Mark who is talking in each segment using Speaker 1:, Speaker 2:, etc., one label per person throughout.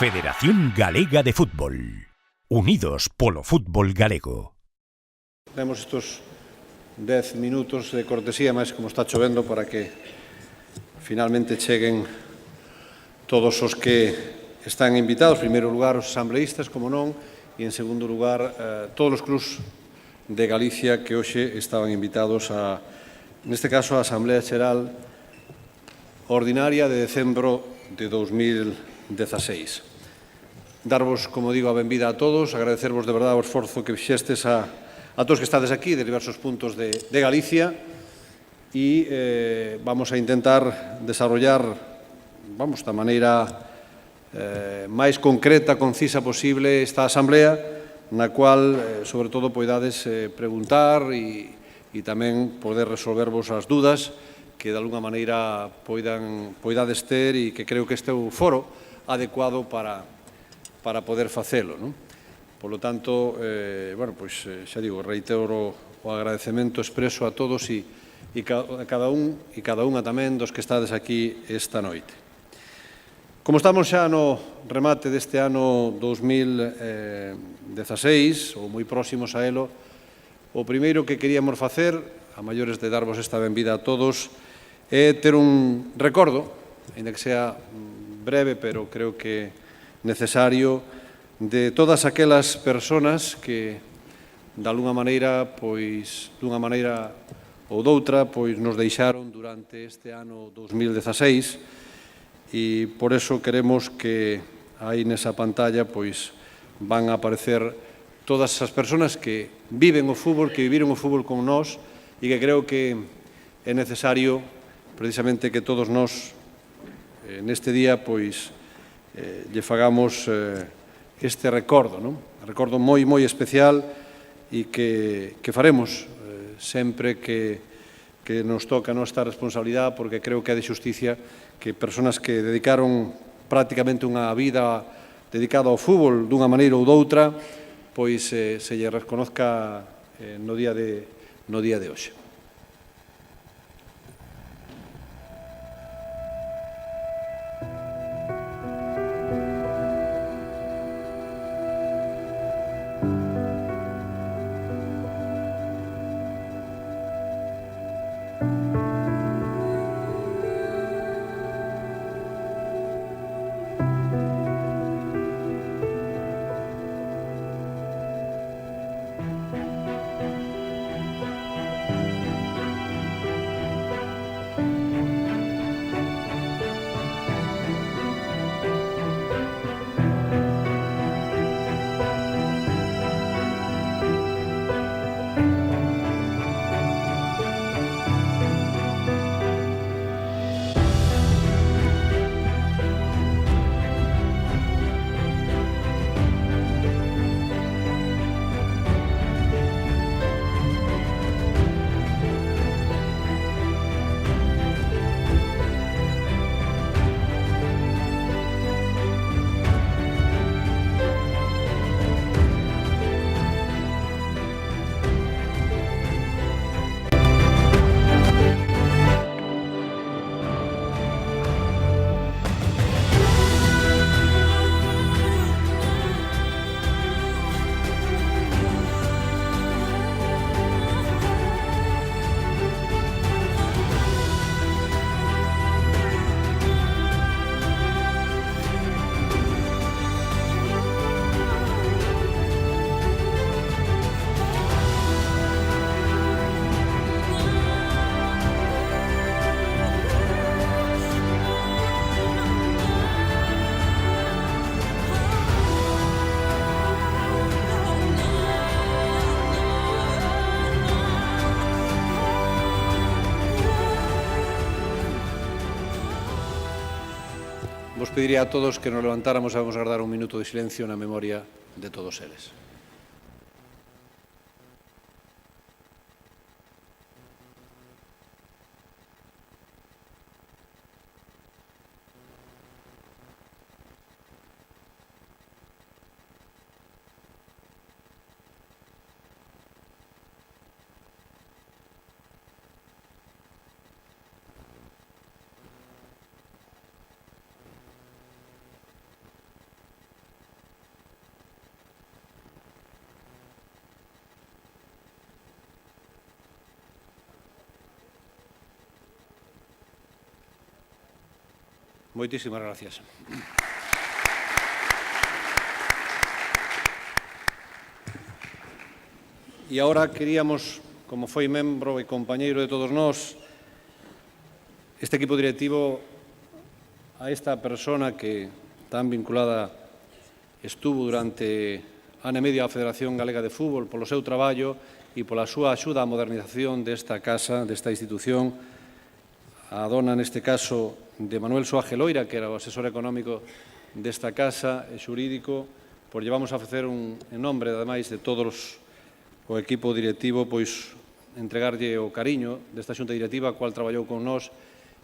Speaker 1: Federación Galega de Fútbol. Unidos polo fútbol galego.
Speaker 2: Temos estos 10 minutos de cortesía, máis como está chovendo, para que finalmente cheguen todos os que están invitados. En primeiro lugar, os asambleístas, como non, e en segundo lugar, todos os clubs de Galicia que hoxe estaban invitados a, neste caso, a Asamblea Xeral Ordinaria de decembro de 2016. Darvos, como digo, a benvida a todos, agradecervos de verdade o esforzo que fixestes a todos que estades aquí de diversos puntos de Galicia e vamos a intentar desarrollar da maneira máis concreta, concisa posible esta asamblea na cual, sobre todo, poidades preguntar e tamén poder resolvervos as dúdas que de alguna maneira poidades ter e que creo que este é o foro adecuado para poder facelo, non? Por lo tanto, xa digo, reitero o agradecemento expreso a todos e cada unha tamén dos que estades aquí esta noite. Como estamos xa no remate deste ano 2016, ou moi próximos a elo, o primeiro que queríamos facer, a maiores de darvos esta benvida a todos, é ter un recordo, ainda que sea breve, pero creo que necesario, de todas aquelas persoas que, de alguna maneira, dunha maneira ou doutra, nos deixaron durante este ano 2016 e por eso queremos que aí nesa pantalla van a aparecer todas as persoas que viven o fútbol, que viviron o fútbol con nós e que creo que é necesario precisamente que todos nós neste día lle fagamos este recordo, non? Un recordo moi especial e que faremos sempre que nos toca a nosa responsabilidade, porque creo que é de xusticia que persoas que dedicaron prácticamente unha vida dedicada ao fútbol dunha maneira ou doutra, se lle reconozca no día de hoxe. Vos pediría a todos que nos levantáramos e vamos a guardar un minuto de silencio na memoria de todos eles. Moitísimas gracias. E agora queríamos, como foi membro e compañeiro de todos nós, este equipo directivo, a esta persona que tan vinculada estuvo durante ano e medio á Federación Galega de Fútbol polo seu traballo e pola súa axuda á modernización desta casa, desta institución, a dona, neste caso, de Manuel Soaje Loira, que era o asesor económico desta casa e xurídico, pois llevamos a facer en nombre, ademais, de todos o equipo directivo, pois entregarlle o cariño desta xunta directiva, a cual traballou con nós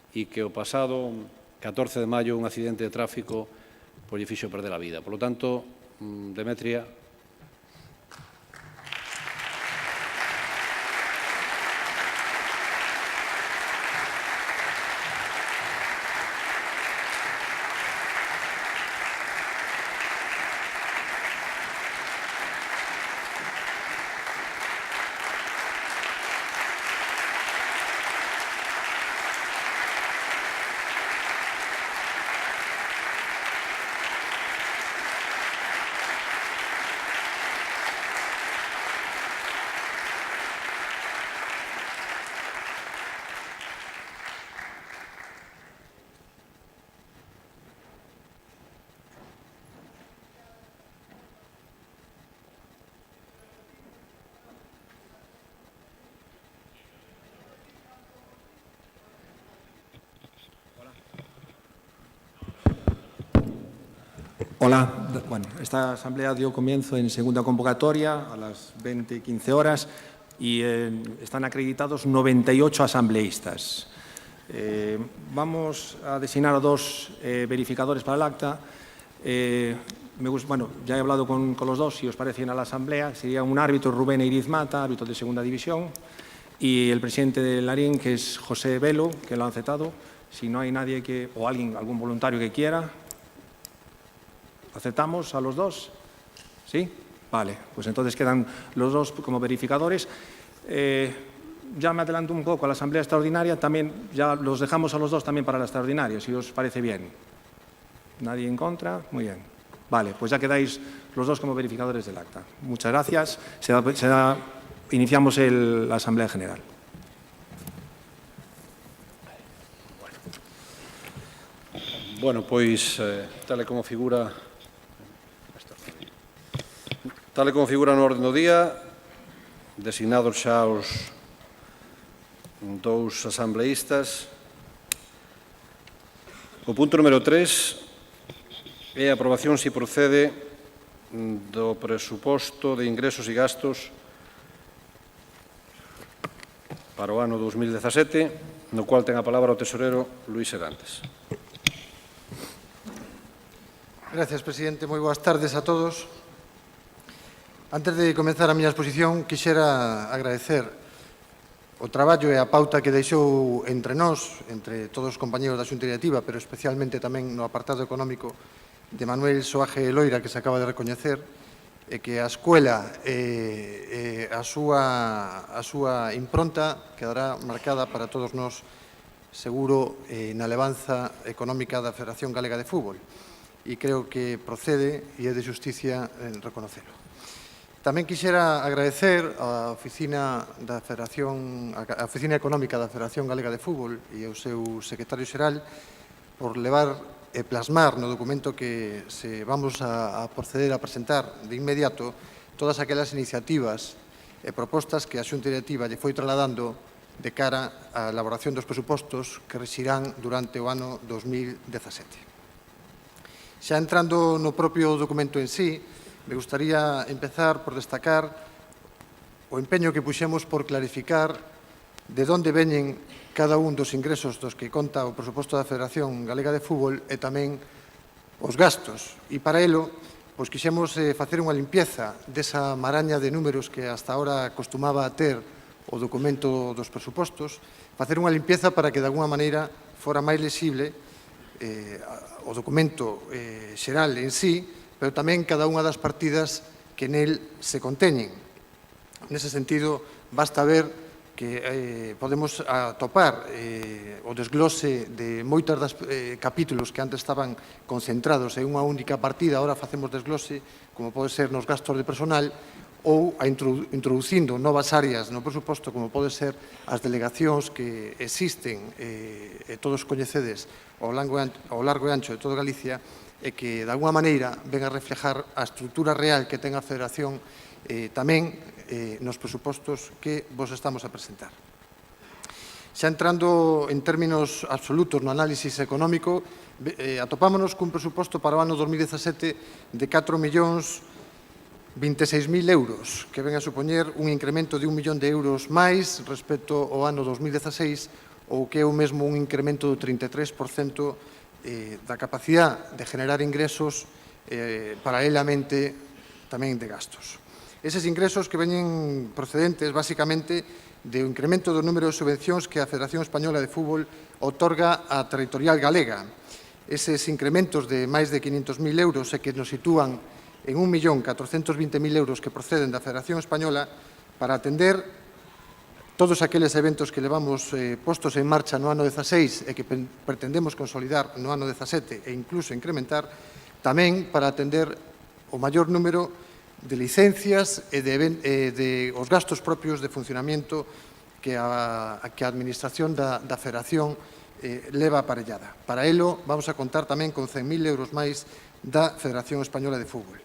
Speaker 2: e que o pasado 14 de maio un accidente de tráfico pois lle fixo perder a vida. Por lo tanto, Demetria,
Speaker 3: Hola. Bueno, esta asamblea dio comienzo en segunda convocatoria a las 20:15 horas y están acreditados 98 asambleístas. Vamos a designar a 2 verificadores para el acta. Bueno, ya he hablado con los 2, si os parecen, a la asamblea. Sería un árbitro, Rubén Eiriz Mata, árbitro de segunda división, y el presidente de Larín, que es José Velo, que lo ha aceptado. Si no hay nadie o algún voluntario que quiera. ¿Aceptamos a los 2? ¿Sí? Vale, pues entonces quedan los 2 como verificadores. Ya me adelanto un poco a la asamblea extraordinaria, también ya los dejamos a los 2 también para la extraordinaria, si os parece bien. ¿Nadie en contra? Muy bien. Vale, pues ya quedáis los 2 como verificadores del acta. Muchas gracias. Iniciamos la asamblea general.
Speaker 2: bueno, pois, tal e como figura no orden do día, designados xa os 2 asambleístas. O punto número 3 é a aprobación, se procede, do presuposto de ingresos e gastos para o ano 2017, no cual ten a palabra o tesorero Luís Serantes.
Speaker 4: Gracias, presidente. Moi boas tardes a todos. Antes de comenzar a miña exposición, quixera agradecer o traballo e a pauta que deixou entre nós, entre todos os compañeros da Xunta Directiva, pero especialmente tamén no apartado económico de Manuel Soaje Loira, que se acaba de recoñecer, e que a escuela e a súa impronta quedará marcada para todos nós, seguro, na levanza económica da Federación Galega de Fútbol. E creo que procede e é de xusticia reconocelo. Tamén quixera agradecer á Oficina Económica da Federación Galega de Fútbol e ao seu secretario xeral por levar e plasmar no documento que se vamos a proceder a presentar de inmediato todas aquelas iniciativas e propostas que a Xunta Directiva lle foi trasladando de cara á elaboración dos presupostos que rexirán durante o ano 2017. Xa entrando no propio documento en sí, me gustaría empezar por destacar o empeño que puxemos por clarificar de onde veñen cada un dos ingresos dos que conta o presuposto da Federación Galega de Fútbol e tamén os gastos. E para elo, pois quixemos facer unha limpieza desa maraña de números que hasta ahora acostumaba a ter o documento dos presupostos, facer unha limpieza para que de alguna maneira fora máis lesible o documento xeral en sí, pero tamén cada unha das partidas que nel se conteñen. Nese sentido, basta ver que podemos atopar o desglose de moitas das capítulos que antes estaban concentrados en unha única partida, agora facemos desglose, como pode ser nos gastos de personal, ou introducindo novas áreas no presuposto, como pode ser as delegacións que existen, e todos coñecedes ao largo e ancho de toda Galicia, e que, de alguma maneira, ven a reflejar a estrutura real que ten a Federación tamén nos presupostos que vos estamos a presentar. Xa entrando en términos absolutos no análisis económico, atopámonos cun presuposto para o ano 2017 de 4.026.000 euros, que ven a supoñer un incremento de 1 millón de euros máis respecto ao ano 2016, ou que é o mesmo un incremento do 33% da capacidade de generar ingresos paralelamente tamén de gastos. Eses ingresos que veñen procedentes, basicamente, do incremento do número de subvencións que a Federación Española de Fútbol otorga á territorial galega. Eses incrementos de máis de 500.000 euros e que nos sitúan en 1.420.000 euros que proceden da Federación Española para atender todos aqueles eventos que levamos postos en marcha no ano 16 e que pretendemos consolidar no ano 17 e incluso incrementar, tamén para atender o maior número de licencias e de os gastos propios de funcionamento que a Administración da Federación leva aparellada. Para elo, vamos a contar tamén con 100.000 euros máis da Federación Española de Fútbol.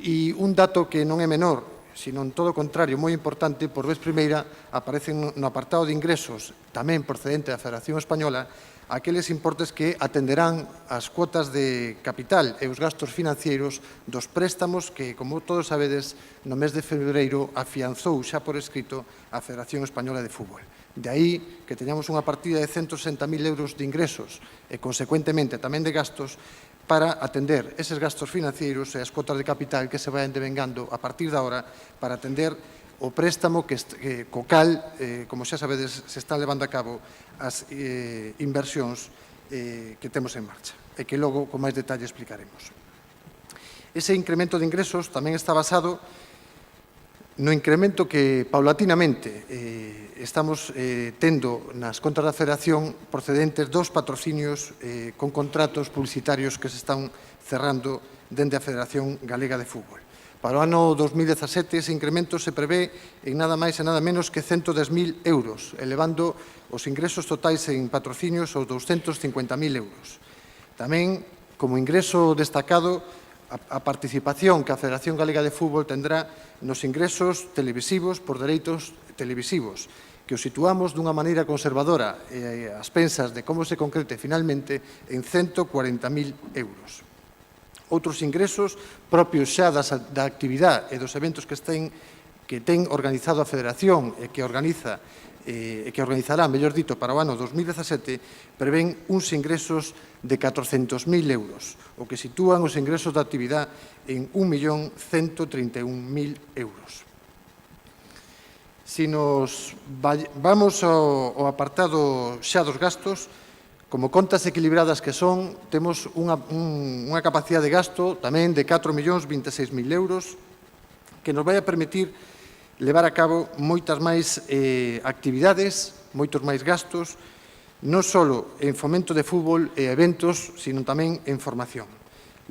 Speaker 4: E un dato que non é menor, sino en todo o contrario, moi importante, por vez primeira, aparecen no apartado de ingresos, tamén procedente da Federación Española, aqueles importes que atenderán as cuotas de capital e os gastos financeiros dos préstamos que, como todos sabedes, no mes de febreiro afianzou xa por escrito a Federación Española de Fútbol. De aí que teñamos unha partida de 160.000 euros de ingresos e, consecuentemente, tamén de gastos para atender eses gastos financeiros e as cuotas de capital que se vayan devengando a partir da hora para atender o préstamo co cal, como xa sabedes, se están levando a cabo as inversións que temos en marcha e que logo con máis detalle explicaremos. Ese incremento de ingresos tamén está basado no incremento que paulatinamente estamos tendo nas contas da Federación procedentes dos patrocinios con contratos publicitarios que se están cerrando dende a Federación Galega de Fútbol. Para o ano 2017, ese incremento se prevé en nada máis e nada menos que 110.000 euros, elevando os ingresos totais en patrocinios aos 250.000 euros. Tamén, como ingreso destacado, a participación que a Federación Galega de Fútbol tendrá nos ingresos televisivos por dereitos televisivos, que os situamos dunha maneira conservadora e ás pensas de como se concrete finalmente en 140.000 euros. Outros ingresos propios xa da actividade e dos eventos que ten organizado a Federación e que organizará, mellor dito, para o ano 2017, prevén uns ingresos de 400.000 euros, o que sitúan os ingresos da actividade en 1.131.000 euros. Si nos vamos ao apartado xa dos gastos, como contas equilibradas que son, temos unha capacidade de gasto tamén de 4.026.000 euros, que nos vai a permitir levar a cabo moitas máis actividades, moitos máis gastos, non só en fomento de fútbol e eventos, sino tamén en formación.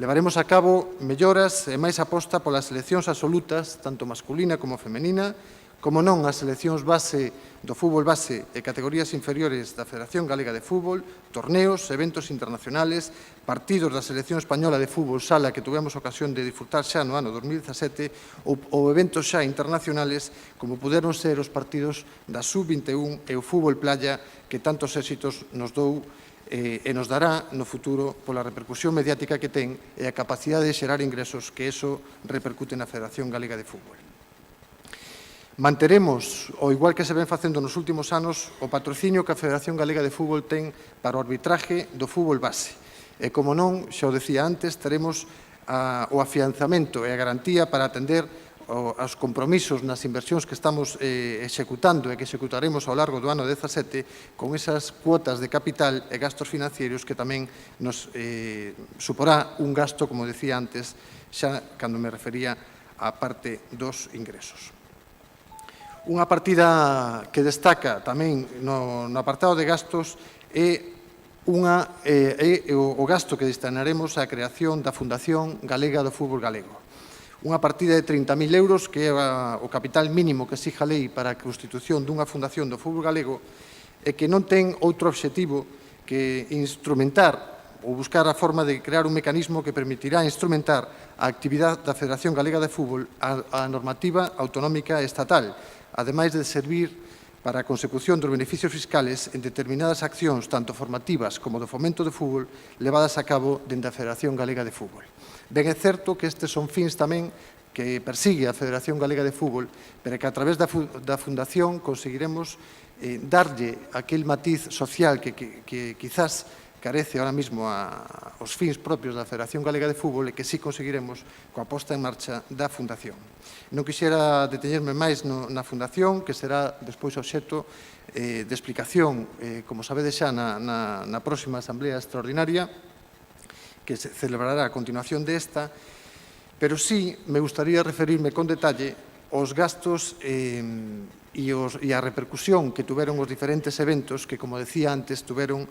Speaker 4: Levaremos a cabo melloras e máis aposta polas seleccións absolutas, tanto masculina como femenina, como non as seleccións base do fútbol base e categorías inferiores da Federación Galega de Fútbol, torneos, eventos internacionales, partidos da Selección Española de Fútbol Sala que tuvemos ocasión de disfrutar xa no ano 2017 ou eventos xa internacionales como puderon ser os partidos da Sub-21 e o fútbol playa que tantos éxitos nos dou e nos dará no futuro pola repercusión mediática que ten e a capacidade de xerar ingresos que eso repercute na Federación Galega de Fútbol. Manteremos, ao igual que se ven facendo nos últimos anos, o patrocinio que a Federación Galega de Fútbol ten para o arbitraje do fútbol base. E, como non, xa o decía antes, teremos o afianzamento e a garantía para atender aos compromisos nas inversións que estamos executando e que executaremos ao largo do ano 17 con esas cuotas de capital e gastos financeiros que tamén nos suporá un gasto, como decía antes, xa cando me refería á parte dos ingresos. Unha partida que destaca tamén no apartado de gastos é o gasto que destinaremos á creación da Fundación Galega do Fútbol Galego. Unha partida de 30.000 euros que é o capital mínimo que exige a lei para a constitución dunha fundación do fútbol galego e que non ten outro obxectivo que instrumentar ou buscar a forma de crear un mecanismo que permitirá instrumentar a actividade da Federación Galega de Fútbol á normativa autonómica estatal, ademais de servir para a consecución dos beneficios fiscales en determinadas accións, tanto formativas como do fomento do fútbol, levadas a cabo dende a Federación Galega de Fútbol. Ben é certo que estes son fins tamén que persigue a Federación Galega de Fútbol, pero que a través da Fundación conseguiremos darlle aquel matiz social que quizás carece ahora mismo aos fins propios da Federación Galega de Fútbol e que sí conseguiremos coa posta en marcha da Fundación. Non quixera deteñerme máis na Fundación, que será despois obxecto de explicación, como sabedes xa, na próxima Asamblea Extraordinaria, que se celebrará a continuación desta, pero sí me gustaría referirme con detalle aos gastos e a repercusión que tuveron os diferentes eventos que, como decía antes, tuveron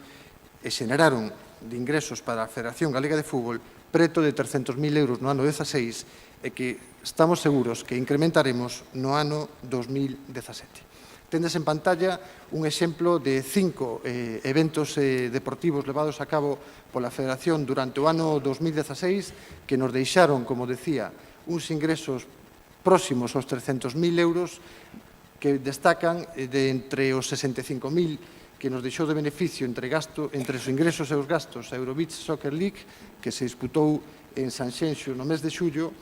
Speaker 4: e xeneraron de ingresos para a Federación Galega de Fútbol preto de 300.000 euros no ano 16 e que estamos seguros que incrementaremos no ano 2017. Tendes en pantalla un exemplo de 5 eventos deportivos levados a cabo pola Federación durante o ano 2016 que nos deixaron, como decía, uns ingresos próximos aos 300.000 euros que destacan de entre os 65.000 que nos deixou de beneficio entre os ingresos e os gastos a Eurobeach Soccer League, que se disputou en Sanxenxo no mes de xullo,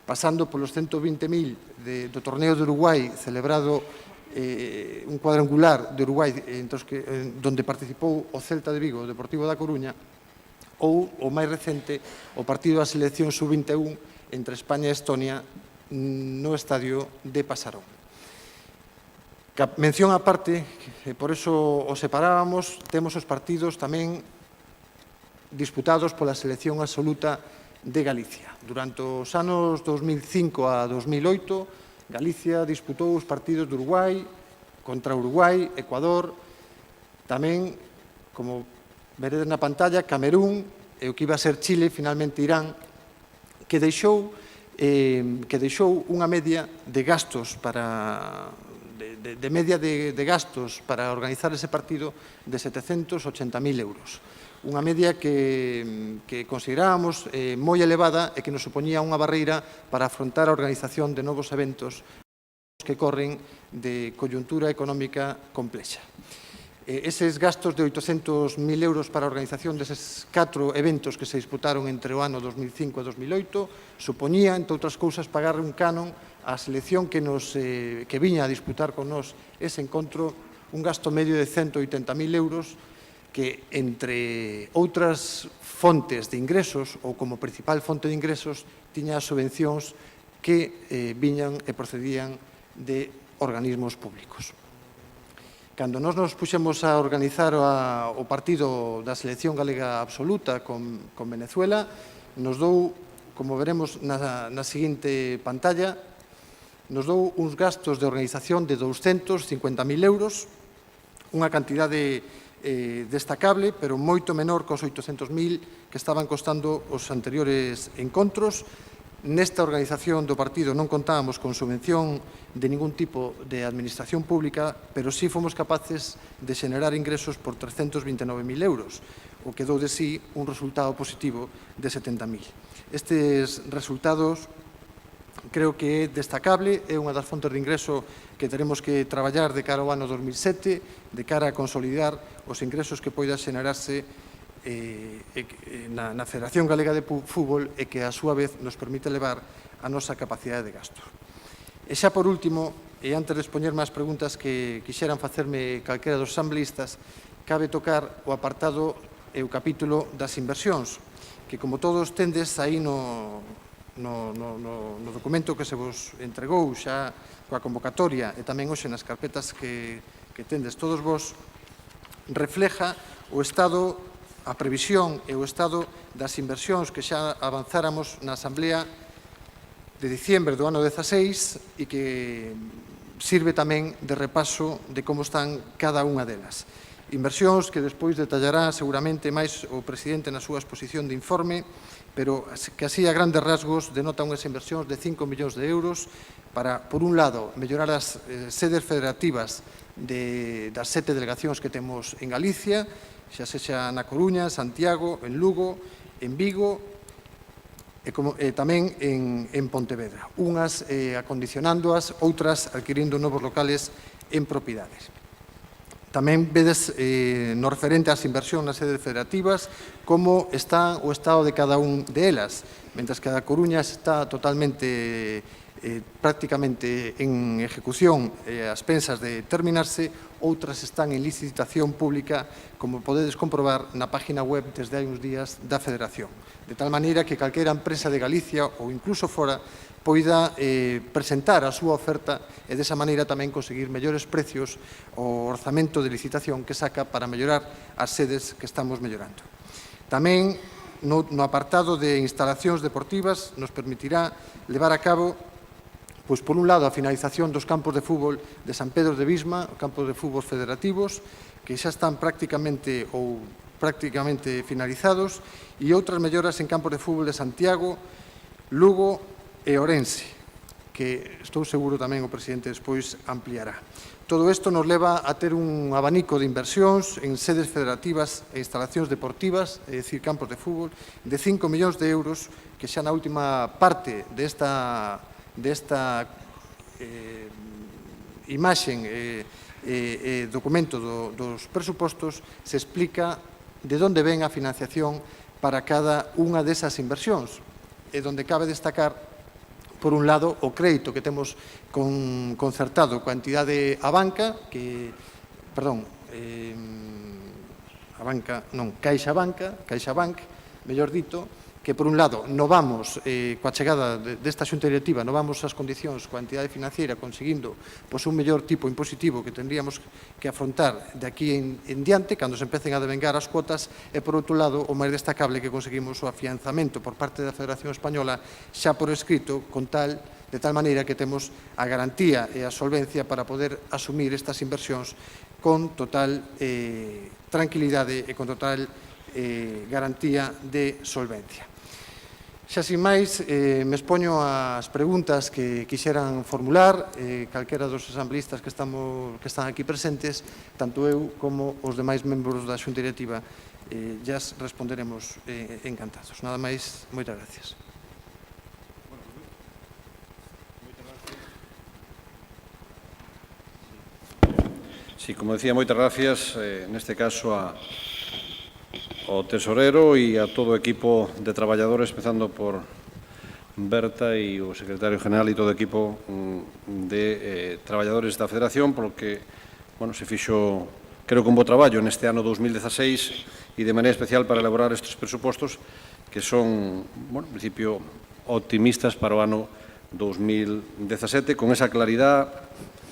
Speaker 4: pasando polos 120.000 do torneo de Uruguai, celebrado un cuadrangular de Uruguai, donde participou o Celta de Vigo, o Deportivo da Coruña, ou o máis recente, o partido da selección sub-21 entre España e Estonia no estadio de Pasarón. Mención aparte, por eso os separábamos, temos os partidos tamén disputados pola selección absoluta de Galicia. Durante os anos 2005 a 2008, Galicia disputou os partidos de Uruguai, contra Uruguai, Ecuador, tamén, como veredes na pantalla, Camerún, e o que iba a ser Chile, finalmente Irán, que deixou unha media de gastos de gastos para organizar ese partido de 780.000 euros. Unha media que considerábamos moi elevada e que nos supoñía unha barreira para afrontar a organización de novos eventos que corren de coyuntura económica complexa. Eses gastos de 800.000 euros para a organización deses 4 eventos que se disputaron entre o ano 2005 e 2008 supoñía, entre outras cousas, pagar un canon á selección que viña a disputar con nós ese encontro, un gasto medio de 180.000 euros que, entre outras fontes de ingresos ou como principal fonte de ingresos, tiña as subvencións que viñan e procedían de organismos públicos. Cando nós nos puxemos a organizar o partido da selección galega absoluta con Venezuela, nos dou, como veremos na seguinte pantalla, nos dou uns gastos de organización de 250.000 euros, unha cantidade destacable, pero moito menor cos 800.000 que estaban costando os anteriores encontros. Nesta organización do partido non contábamos con subvención de ningún tipo de administración pública, pero sí fomos capaces de xenerar ingresos por 329.000 euros, o que dou de sí un resultado positivo de 70.000. Estes resultados creo que é destacable, é unha das fontes de ingreso que teremos que traballar de cara ao ano 2007, de cara a consolidar os ingresos que poida xenerarse na Federación Galega de Fútbol e que, a súa vez, nos permite elevar a nosa capacidade de gasto. E xa por último, e antes de expoñerme as preguntas que quixeran facerme calquera dos asambleístas, cabe tocar o apartado e o capítulo das inversións, que, como todos tendes aí no documento que se vos entregou xa coa convocatoria e tamén hoxe nas carpetas que tendes todos vos, refleja o estado, a previsión e o estado das inversións que xa avanzáramos na Asamblea de diciembre do ano 16 e que sirve tamén de repaso de como están cada unha delas. Inversións que despois detallará seguramente máis o presidente na súa exposición de informe, pero que así a grandes rasgos denotan unhas inversións de 5 millóns de euros para, por un lado, mellorar as sedes federativas das 7 delegacións que temos en Galicia, xa sexa na Coruña, Santiago, en Lugo, en Vigo e tamén en Pontevedra, unhas acondicionándoas, outras adquirindo novos locales en propiedades. Tamén vedes no referente ás inversións nas sedes federativas como está o estado de cada un de elas, mentras que a da Coruña está totalmente prácticamente en ejecución as pensas de terminarse, outras están en licitación pública, como podedes comprobar na página web desde hai uns días da Federación. De tal maneira que calquera empresa de Galicia ou incluso fora poida presentar a súa oferta e desa maneira tamén conseguir mellores precios ao orzamento de licitación que saca para mellorar as sedes que estamos mellorando. Tamén no apartado de instalacións deportivas nos permitirá levar a cabo, pois, por un lado, a finalización dos campos de fútbol de San Pedro de Visma, campos de fútbol federativos, que xa están prácticamente finalizados, e outras melloras en campos de fútbol de Santiago, Lugo e Ourense, que estou seguro tamén o presidente despois ampliará. Todo isto nos leva a ter un abanico de inversións en sedes federativas e instalacións deportivas, é dicir, campos de fútbol, de 5 millóns de euros, que xa na última parte desta imaxen e documento dos presupostos se explica de onde ven a financiación para cada unha desas inversións, e onde cabe destacar, por un lado, o crédito que temos concertado coa entidade CaixaBank, mellor dito, que, por un lado, novamos, coa chegada desta xunta directiva, novamos as condicións coa entidade financiera, conseguindo un mellor tipo impositivo que tendríamos que afrontar de aquí en diante, cando se empecen a devengar as cuotas, e, por outro lado, o máis destacable que conseguimos o afianzamento por parte da Federación Española xa por escrito, de tal maneira que temos a garantía e a solvencia para poder asumir estas inversións con total tranquilidade e con total garantía de solvencia. Xa sin máis, me expoño ás preguntas que quixeran formular calquera dos asambleístas que están aquí presentes, tanto eu como os demais membros da xunta directiva, ya responderemos encantados. Nada máis, moitas gracias.
Speaker 2: Sí, como decía, moitas gracias, neste caso ao tesorero e a todo o equipo de traballadores, empezando por Berta e o secretario general e todo o equipo de traballadores da Federación, polo que se fixo, creo que un bo traballo neste ano 2016 e de maneira especial para elaborar estes presupostos que son, en principio, optimistas para o ano 2017, con esa claridade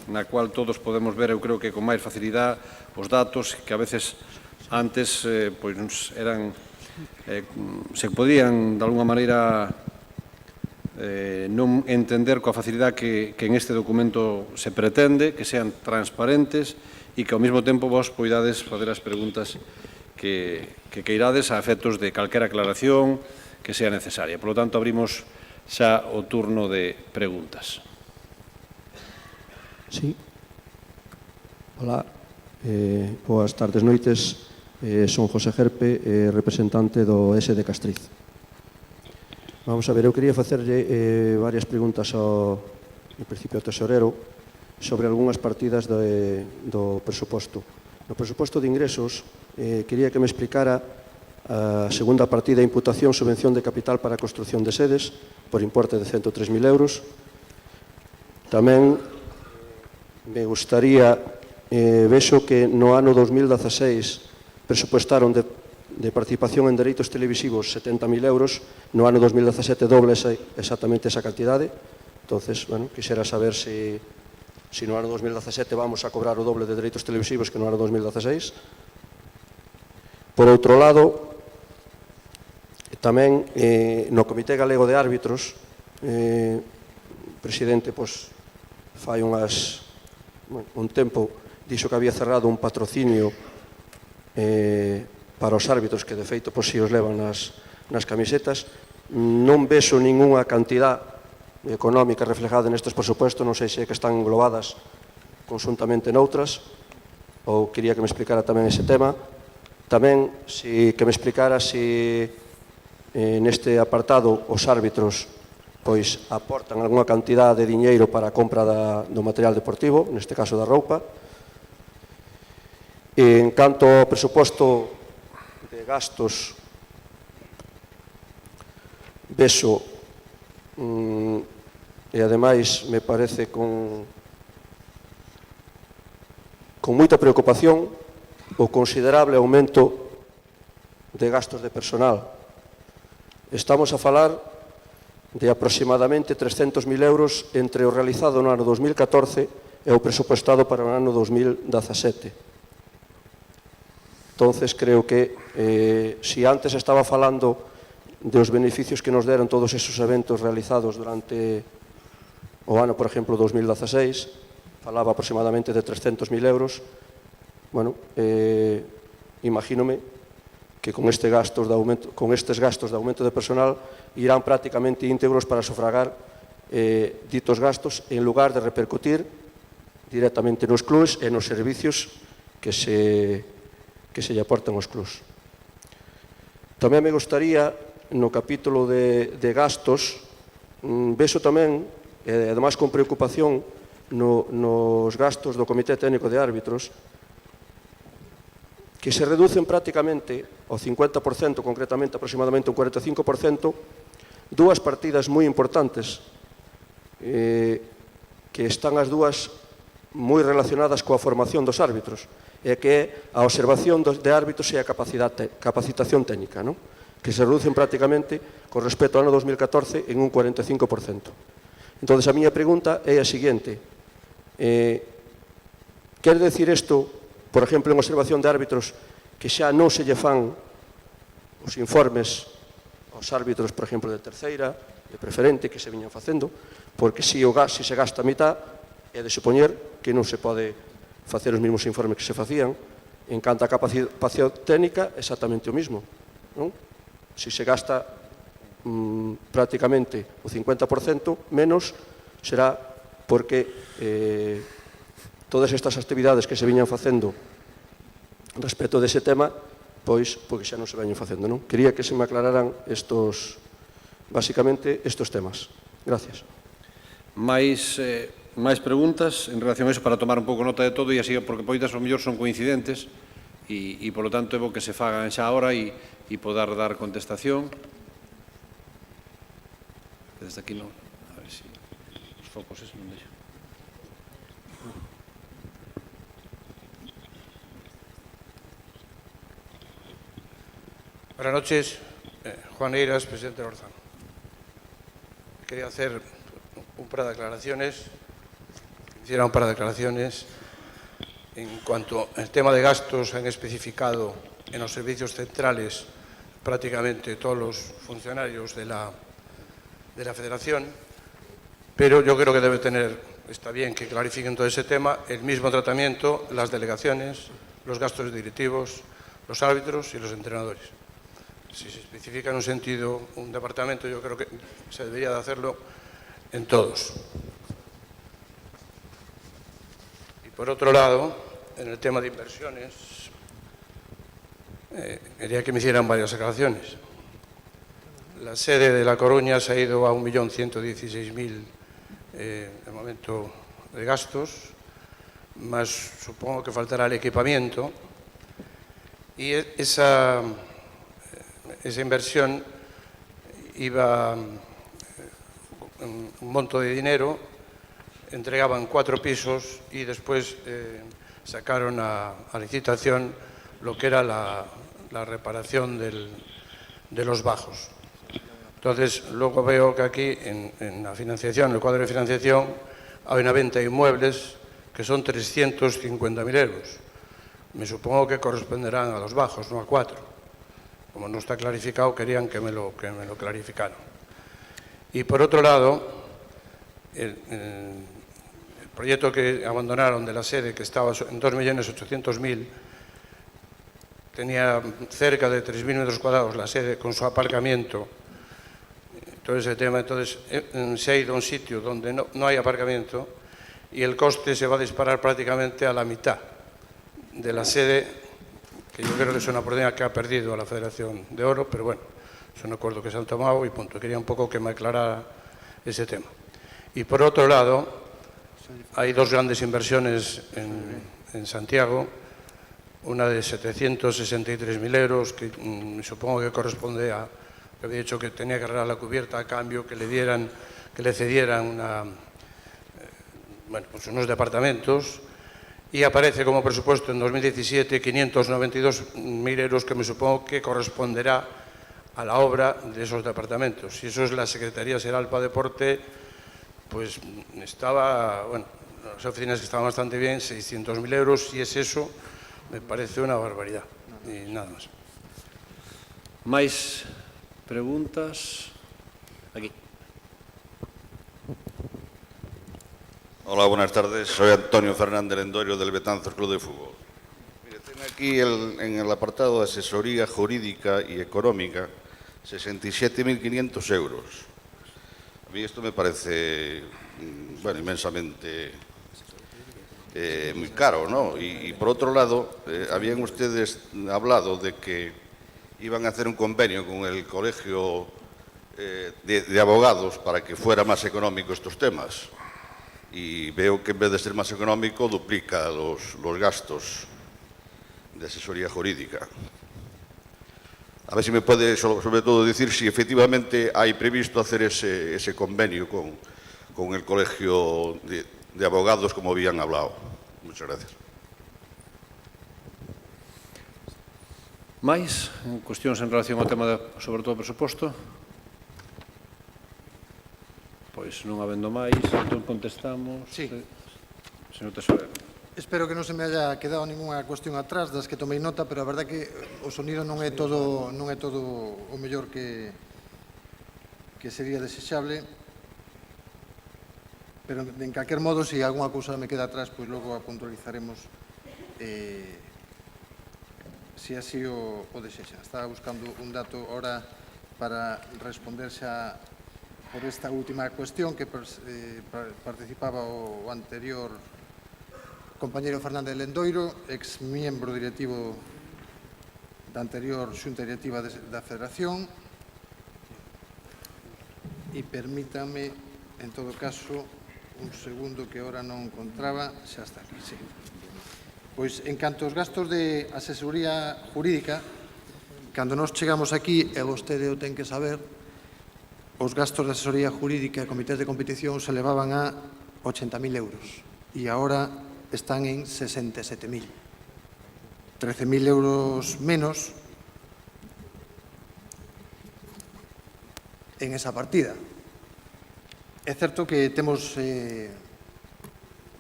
Speaker 2: na cual todos podemos ver, eu creo que con máis facilidade, os datos que a veces antes se podían, de alguna maneira, non entender coa facilidade que en este documento se pretende, que sean transparentes e que ao mesmo tempo vos poidades fazer as preguntas que queirades a efectos de calquera aclaración que sea necesaria. Por lo tanto, abrimos xa o turno de preguntas.
Speaker 5: Sí. Hola, boas tardes, noites. Son José Gerpe, representante do S de Castriz. Vamos a ver, eu quería facerlle varias preguntas ao principio ao tesorero sobre algunhas partidas do presuposto. No presuposto de ingresos, quería que me explicara a segunda partida, imputación, subvención de capital para a construción de sedes, por importe de 103.000 euros. Tamén me gustaría, vexo que no ano 2016 presupostaron de participación en dereitos televisivos 70.000 euros, no ano 2017 doble exactamente esa cantidade. Entonces, quixera saber se no ano 2017 vamos a cobrar o doble de dereitos televisivos que no ano 2016. Por outro lado, tamén no Comité Galego de Árbitros, o presidente fai unhas un tempo dixo que había cerrado un patrocinio para os árbitros que de feito si os levan nas camisetas. Non vexo ningunha cantidad económica reflejada nestes presupuestos, non sei se é que están englobadas consuntamente noutras, ou quería que me explicara tamén ese tema. Tamén que me explicara se neste apartado os árbitros pois aportan algunha cantidad de diñeiro para a compra do material deportivo, neste caso da roupa. En canto ao presuposto de gastos, vexo, e ademais me parece con moita preocupación, o considerable aumento de gastos de personal. Estamos a falar de aproximadamente 300.000 euros entre o realizado no ano 2014 e o presupuestado para o ano 2017. Entonces, creo que se antes estaba falando dos beneficios que nos deron todos esos eventos realizados durante o ano, por exemplo, 2016, falaba aproximadamente de 300.000 euros. Bueno, imagínome que con estes gastos de aumento de personal irán prácticamente íntegros para sufragar ditos gastos en lugar de repercutir directamente nos clubes e nos servicios que se lle aportan aos clubes. Tamén me gustaría, no capítulo de gastos, vexo tamén, e ademais con preocupación, nos gastos do Comité Técnico de Árbitros, que se reducen prácticamente ao 50%, concretamente aproximadamente un 45%, dúas partidas moi importantes que están as dúas moi relacionadas coa formación dos árbitros, e que é a observación de árbitros e a capacitación técnica, que se reducen prácticamente con respecto ao ano 2014 en un 45%. Entón, a miña pregunta é a seguinte: quer decir isto, por exemplo, en observación de árbitros, que xa non se lle fan os informes aos árbitros, por exemplo, de terceira, de preferente, que se viñan facendo, porque se se gasta a mitad, é de supoñer que non se pode facer os mesmos informes que se facían. En canto a capacidade técnica, exactamente o mismo. Se se gasta prácticamente o 50% menos, será porque todas estas actividades que se viñan facendo respecto dese tema, pois porque xa non se veñen facendo. Quería que se me aclararan basicamente estos temas. Gracias.
Speaker 2: Máis preguntas en relación a iso para tomar un pouco nota de todo, e así, porque poidas ao mellor son coincidentes e polo tanto é bo que se fagan xa agora e poder dar contestación. Desde aquí non, a ver se os focos non deixan.
Speaker 6: Buenas noches, Juan Eiras, presidente de Orzano. Quería hacer un par de declaraciones, en cuanto al tema de gastos. Han especificado en los servicios centrales prácticamente todos los funcionarios de la Federación, pero yo creo que está bien que clarifiquen todo ese tema, el mismo tratamiento, las delegaciones, los gastos directivos, los árbitros y los entrenadores. Si se especifica en un sentido un departamento, yo creo que se debería de hacerlo en todos. Y por otro lado, en el tema de inversiones, quería que me hicieran varias aclaraciones. La sede de La Coruña se ha ido a 1.116.000 de momento de gastos, más supongo que faltará el equipamiento, y esa inversión iba un monto de dinero, entregaban 4 pisos y después sacaron a licitación lo que era la reparación de los bajos. Entonces, luego veo que aquí en la financiación, en el cuadro de financiación, hay una venta de inmuebles que son 350.000 euros. Me supongo que corresponderán a los bajos, no a 4. Como no está clarificado, querían que me lo clarificaran. Y por otro lado, el proyecto que abandonaron de la sede, que estaba en 2.800.000, tenía cerca de 3.000 metros cuadrados la sede con su aparcamiento, todo ese tema. Entonces se ha ido a un sitio donde no hay aparcamiento y el coste se va a disparar prácticamente a la mitad de la sede, que yo creo que es una oportunidad que ha perdido a la Federación de Oro, pero bueno, es un acuerdo que se han tomado y punto. Quería un poco que me aclarara ese tema. Y por otro lado, hay dos grandes inversiones en Santiago, una de 763.000 euros, que supongo que corresponde a, que había dicho que tenía que arreglar la cubierta a cambio que le cedieran pues unos departamentos, y aparece como presupuesto en 2017 592.000 euros, que me supongo que corresponderá a la obra de esos departamentos. Si eso es la Secretaría Seralpa Deporte, pues estaba, bueno, las oficinas que estaban bastante bien, 600.000 euros, si es eso, me parece una barbaridad. Y nada más.
Speaker 2: Máis preguntas? Aquí.
Speaker 7: Hola, buenas tardes. Soy Antonio Fernández Lendorio del Betanzos Club de Fútbol. Mire, tengo aquí en el apartado de asesoría jurídica y económica 67.500 euros. A mí esto me parece, bueno, inmensamente muy caro, ¿no? Y por otro lado, habían ustedes hablado de que iban a hacer un convenio con el Colegio de Abogados para que fuera más económico estos temas. Y veo que en vez de ser más económico, duplica los gastos de asesoría jurídica. A ver si me puede, sobre todo, decir si efectivamente hay previsto hacer ese convenio con el Colegio de Abogados, como habían hablado. Muchas gracias.
Speaker 2: Máis cuestións en relación ao tema, sobre todo, do presuposto? Pois non habendo máis, entón contestamos.
Speaker 4: Sí.
Speaker 2: Señor Tesorero.
Speaker 4: Espero que non se me haya quedado ninguna cuestión atrás das que tomei nota, pero a verdad que o sonido non é todo o mellor que sería desexable. Pero, en calquer modo, se algunha cousa me queda atrás, pois logo a puntualizaremos se así o desexan. Estaba buscando un dato ahora para responder xa por esta última cuestión que participaba o anterior compañeiro Fernández Lendoiro, ex miembro directivo da anterior xunta directiva da Federación. E permítame, en todo caso, un segundo que ahora non encontraba, xa está aquí, sí. Pois, en canto aos gastos de asesoría jurídica, cando nos chegamos aquí, e vostede o ten que saber, os gastos de asesoría jurídica e comités de competición se elevaban a 80.000 euros e agora están en 67.000. 13.000 euros menos en esa partida. É certo que temos,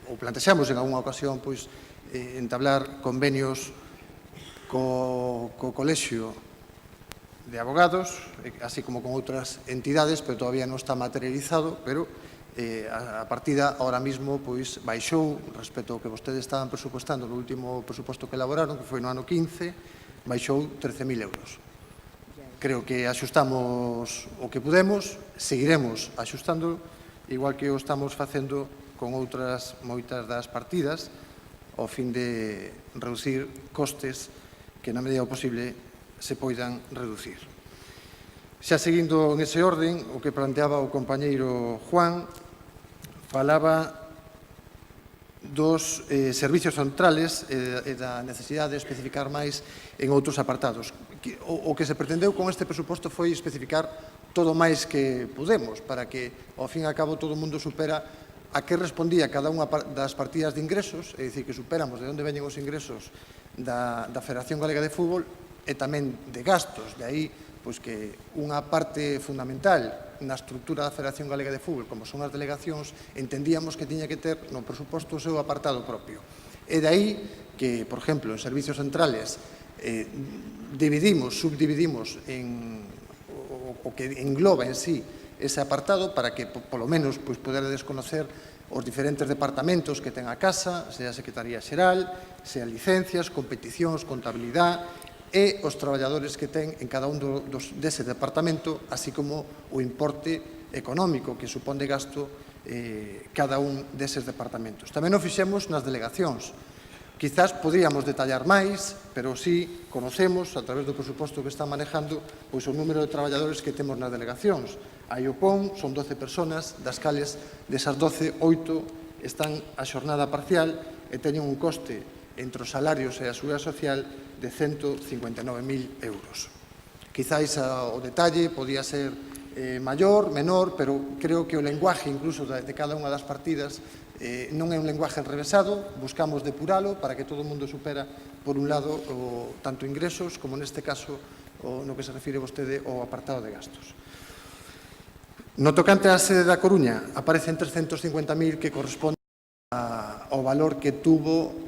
Speaker 4: ou plantexamos en algunha ocasión, pois, entablar convenios co Colexio de Abogados, así como con outras entidades, pero todavía non está materializado, pero a partida ahora mismo pois baixou respecto ao que vostedes estaban presupuestando no último presuposto que elaboraron, que foi no ano 15, baixou 13.000 euros. Creo que axustamos o que podemos, seguiremos axustando, igual que o estamos facendo con outras moitas das partidas, ao fin de reducir costes que na medida posible se poidan reducir. Xa seguindo en ese orden, o que planteaba o compañeiro Juan, falaba dos servicios centrales e da necesidade de especificar máis en outros apartados. O que se pretendeu con este presuposto foi especificar todo máis que podemos, para que, ao fin e ao cabo, todo o mundo supera a que respondía cada unha das partidas de ingresos, é dicir, que superamos de onde veñen os ingresos da Federación Galega de Fútbol e tamén de gastos. De aí, pois, que unha parte fundamental na estrutura da Federación Galega de Fútbol, como son as delegacións, entendíamos que tiña que ter no presuposto o seu apartado propio. E de aí que, por exemplo, en servicios centrales subdividimos en o que engloba en sí ese apartado para que, polo menos, poder desconocer os diferentes departamentos que ten a Casa, sea a Secretaría Xeral, sea licencias, competicións, contabilidade, e os traballadores que ten en cada un dese departamento, así como o importe económico que supón de gasto cada un deses departamentos. Tamén o fixemos nas delegacións. Quizás podríamos detallar máis, pero sí conocemos, a través do presuposto que están manejando, pois o número de traballadores que temos nas delegacións. Aí o PON son 12 personas, das cales desas 12, 8 están a xornada parcial e teñen un coste entre os salarios e a seguridade social de 159.000 euros. Quizás o detalle podía ser maior, menor, pero creo que o lenguaje incluso de cada unha das partidas non é un lenguaje enrevesado, buscamos depuralo para que todo o mundo supera, por un lado, tanto ingresos como neste caso no que se refire vostede ao apartado de gastos. No tocante á sede da Coruña, aparecen 350.000 que corresponde ao valor que tuvo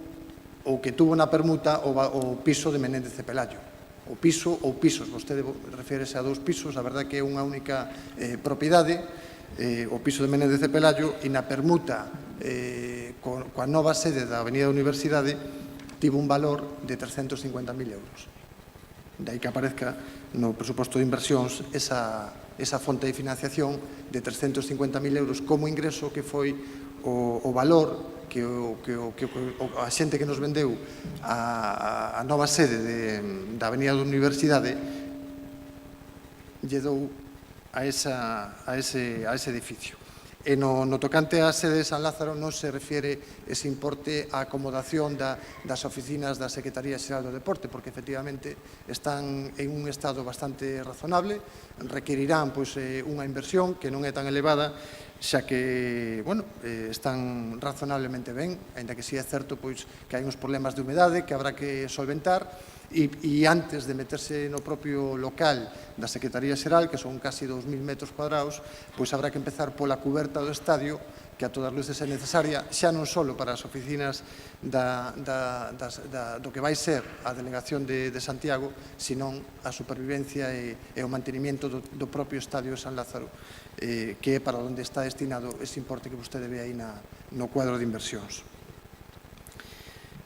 Speaker 4: na permuta o piso de Menéndez de Pelayo. O piso ou pisos, vostede refírese a 2 pisos, a verdade que é unha única propiedade, o piso de Menéndez de Pelayo, e na permuta coa nova sede da Avenida da Universidade tivo un valor de 350.000 euros. De aí que aparezca no presuposto de inversións esa fonte de financiación de 350.000 euros como ingreso que foi o valor que a xente que nos vendeu a nova sede da Avenida da Universidade lle dou a ese edificio. E no tocante á sede de San Lázaro non se refiere ese importe á acomodación das oficinas da Secretaría Xeral do Deporte, porque efectivamente están en un estado bastante razonable, requerirán unha inversión que non é tan elevada, xa que, están razonablemente ben, ainda que si é certo que hai uns problemas de humedade que habrá que solventar, e antes de meterse no propio local da Secretaría Xeral, que son casi 2.000 metros cuadrados, habrá que empezar pola cuberta do estadio, que a todas luces é necesaria, xa non só para as oficinas do que vai ser a delegación de Santiago, senón a supervivencia e o mantenimiento do propio estadio de San Lázaro, que é para onde está destinado ese importe que vostede ve aí no cuadro de inversións.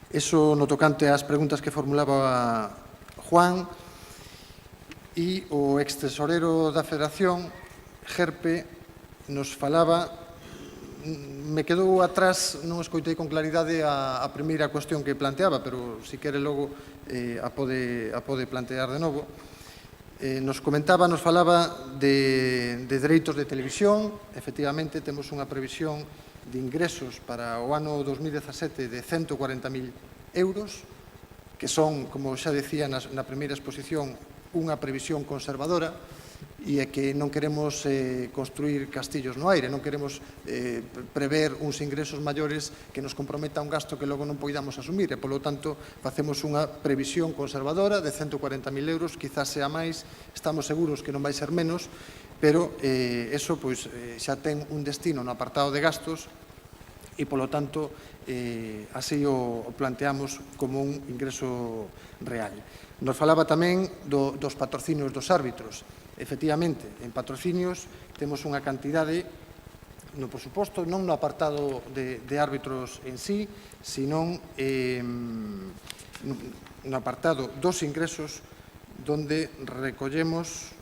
Speaker 4: Eso no tocante ás preguntas que formulaba Juan, e o extesorero da Federación, Gerpe, nos falaba, me quedou atrás, non escoitei con claridade a primeira cuestión que planteaba, pero se quere logo a pode plantear de novo. Nos falaba de dereitos de televisión. Efectivamente, temos unha previsión de ingresos para o ano 2017 de 140.000 euros, que son, como xa decía na primeira exposición, unha previsión conservadora, e é que non queremos construir castillos no aire, non queremos prever uns ingresos maiores que nos comprometa un gasto que logo non poidamos asumir, e, polo tanto, facemos unha previsión conservadora de 140.000 euros, quizás sea máis, estamos seguros que non vai ser menos, pero eso xa ten un destino no apartado de gastos e, polo tanto, así o planteamos como un ingreso real. Nos falaba tamén dos patrocinios dos árbitros. Efectivamente, en patrocinios temos unha cantidade no presuposto, non no apartado de árbitros en sí, senón no apartado dos ingresos donde recollemos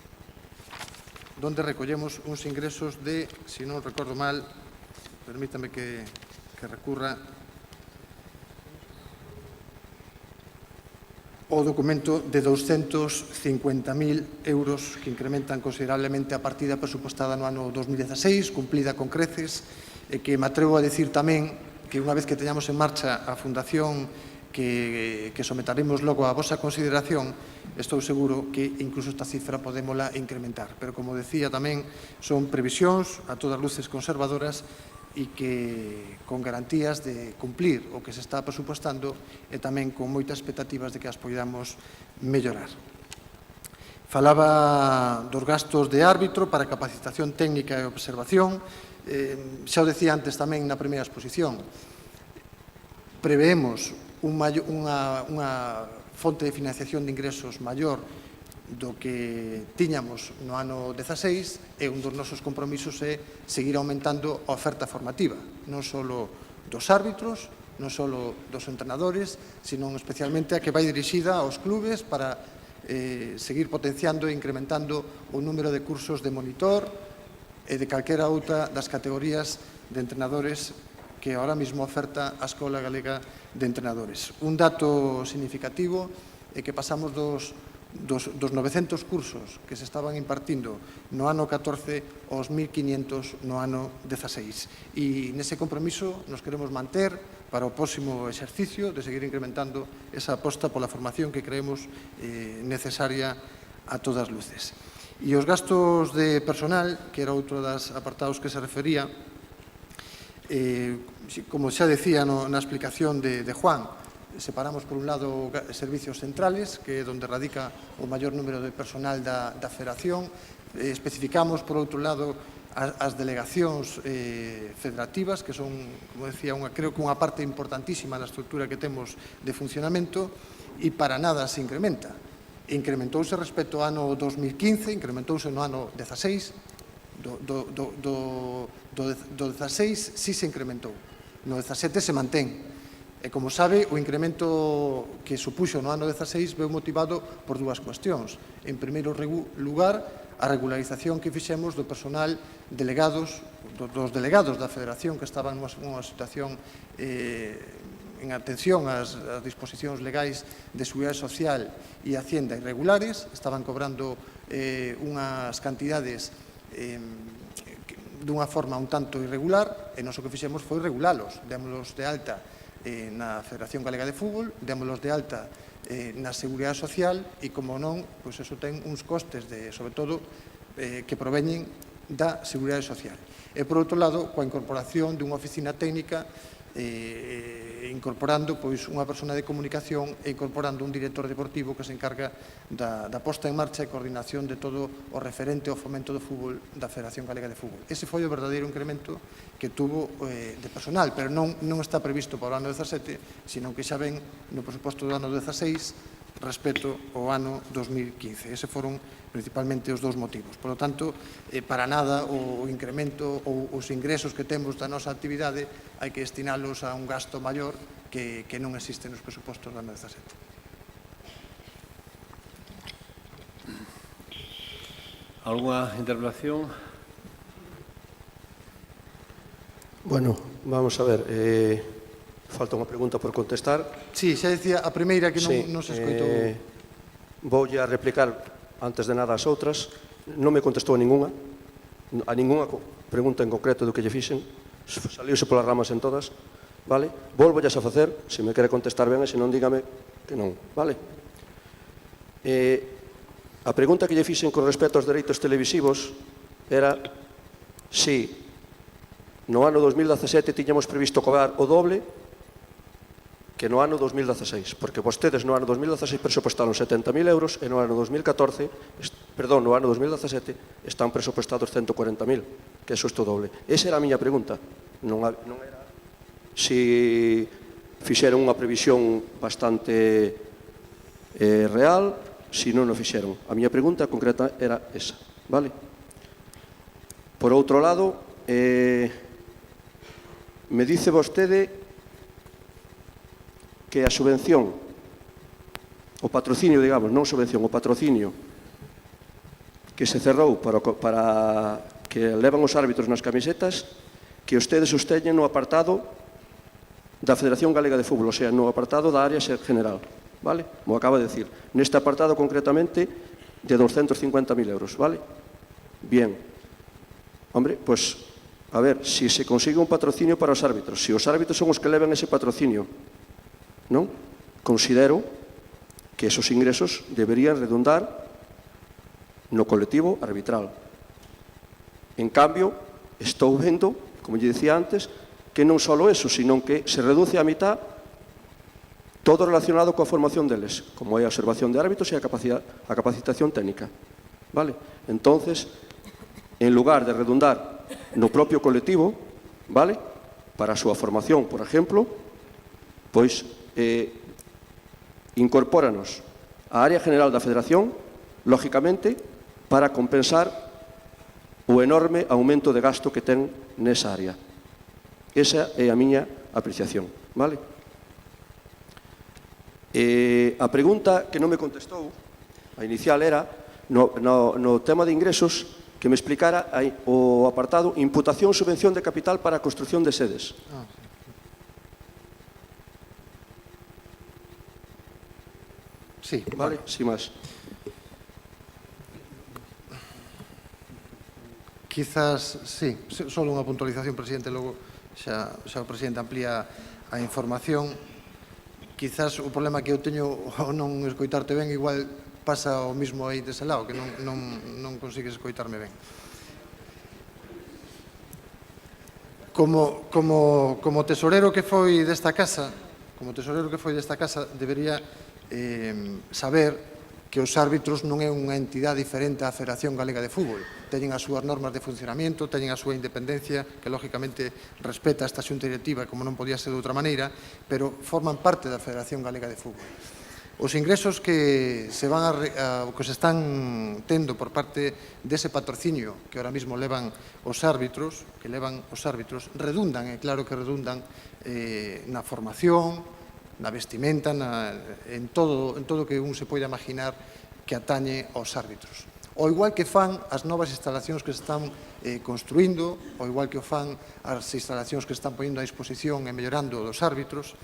Speaker 4: uns ingresos de, se non recordo mal, permítame que recurra o documento, de 250.000 euros que incrementan considerablemente a partida presupostada no ano 2016, cumplida con creces, e que me atrevo a decir tamén que unha vez que teñamos en marcha a fundación que sometaremos logo a vosa consideración, estou seguro que incluso esta cifra podémola incrementar. Pero, como decía tamén, son previsións a todas luces conservadoras e que con garantías de cumplir o que se está presupuestando e tamén con moitas expectativas de que as poidamos mellorar. Falaba dos gastos de árbitro para capacitación técnica e observación. Xa o decía antes tamén na primeira exposición. Preveemos unha fonte de financiación de ingresos maior do que tiñamos no ano 16 e un dos nosos compromisos é seguir aumentando a oferta formativa, non só dos árbitros, non só dos entrenadores, sino especialmente a que vai dirixida aos clubes para seguir potenciando e incrementando o número de cursos de monitor e de calquera outra das categorías de entrenadores que ahora mismo oferta a Escola Galega de Entrenadores. Un dato significativo é que pasamos dos 900 cursos que se estaban impartindo no ano 14 aos 1.500 no ano 16. E nese compromiso nos queremos manter para o próximo exercicio de seguir incrementando esa aposta pola formación que creemos necesaria a todas luces. E os gastos de personal, que era outro dos apartados que se refería, como xa decía na explicación de Juan, separamos por un lado servicios centrales, que é onde radica o maior número de personal da federación, especificamos por outro lado as delegacións federativas, que son, como decía, creo que unha parte importantísima da estrutura que temos de funcionamento, e para nada se incrementa. Incrementouse respecto ao ano 2015, incrementouse no ano 16, do 16 sí se incrementou, no 17 se mantén. E, como sabe, o incremento que supuxo no ano 16 veu motivado por dúas cuestións. En primeiro lugar, a regularización que fixemos do personal delegados, dos delegados da Federación que estaban nunha situación en atención ás disposicións legais de Seguridade Social e Hacienda irregulares, estaban cobrando unhas cantidades dunha forma un tanto irregular, e nós o que fixemos foi regulalos, démolos de alta na Federación Galega de Fútbol, démolos de alta na Seguridade Social e, como non, pois eso ten uns costes, sobre todo, que proveñen da Seguridade Social. E, por outro lado, coa incorporación dunha oficina técnica, incorporando pois unha persona de comunicación e incorporando un director deportivo que se encarga da posta en marcha e coordinación de todo o referente ao fomento do fútbol da Federación Galega de Fútbol. Ese foi o verdadeiro incremento que tuvo de personal, pero non está previsto para o ano 17, sino que xa ven no presuposto do ano 16 respecto ao ano 2015. Ese foron principalmente os dous motivos. Por lo tanto, para nada o incremento ou os ingresos que temos da nosa actividade hai que destinalos a un gasto maior que non existe nos presupostos do ano 17.
Speaker 2: Alguna interpelación?
Speaker 5: Bueno, vamos a ver. Falta unha pregunta por contestar.
Speaker 4: Sí, xa decía a primeira que non se escoitou.
Speaker 5: Voulle a replicar antes de nada as outras. Non me contestou a ninguna pregunta en concreto do que lle fixen. Saliuse polas ramas en todas. Vale? Volvollas a facer, se me quere contestar ben, e se non, dígame que non. Vale? A pregunta que lle fixen con respecto aos dereitos televisivos era se no ano 2017 tiñamos previsto cobrar o doble que no ano 2016, porque vostedes no ano 2016 presupostaron 70.000 euros e no ano 2017 están presupostados 140.000, que é xusto o doble. Esa era a miña pregunta. Non era se fixeron unha previsión bastante real, se non o fixeron. A miña pregunta concreta era esa, vale? Por outro lado, me dice vostede que a subvención, o patrocinio, digamos, non subvención, o patrocinio que se cerrou para que levan os árbitros nas camisetas, que ustedes sosteñen no apartado da Federación Galega de Fútbol, o sea, no apartado da área general, vale? Mo acaba de decir, neste apartado concretamente de 250.000 euros, vale? Bien. Hombre, pois, a ver, se se consigue un patrocinio para os árbitros, se os árbitros son os que levan ese patrocinio, non? Considero que esos ingresos deberían redundar no colectivo arbitral. En cambio, estou vendo, como lle dicía antes, que non só eso, sino que se reduce a mitad todo relacionado coa formación deles, como é a observación de árbitros e a capacitación técnica. Vale? Entonces, en lugar de redundar no propio colectivo, vale? Para a súa formación, por exemplo, pois incorpóranos á área general da Federación lógicamente, para compensar o enorme aumento de gasto que ten nesa área. Esa é a miña apreciación, vale? A pregunta que non me contestou, a inicial era, no tema de ingresos, que me explicara o apartado imputación subvención de capital para a construción de sedes.
Speaker 4: Sí,
Speaker 5: Vale, sin máis.
Speaker 4: Quizás, sí, só unha puntualización, presidente, logo xa o presidente amplía a información. Quizás o problema que eu teño ao non escoitarte ben, igual pasa o mismo aí dese lado, que non consigues escoitarme ben. Como tesorero que foi desta casa, debería saber que os árbitros non é unha entidade diferente á Federación Galega de Fútbol. Teñen as súas normas de funcionamento, teñen a súa independencia, que lógicamente respeta esta xunta directiva, como non podía ser de outra maneira, pero forman parte da Federación Galega de Fútbol. Os ingresos que se están tendo por parte dese patrocinio que ahora mismo levan os árbitros, redundan, é claro que redundan, na formación, na vestimenta, en todo que un se pode imaginar que atañe aos árbitros. O igual que fan as novas instalacións que se están construindo, o igual que o fan as instalacións que se están poñendo a disposición e mellorando dos árbitros,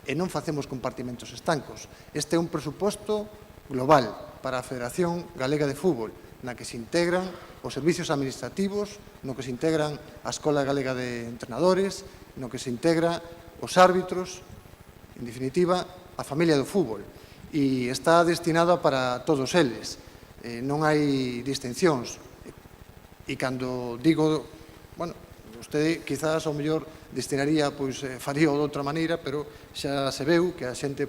Speaker 4: e non facemos compartimentos estancos. Este é un presuposto global para a Federación Galega de Fútbol, na que se integran os servicios administrativos, no que se integran a Escola Galega de Entrenadores, no que se integra os árbitros, en definitiva, a familia do fútbol. E está destinada para todos eles. Non hai distincións. E cando digo, bueno, vostede quizás ao mellor destinaría, faría de outra maneira, pero xa se veu que a xente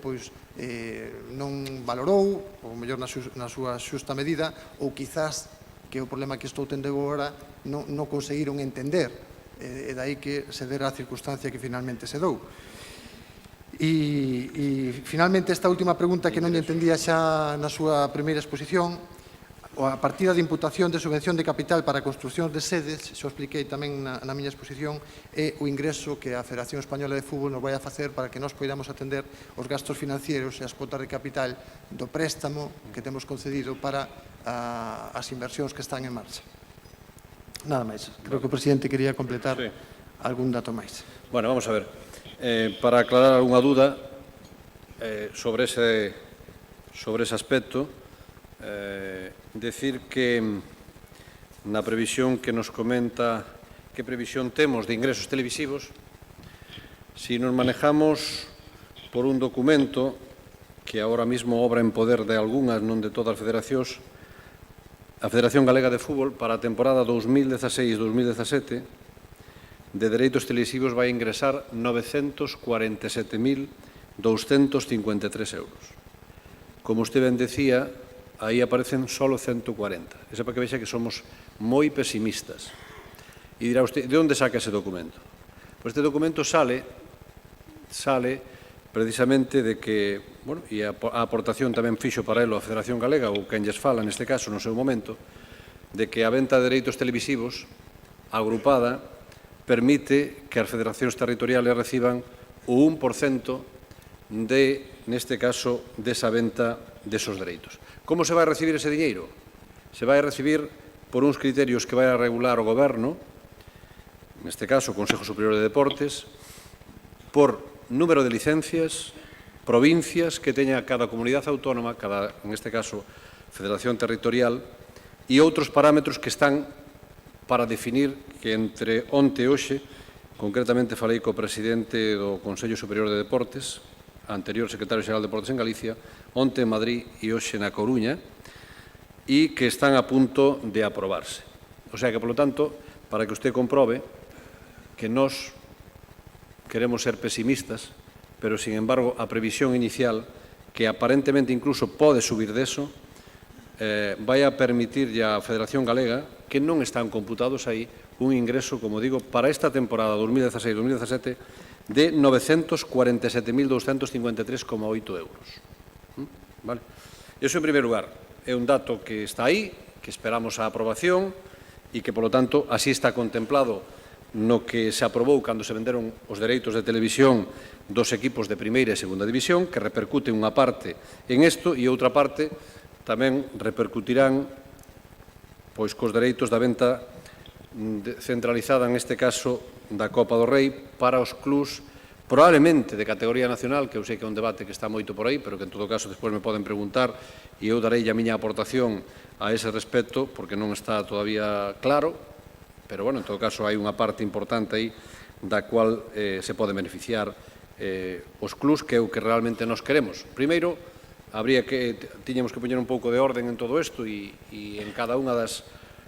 Speaker 4: non valorou, ou mellor na súa xusta medida, ou quizás, que é o problema que estou tendo agora, non conseguiron entender, e dai que se dera a circunstancia que finalmente se dou. E finalmente esta última pregunta que non entendía xa na súa primeira exposición, a partida de imputación de subvención de capital para a construción de sedes, xa o expliquei tamén na miña exposición, é o ingreso que a Federación Española de Fútbol nos vai a facer para que nós poidamos atender os gastos financieros e as cuotas de capital do préstamo que temos concedido para as inversións que están en marcha. Nada máis. Creo que o presidente quería completar algún dato máis.
Speaker 2: Bueno, vamos a ver. Para aclarar algunha dúda sobre ese aspecto, decir que na previsión que nos comenta que previsión temos de ingresos televisivos, si nos manejamos por un documento que ahora mismo obra en poder de algunhas, non de todas as federacións, a Federación Galega de Fútbol para a temporada 2016-2017 de dereitos televisivos vai ingresar 947.253 euros. Como usted ben decía, aí aparecen solo 140. Esa para que vexa que somos moi pesimistas. E dirá usted, de onde saca ese documento? Pois este documento sale precisamente de que, bueno, e a aportación tamén fixo para elo a Federación Galega, ou quen lles fala neste caso no seu momento, de que a venta de dereitos televisivos agrupada permite que as federacións territoriales reciban o 1% neste caso, desa venta desos dereitos. Como se vai recibir ese diñeiro? Se vai recibir por uns criterios que vai a regular o Goberno, neste caso o Consejo Superior de Deportes, por número de licencias, provincias que teña cada comunidade autónoma, cada, en este caso, federación territorial, e outros parámetros que están para definir que entre onte e hoxe, concretamente falei co presidente do Consello Superior de Deportes, anterior secretario xeral de Deportes en Galicia, onte en Madrid e hoxe na Coruña, e que están a punto de aprobarse. O sea que, polo tanto, para que usted comprobe que nós queremos ser pesimistas, pero, sin embargo, a previsión inicial, que aparentemente incluso pode subir deso, vai a permitir a Federación Galega, que non están computados aí, un ingreso, como digo, para esta temporada 2016-2017 de 947.253,8 euros. Vale? Eso en primer lugar. é un dato que está aí, que esperamos a aprobación e que, polo tanto, así está contemplado no que se aprobou cando se venderon os dereitos de televisión dos equipos de primeira e segunda división, que repercute unha parte en isto e outra parte tamén repercutirán pois cos dereitos da venta centralizada, neste caso, da Copa do Rei para os clubs probablemente de categoría nacional, que eu sei que é un debate que está moito por aí, pero que en todo caso despois me poden preguntar e eu darei a miña aportación a ese respecto, porque non está todavía claro, pero, bueno, en todo caso, hai unha parte importante aí da cual se pode beneficiar os clubs, que é o que realmente nos queremos. Primeiro, tiñamos que poñer un pouco de orden en todo isto e en cada unha das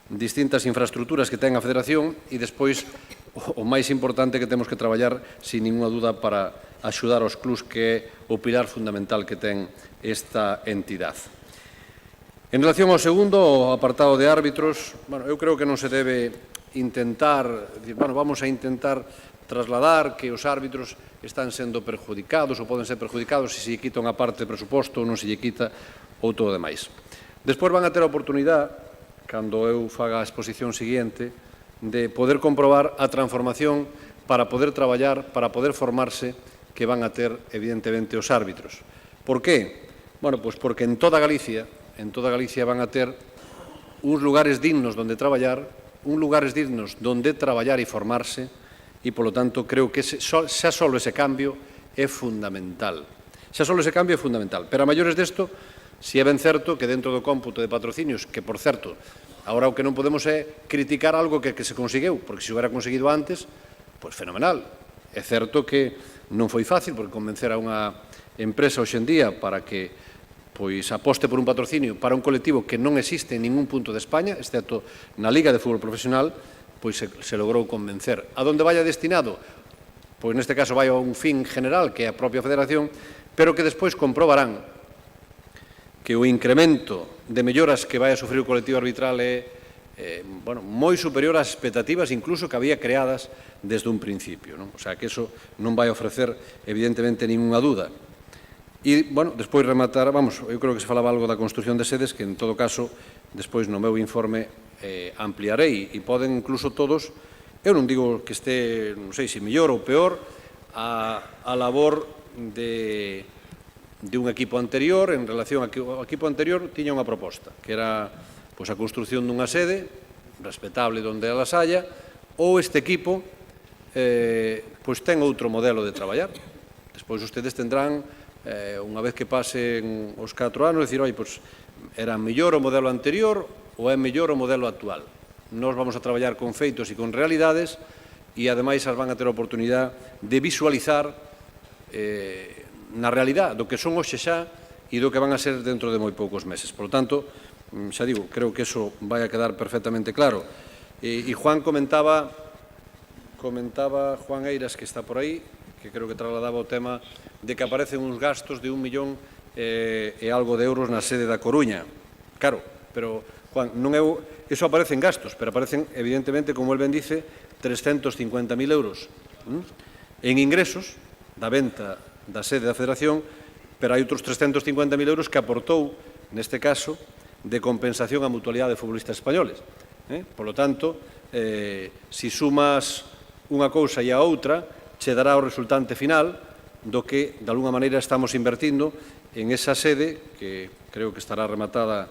Speaker 2: distintas infraestructuras que ten a Federación e despois o máis importante que temos que traballar, sin ninguna duda, para axudar aos clubs, que é o pilar fundamental que ten esta entidade. En relación ao segundo, o apartado de árbitros, eu creo que non se debe intentar, vamos a intentar trasladar que os árbitros están sendo perjudicados ou poden ser perjudicados se lle quita unha parte de presuposto ou non se lle quita ou todo o demais. Despois van a ter a oportunidade, cando eu faga a exposición seguinte, de poder comprobar a transformación para poder traballar, para poder formarse, que van a ter, evidentemente, os árbitros. Por qué? Pois porque en toda Galicia van a ter uns lugares dignos onde traballar, uns lugares dignos onde traballar e formarse, e, polo tanto, creo que xa só ese cambio é fundamental. Xa só ese cambio é fundamental. Pero a maiores desto, si é ben certo que dentro do cómputo de patrocinios, que, por certo, agora o que non podemos é criticar algo que se conseguiu, porque se hubiera conseguido antes, pois fenomenal. É certo que non foi fácil, porque convencer a unha empresa hoxendía para que pois aposte por un patrocinio para un colectivo que non existe en ningún punto de España, excepto na Liga de Fútbol Profesional, pois se logrou convencer. A donde vaya destinado? Pois neste caso vai a un fin general, que é a propia Federación, pero que despois comprobarán que o incremento de melloras que vai a sufrir o colectivo arbitral é moi superior ás expectativas incluso que había creadas desde un principio. O sea, que eso non vai ofrecer, evidentemente, ninguna dúda. E, despois rematar, eu creo que se falaba algo da construción de sedes, que en todo caso, despois no meu informe ampliarei, e poden incluso todos, eu non digo que este, non sei se mellor ou peor, a labor de un equipo anterior. En relación ao equipo anterior tiña unha proposta, que era a construción dunha sede respetable onde ela saia, ou este equipo ten outro modelo de traballar. Despois ustedes tendrán, unha vez que pasen os 4 anos, dicir, era mellor o modelo anterior ou é mellor o modelo actual. Nós vamos a traballar con feitos e con realidades e, ademais, as van a ter a oportunidade de visualizar na realidade do que son hoxe xa e do que van a ser dentro de moi poucos meses. Por lo tanto, xa digo, creo que eso vai a quedar perfectamente claro. E Juan comentaba, Juan Eiras, que está por aí, que creo que trasladaba o tema de que aparecen uns gastos de 1 millón e algo de euros na sede da Coruña. Claro, pero, Juan, eso aparecen gastos, pero aparecen, evidentemente, como el ben dice, 350.000 euros en ingresos da venta da sede da Federación, pero hai outros 350.000 euros que aportou, neste caso, de compensación a mutualidade de futbolistas españoles. Por lo tanto, se sumas unha cousa e a outra, che dará o resultante final do que, de alguna maneira, estamos invertindo en esa sede, que creo que estará rematada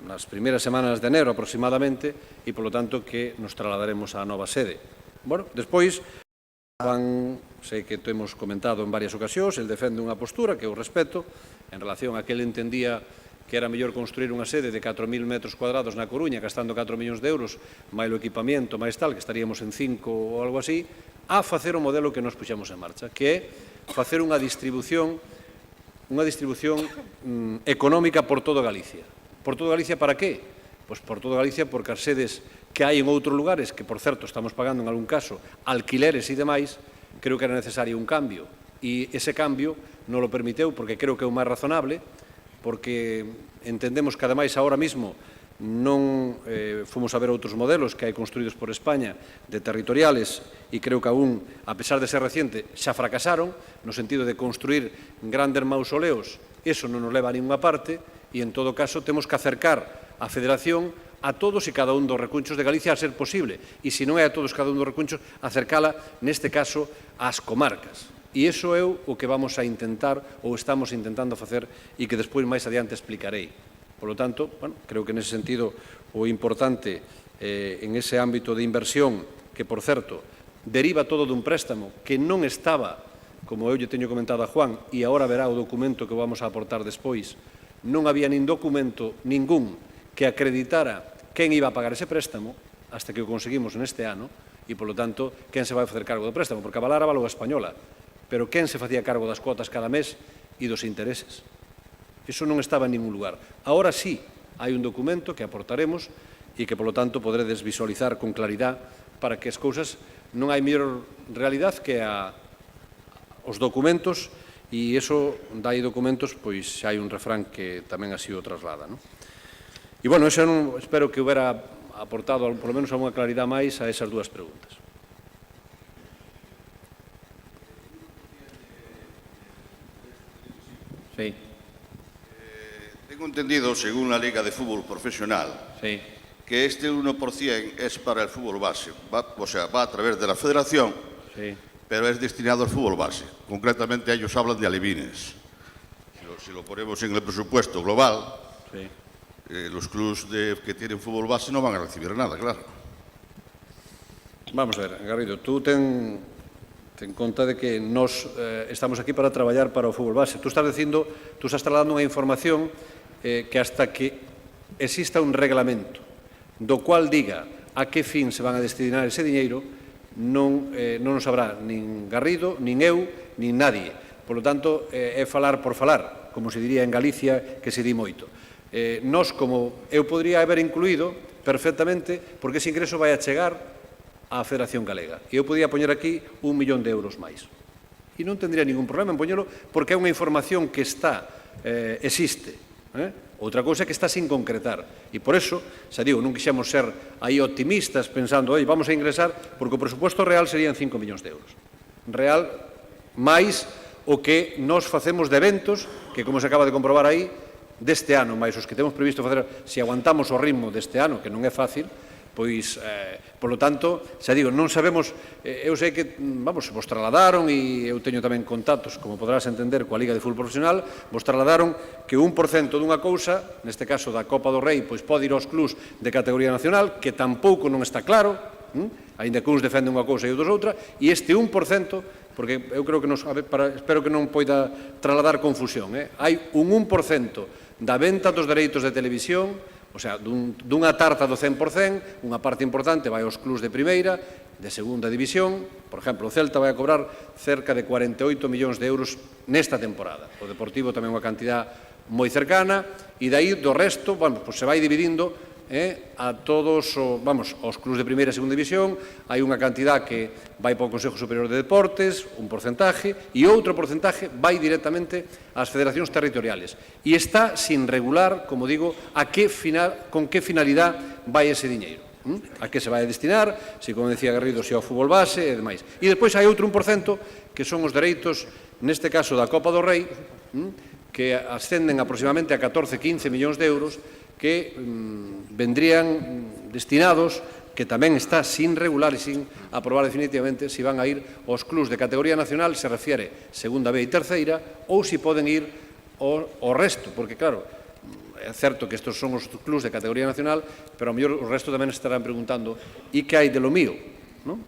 Speaker 2: nas primeiras semanas de enero aproximadamente, e, polo tanto, que nos trasladaremos á nova sede. Despois, Juan, sei que temos comentado en varias ocasións, el defende unha postura que eu respeto, en relación a que ele entendía que era mellor construir unha sede de 4.000 metros cuadrados na Coruña, gastando 4 millóns de euros, máis o equipamento, máis tal, que estaríamos en 5 ou algo así, a facer o modelo que nos puxamos en marcha, que é facer unha distribución económica por todo Galicia. Por todo Galicia para qué? Pois por todo Galicia porque as sedes que hai en outros lugares, que, por certo, estamos pagando en algún caso alquileres e demais, creo que era necesario un cambio. E ese cambio non lo permiteu porque creo que é o máis razonable, porque entendemos que, ademais, ahora mismo non fomos a ver outros modelos que hai construídos por España de territoriales e creo que aún, a pesar de ser reciente, xa fracasaron no sentido de construir grandes mausoleos. Eso non nos leva a ninguna parte e, en todo caso, temos que acercar a Federación a todos e cada un dos recunchos de Galicia a ser posible. E, se non é a todos cada un dos recunchos, acercala, neste caso, ás comarcas. E iso é o que vamos a intentar, ou estamos intentando facer, e que despois máis adiante explicarei. Por lo tanto, creo que nese sentido o importante en ese ámbito de inversión, que, por certo, deriva todo dun préstamo que non estaba, como eu lle teño comentado a Juan, e agora verá o documento que vamos a aportar despois, non había nin documento ningún que acreditara quen iba a pagar ese préstamo, hasta que o conseguimos neste ano, e, polo tanto, quen se vai facer cargo do préstamo, porque avalar a Valor Española, pero quen se facía cargo das cuotas cada mes e dos intereses. Iso non estaba en ningún lugar. Agora sí, hai un documento que aportaremos e que, polo tanto, poderedes visualizar con claridade para que as cousas non hai mellor realidade que os documentos, e iso dai documentos, pois xa hai un refrán que tamén así o traslada. E, bueno, eso espero que houbera aportado, por lo menos, alguna claridade máis a esas dúas preguntas. Sí.
Speaker 7: Tengo entendido, según la Liga de Fútbol Profesional,
Speaker 2: Sí.
Speaker 7: que este 1% es para el fútbol base, o sea, va a través de la federación,
Speaker 2: Sí.
Speaker 7: pero es destinado al fútbol base. Concretamente, ellos hablan de alevines. Si lo ponemos en el presupuesto global,
Speaker 2: Sí.
Speaker 7: Los clubes que tienen fútbol base no van a recibir nada, claro.
Speaker 2: Vamos a ver, Garrido, tú ten conta de que nós estamos aquí para traballar para o fútbol base. Tú estás trasladando unha información que hasta que exista un reglamento do cual diga a que fin se van a destinar ese diñeiro, non nos sabrá nin Garrido, nin eu, nin nadie. Por lo tanto, é falar por falar, como se diría en Galicia, que se di moito. Nós, como eu podría haber incluído perfectamente, porque ese ingreso vai a chegar á Federación Galega. E eu podía poñer aquí 1 millón de euros máis. E non tendría ningún problema en poñelo, porque é unha información que existe. Outra cousa é que está sin concretar. E por eso, xa digo, non quixemos ser aí optimistas pensando, vamos a ingresar, porque o presupuesto real serían 5 millóns de euros. Real, máis o que nos facemos de eventos, que, como se acaba de comprobar aí, deste ano, máis os que temos previsto facer, se aguantamos o ritmo deste ano, que non é fácil, pois, polo tanto, xa digo, non sabemos, eu sei que, vos trasladaron, e eu teño tamén contactos, como podrás entender, coa Liga de Fútbol Profesional, vos trasladaron que 1% dunha cousa, neste caso da Copa do Rei, pois pode ir aos clubs de categoría nacional, que tampouco non está claro, aínda que uns defenden unha cousa e outros outra, e este 1%, porque eu creo que espero que non poida trasladar confusión, hai un 1% da venta dos dereitos de televisión, o sea, dunha tarta do 100%, unha parte importante vai aos clubs de primeira, de segunda división. Por exemplo, o Celta vai a cobrar cerca de 48 millóns de euros nesta temporada. O Deportivo tamén unha cantidad moi cercana, e dai do resto, se vai dividindo a todos os clubs de primeira e segunda división. Hai unha cantidad que vai para o Consejo Superior de Deportes, un porcentaje, e outro porcentaje vai directamente ás federacións territoriales. E está sin regular, como digo, con que finalidade vai ese diñeiro. A que se vai a destinar, se, como decía Garrido, se ao fútbol base e demais. E despois hai outro 1% que son os dereitos, neste caso da Copa do Rei, que ascenden aproximadamente a 14-15 millóns de euros, que vendrían destinados, que tamén está sin regular e sin aprobar definitivamente, se van a ir aos clubs de categoría nacional, se refiere segunda B e terceira, ou se poden ir ao resto, porque, claro, é certo que estes son os clubs de categoría nacional, pero ao mellor o resto tamén estarán preguntando e que hai de lo mío, non?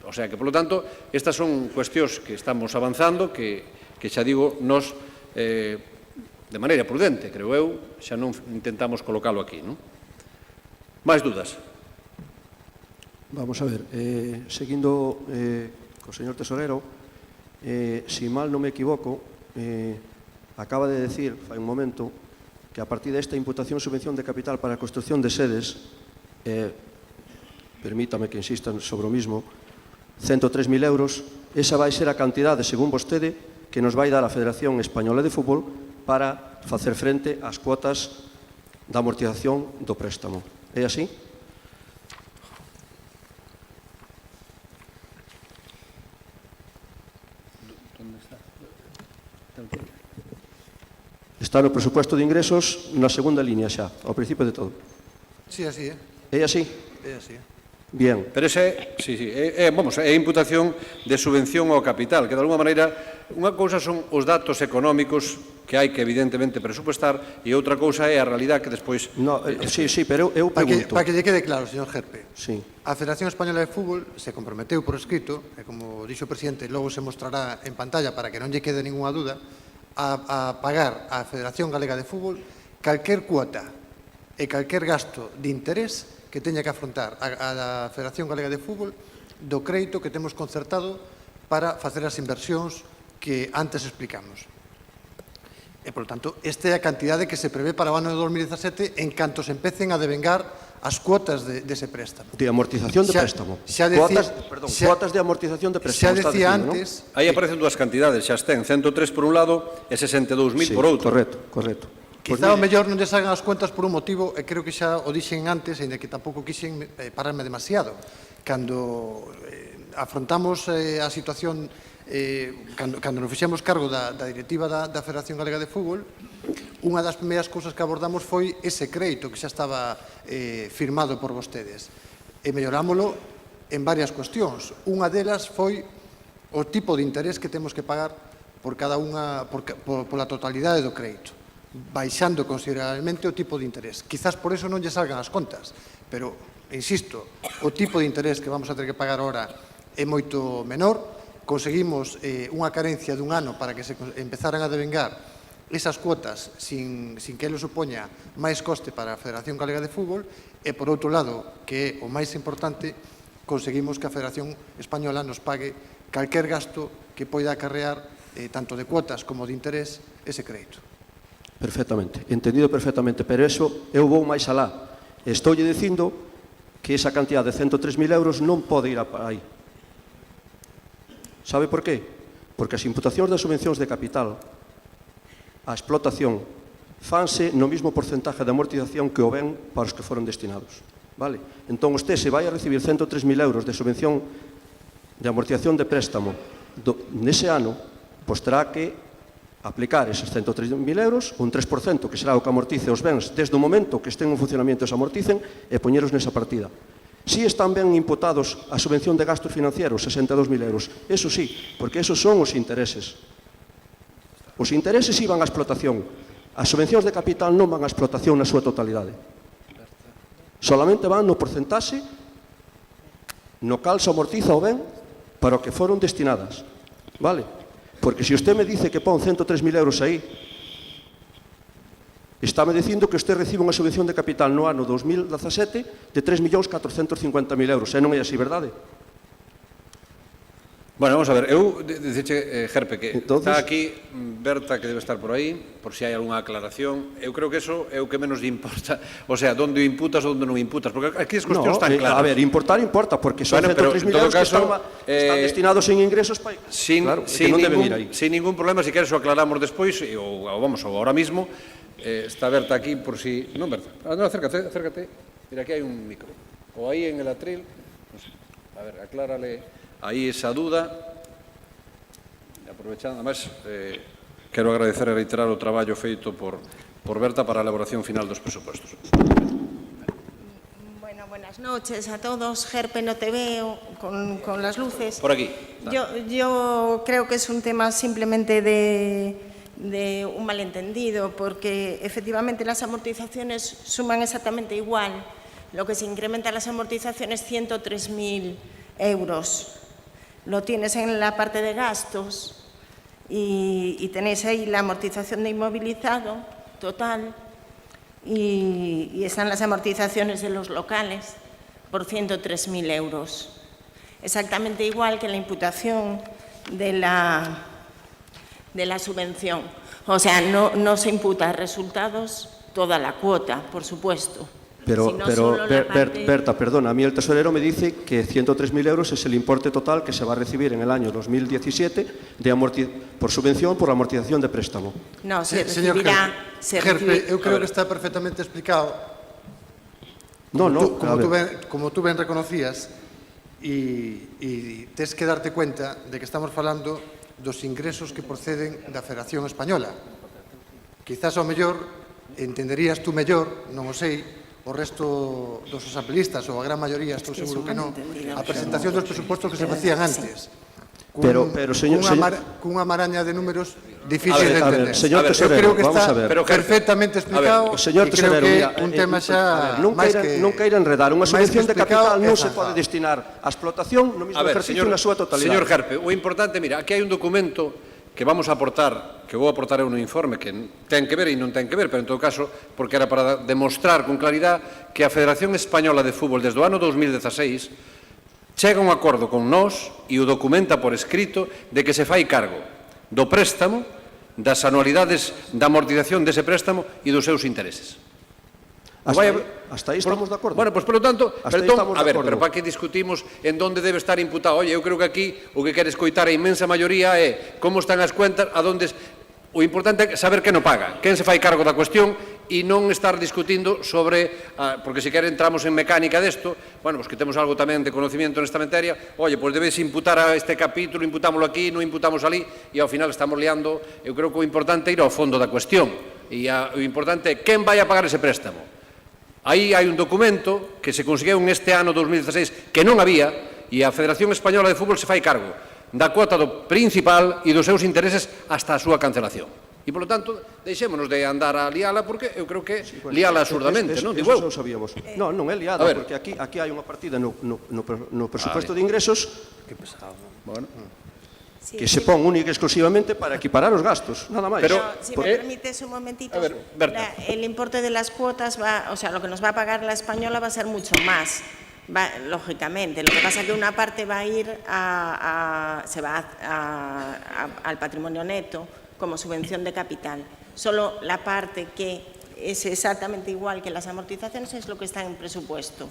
Speaker 2: O sea que, polo tanto, estas son cuestións que estamos avanzando, que xa digo, nos de maneira prudente, creo eu, xa non intentamos colocalo aquí, non? Máis dudas?
Speaker 5: Vamos a ver, seguindo co señor tesorero, si mal non me equivoco, acaba de decir, fai un momento, que a partir desta imputación subvención de capital para a construcción de sedes, permítame que insistan sobre o mismo, 103.000 euros, esa vai ser a cantidade, según vostede, que nos vai dar a Federación Española de Fútbol para facer frente ás cuotas da amortización do préstamo. É así? Está no presupuesto de ingresos na segunda línea xa, ao principio de todo.
Speaker 4: Sí, así,
Speaker 5: É así?
Speaker 4: é así.
Speaker 5: Bien.
Speaker 2: Pero ese, é imputación de subvención ao capital, que de alguma maneira, unha cousa son os datos económicos que hai que evidentemente presupuestar e outra cousa é a realidade que despois...
Speaker 5: No, sí, pero eu pregunto.
Speaker 4: Para que lle quede claro, señor Gerpe,
Speaker 5: Sí.
Speaker 4: a Federación Española de Fútbol se comprometeu por escrito, e como dixo o presidente, logo se mostrará en pantalla para que non lle quede ninguna duda, a pagar á Federación Galega de Fútbol calquer cuota e calquer gasto de interés que teña que afrontar a Federación Galega de Fútbol do crédito que temos concertado para facer as inversións que antes explicamos. E, por tanto, esta é a cantidade que se prevé para o ano de 2017 en canto se empecen a devengar as cuotas dese préstamo.
Speaker 5: De amortización de préstamo. Cuotas de amortización de préstamo.
Speaker 4: Xa decía antes...
Speaker 2: Aí aparecen dúas cantidades, xa estén 103 por un lado e 62.000 por outro.
Speaker 5: Correcto.
Speaker 4: Quizá o mellor non lle salgan as contas por un motivo, e creo que xa o dixen antes, ainda que tampouco quixen pararme demasiado. Cando afrontamos a situación, cando nos fixemos cargo da directiva da Federación Galega de Fútbol, unha das primeiras cousas que abordamos foi ese crédito que xa estaba firmado por vostedes. E mellorámolo en varias cuestións. Unha delas foi o tipo de interés que temos que pagar por cada unha, pola totalidade do crédito, baixando considerablemente o tipo de interés. Quizás por eso non lle salgan as contas, pero, insisto, o tipo de interés que vamos a ter que pagar ahora é moito menor. Conseguimos unha carencia dun ano para que se empezaran a devengar esas cuotas sin que ele supoña máis coste para a Federación Galega de Fútbol e, por outro lado, que é o máis importante, conseguimos que a Federación Española nos pague calquer gasto que poida acarrear tanto de cuotas como de interés ese crédito.
Speaker 5: Perfectamente, entendido perfectamente, pero eso eu vou máis alá. Estoulle dicindo que esa cantidad de 103.000 euros non pode ir aí. Sabe por qué? Porque as imputacións das subvencións de capital a explotación fanse no mismo porcentaje de amortización que o ben para os que foron destinados. Vale? Entón, usted se vai a recibir 103.000 euros de subvención de amortización de préstamo nese ano, pois terá que aplicar eses 103.000 euros, un 3%, que será o que amortice os bens desde o momento que estén en funcionamento e se amorticen, e poñeros nesa partida. Si están ben imputados a subvención de gastos financieros, 62.000 euros, eso sí, porque esos son os intereses. Os intereses iban á explotación. As subvencións de capital non van á explotación na súa totalidade. Solamente van no porcentaxe no cal se amortiza o ben para o que foron destinadas. Vale? Porque se usted me dice que pon 103.000 euros aí, estáme dicindo que usted recibe unha subvención de capital no ano 2017 de 3.450.000 euros. E non é así, verdade?
Speaker 2: Bueno, vamos a ver, eu dice Gerpe, que
Speaker 5: entonces,
Speaker 2: está aquí Berta, que debe estar por aí, por si hai algunha aclaración. Eu creo que eso é o que menos lle importa, o sea, onde o imputas ou onde non o imputas, porque aquí as cuestións están claras.
Speaker 5: A ver, importa, porque son 103.000 euros que están destinados en ingresos para... Claro, que non deben ir aí.
Speaker 2: Sin ningún problema, si queres o aclaramos despois, ou vamos, ou ahora mismo, está Berta aquí por si... Non, Berta, no, acércate, mira, aquí hai un micro, ou aí en el atril, no sé. A ver, aclárale aí esa duda, aprovechando, además, quero agradecer e reiterar o traballo feito por Berta para a elaboración final dos presupuestos.
Speaker 8: Bueno, buenas noches a todos. Gerpe, no te veo con las luces.
Speaker 2: Por aquí.
Speaker 8: Yo creo que es un tema simplemente de un malentendido, porque efectivamente las amortizaciones suman exactamente igual. Lo que se incrementa las amortizaciones 103.000 euros. Lo tienes en la parte de gastos y tenéis ahí la amortización de inmovilizado total y están las amortizaciones de los locales por 103.000 euros. Exactamente igual que la imputación de la subvención. O sea, no se imputa a resultados toda la cuota, por supuesto.
Speaker 5: Pero Berta, perdona, a mí el tesorero me dice que 103.000 euros es el importe total que se va a recibir en el año 2017 por subvención por amortización de préstamo.
Speaker 8: No, se recibirá...
Speaker 4: Gerpe, eu creo que está perfectamente explicado. Como tú ben reconocías, e tes que darte cuenta de que estamos falando dos ingresos que proceden da Federación Española, quizás ao mellor entenderías tú mellor, non o sei, o resto dos asambleístas, ou a gran maioría, estou seguro que non, a presentación dos presupostos que se facían antes.
Speaker 5: Pero, señor...
Speaker 4: Cunha maraña de números difícil de entender.
Speaker 5: Señor
Speaker 4: Eu creo que está
Speaker 5: vamos a ver.
Speaker 4: perfectamente explicado
Speaker 5: Señor
Speaker 4: e creo
Speaker 5: Tesorero,
Speaker 4: que
Speaker 5: mira,
Speaker 4: un tema xa máis que...
Speaker 5: Non queira enredar. Unha subvención de capital non se
Speaker 4: explicado
Speaker 5: pode destinar á explotación no mismo ejercicio na súa totalidade.
Speaker 2: Señor Jarpe, o importante, mira, aquí hai un documento que vamos a aportar, que vou aportar eu no informe, que ten que ver e non ten que ver, pero en todo caso, porque era para demostrar con claridade que a Federación Española de Fútbol desde o ano 2016 chega a un acordo con nós e o documenta por escrito de que se fai cargo do préstamo, das anualidades da amortización dese préstamo e dos seus intereses.
Speaker 5: Hasta aí estamos de acordo.
Speaker 2: Bueno, pois, polo tanto,
Speaker 5: a ver,
Speaker 2: pero para que discutimos en donde debe estar imputado? Oye, eu creo que aquí o que quere escoitar a inmensa maioría é como están as cuentas, a donde... O importante é saber quen o paga, quen se fai cargo da cuestión e non estar discutindo sobre, porque se quere entramos en mecánica desto, bueno, pues que temos algo tamén de conocimiento nesta materia, oye, pues debes imputar a este capítulo, imputámoslo aquí, non imputamos ali, e ao final estamos liando. Eu creo que o importante é ir ao fondo da cuestión, e o importante é quen vai a pagar ese préstamo. Aí hai un documento que se conseguiu neste ano 2016 que non había, e a Federación Española de Fútbol se fai cargo da cuota do principal e dos seus intereses hasta a súa cancelación. E, polo tanto, deixémonos de andar a liala, porque eu creo que liala absurdamente, non? Digo eu.
Speaker 5: Sabíamos. Non é liada, porque aquí hai unha partida no presupuesto de ingresos que se pon única e exclusivamente para equiparar os gastos, nada máis.
Speaker 8: Pero, si me permites un momentito, el importe de las cuotas va, o sea, lo que nos va a pagar la española va a ser mucho más. Lógicamente, lo que pasa es que una parte va a ir al patrimonio neto como subvención de capital. Solo la parte que es exactamente igual que las amortizaciones es lo que está en presupuesto.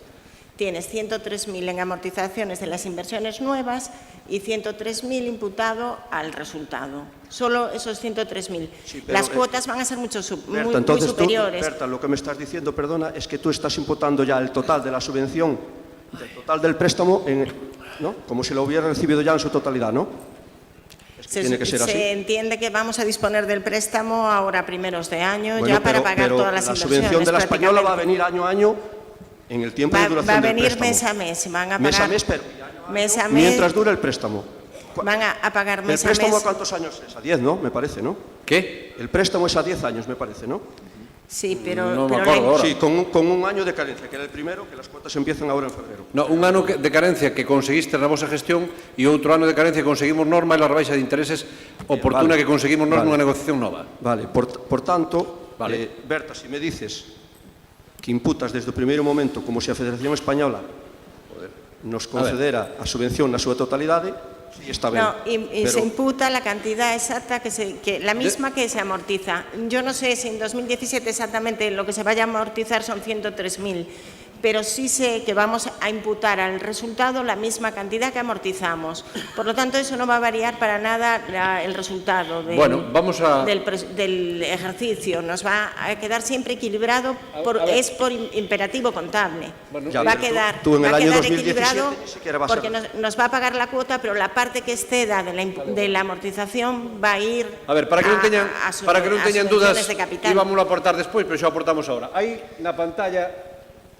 Speaker 8: Tienes 103.000 en amortizaciones de las inversiones nuevas y 103.000 imputado al resultado. Solo esos 103.000. Sí, las cuotas van a ser muy superiores.
Speaker 5: Berta, lo que me estás diciendo, perdona, es que tú estás imputando ya el total de la subvención, el total del préstamo, ¿no? Como si lo hubiera recibido ya en su totalidad, ¿no? Tiene que ser así.
Speaker 8: Se entiende que vamos a disponer del préstamo ahora primeros de año, ya para pagar todas las inversiones.
Speaker 5: La subvención de la española va a venir año a año en el tiempo de duración del préstamo.
Speaker 8: Va a venir mes a mes, van a pagar
Speaker 5: mes a mes, pero mes a mes, mientras dura el préstamo.
Speaker 8: Van a pagar mes a mes.
Speaker 5: ¿El préstamo a cuántos años es? A 10, ¿no? Me parece, ¿no?
Speaker 2: ¿Qué?
Speaker 5: El préstamo es a 10 años, me parece, ¿no?
Speaker 8: Sí, pero...
Speaker 2: No me acuerdo ahora.
Speaker 5: Sí, con un año de carencia, que era el primero, que las cuotas empiezan ahora en febrero.
Speaker 2: No, un ano de carencia que conseguiste na vosa gestión e outro ano de carencia que conseguimos norma e la rebaixa de intereses oportuna que conseguimos nós nunha negociación nova.
Speaker 5: Vale, por tanto, Berta, si me dices que imputas desde o primeiro momento como se a Federación Española nos concedera a subvención na súa totalidade, sí, está ben.
Speaker 8: No, y se imputa la cantidad exacta, la misma que se amortiza. Yo no sé si en 2017 exactamente lo que se vaya a amortizar son 103.000, pero sí sé que vamos a imputar al resultado la misma cantidad que amortizamos. Por lo tanto, eso no va a variar para nada el resultado del ejercicio. Nos va a quedar siempre equilibrado, es por imperativo contable. Va a quedar equilibrado porque nos va a pagar la cuota, pero la parte que exceda de la amortización va a ir
Speaker 2: a ver, para que non teñan dudas, íbamos a aportar despois, pero xa aportamos ahora. Aí na pantalla...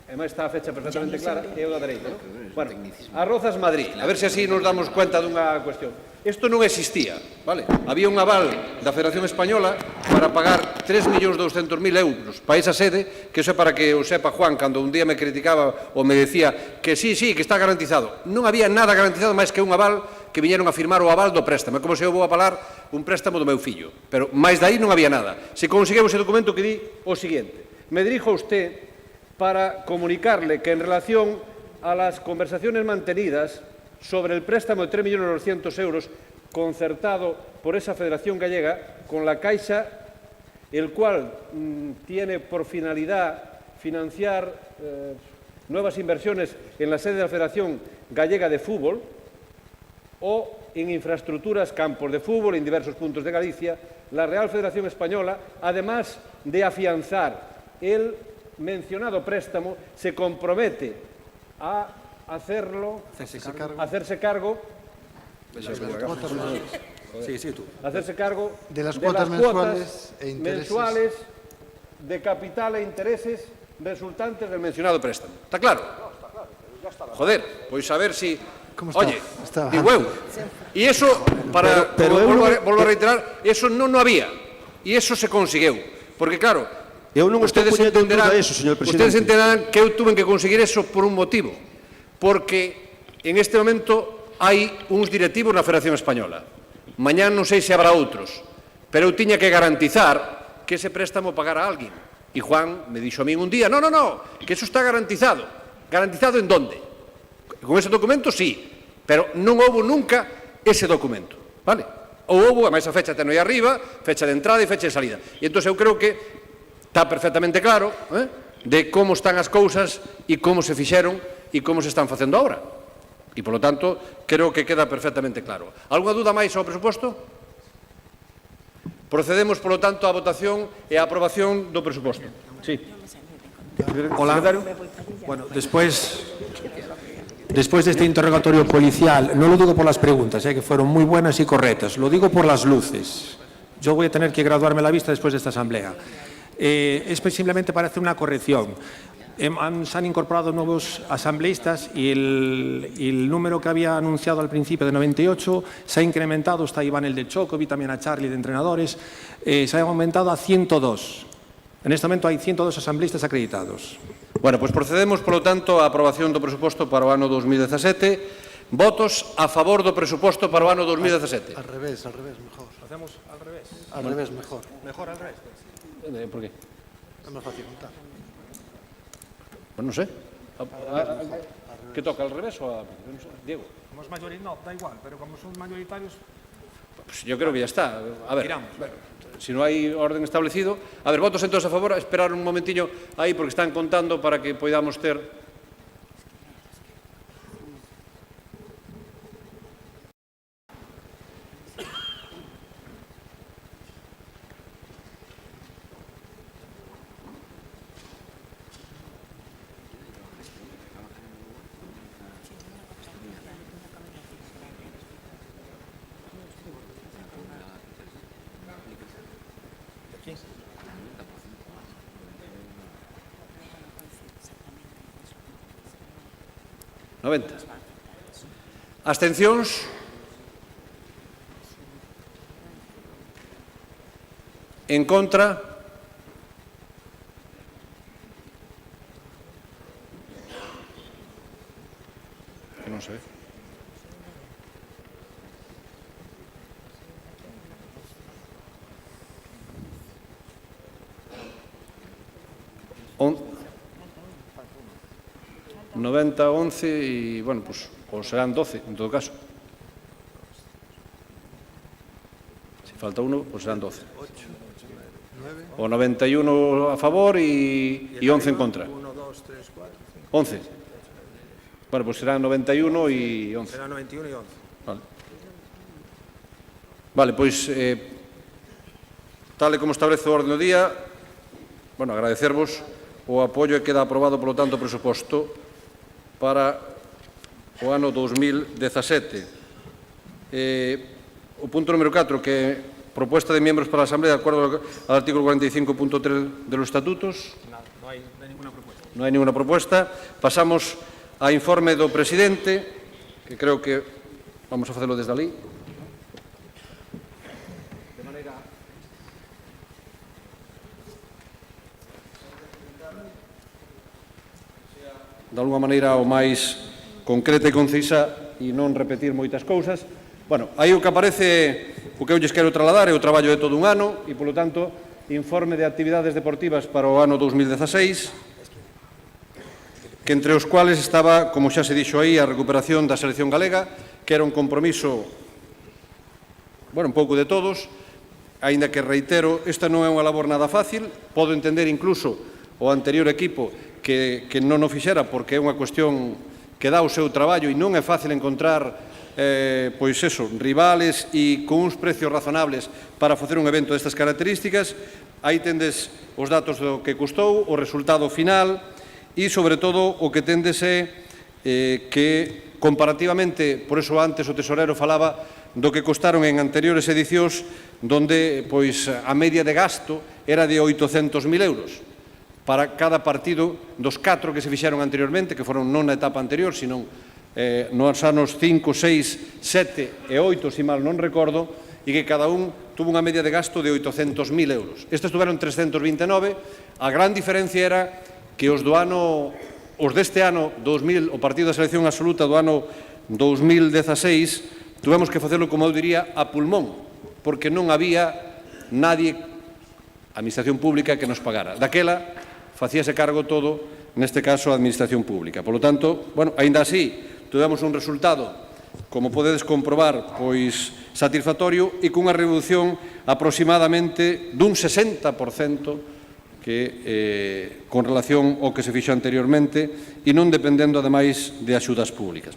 Speaker 2: Además está a fecha perfectamente clara, e eu da dereita, ¿no? Bueno, Arrozas Madrid, a ver se así nos damos cuenta dunha cuestión. Isto non existía, vale? Había un aval da Federación Española para pagar 3.200.000 euros para esa sede, que eso é para que o sepa Juan, cando un día me criticaba ou me decía que sí, que está garantizado. Non había nada garantizado máis que un aval que viñeron a firmar o aval do préstamo. É como se eu vou avalar un préstamo do meu fillo. Pero máis dai non había nada. Se conseguimos ese documento que di o siguiente. Me dirijo a usted para comunicarle que en relación a las conversaciones mantenidas sobre el préstamo de 3.900.000 euros concertado por esa Federación Gallega con la Caixa, el cual tiene por finalidad financiar nuevas inversiones en la sede de la Federación Gallega de Fútbol o en infraestructuras, campos de fútbol en diversos puntos de Galicia, la Real Federación Española, además de afianzar el mencionado préstamo, se compromete a hacerse cargo
Speaker 3: Sí, sí, tú.
Speaker 2: Hacerse cargo
Speaker 4: de las cuotas mensuales e intereses.
Speaker 2: mensuales de capital e intereses resultantes del mencionado préstamo. ¿Está claro? Joder, pois a ver si...
Speaker 4: ¿Cómo está?
Speaker 2: Oye,
Speaker 4: Está
Speaker 2: digo eu. E iso, volvo a reiterar, eso non había. E eso se conseguiu. Porque, claro,
Speaker 5: Eu non estou
Speaker 2: ustedes
Speaker 5: poñendo en
Speaker 2: entenderán,
Speaker 5: duda eso, señor presidente.
Speaker 2: ustedes entenderán que eu tuve que conseguir eso por un motivo. Porque en este momento hai uns directivos na Federación Española. Mañán non sei se habrá outros. Pero eu tiña que garantizar que ese préstamo pagara a alguén. E Juan me dixo a min un día, no, que eso está garantizado. ¿Garantizado en dónde? Con ese documento, sí, pero non houve nunca ese documento, vale? Ou houve, a máis a fecha ten aí arriba, fecha de entrada e fecha de salida. E entón eu creo que está perfectamente claro de como están as cousas e como se fixeron e como se están facendo agora. E, polo tanto, creo que queda perfectamente claro. Alguna dúda máis ao presuposto? Procedemos, polo tanto, á votación e á aprobación do presuposto. Sí.
Speaker 3: Hola. Bueno, después de este interrogatorio policial, no lo digo por las preguntas, que fueron muy buenas y correctas, lo digo por las luces. Yo voy a tener que graduarme la vista después de esta asamblea. Es simplemente para hacer una corrección. Se han incorporado nuevos asambleístas y el número que había anunciado al principio de 98 se ha incrementado, está Iván el de Choco, vi también a Charlie de entrenadores, se ha aumentado a 102. En este momento hai 102 asambleístas acreditados.
Speaker 2: Bueno, pois procedemos, polo tanto, á aprobación do presuposto para o ano 2017. Votos a favor do presuposto para o ano 2017.
Speaker 4: Al revés, mejor.
Speaker 3: Hacemos al revés.
Speaker 4: Al revés, mejor.
Speaker 3: Mejor al revés.
Speaker 2: Por qué?
Speaker 4: Es más fácil contar.
Speaker 2: Pues non sei. Que toca, al revés ou a... Diego?
Speaker 3: Como es mayoritario, no, da igual, pero como son mayoritarios...
Speaker 2: Pues yo creo que ya está. A ver,
Speaker 3: Tiramos.
Speaker 2: si no hai orden establecido. A ver, votos entonces a favor, esperar un momentiño aí porque están contando para que podamos ter... Abstencións? En contra? Que non sei. On... 90, 11 e, bueno, pues, ou serán 12, en todo caso. Si falta uno, pues serán 12. O 91 a favor e 11 en contra.
Speaker 3: 1, 2, 3, 4,
Speaker 2: 11. Bueno, pues serán 91 e 11.
Speaker 3: será 91 y 11.
Speaker 2: Vale. Vale, pois, tal e como establece o orden do día, bueno, agradecervos o apoio e queda aprobado, polo tanto, o presuposto para o ano 2017. O punto número 4, que é propuesta de miembros para a Asamblea de acuerdo al artículo 45.3 de los estatutos.
Speaker 3: No hay ninguna propuesta.
Speaker 2: Non hai ninguna propuesta. Pasamos ao informe do presidente, que creo que vamos a facelo desde ali. De alguma maneira o máis concreta e concisa e non repetir moitas cousas. Bueno, aí o que aparece, o que eu lles quero trasladar é o traballo de todo un ano e, polo tanto, informe de actividades deportivas para o ano 2016, que entre os cuales estaba, como xa se dixo aí, a recuperación da selección galega, que era un compromiso, bueno, un pouco de todos, aínda que reitero, esta non é unha labor nada fácil, podo entender incluso o anterior equipo que non o fixera porque é unha cuestión que dá o seu traballo e non é fácil encontrar pois eso, rivales e con uns precios razonables para facer un evento destas características. Aí tendes os datos do que custou, o resultado final e, sobre todo, o que tendes é que comparativamente, por eso antes o tesorero falaba do que costaron en anteriores edicións, donde pois, a media de gasto era de 800.000 euros para cada partido dos 4 que se fixeron anteriormente, que foron non na etapa anterior, sino nos anos 5, 6, 7 e 8, se mal non recordo, e que cada un tuvo unha media de gasto de 800.000 euros. Estes tuveron 329. A gran diferencia era que os deste ano 2000, o partido da selección absoluta do ano 2016, tuvemos que facelo, como eu diría, a pulmón, porque non había nadie, a administración pública, que nos pagara. Daquela, facíase cargo todo, neste caso, a administración pública. Por lo tanto, bueno, aínda así, tivemos un resultado, como podedes comprobar, pois satisfactorio e cunha reducción aproximadamente dun 60% que con relación ao que se fixo anteriormente e non dependendo, ademais, de axudas públicas.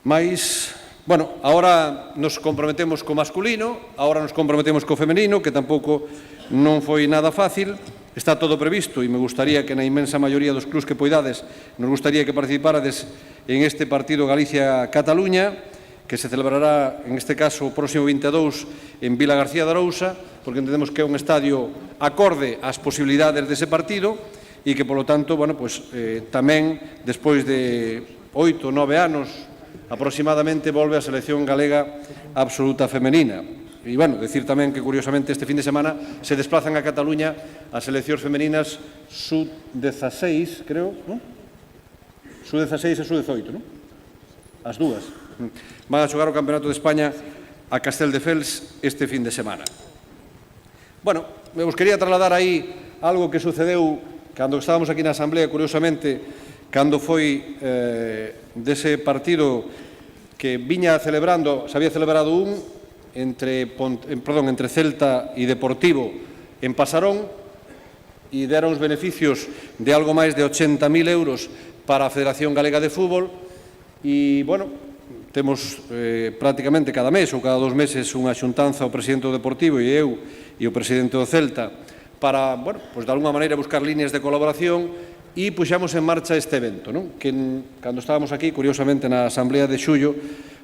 Speaker 2: Mais, bueno, agora nos comprometemos co masculino, agora nos comprometemos co femenino, que tampouco non foi nada fácil. Está todo previsto e me gustaría que na inmensa maioría dos clubs que poidades nos gustaría que participarades en este partido Galicia-Cataluña, que se celebrará, en este caso, o próximo 22 en Vila García de Arousa, porque entendemos que é un estadio acorde ás posibilidades dese partido e que, polo tanto, bueno, pues, tamén, despois de 8 ou 9 anos aproximadamente, volve a selección galega absoluta femenina. E, bueno, decir tamén que, curiosamente, este fin de semana se desplazan a Cataluña as seleccións femeninas sub-16, creo, non? Sub-16 e sub-18, non? As dúas. Van a xogar o Campeonato de España a Casteldefels este fin de semana. Bueno, me vos quería trasladar aí algo que sucedeu cando estábamos aquí na Asamblea, curiosamente, cando foi dese partido que viña celebrando, se había celebrado entre Celta e Deportivo en Pasarón, e deron os beneficios de algo máis de 80.000 euros para a Federación Galega de Fútbol. E, bueno, temos prácticamente cada mes ou cada 2 meses unha xuntanza o presidente do Deportivo e eu e o presidente do Celta para, bueno, pues de alguma maneira buscar líneas de colaboración e puxamos en marcha este evento, non? Que cando estábamos aquí, curiosamente, na Asamblea de Xullo,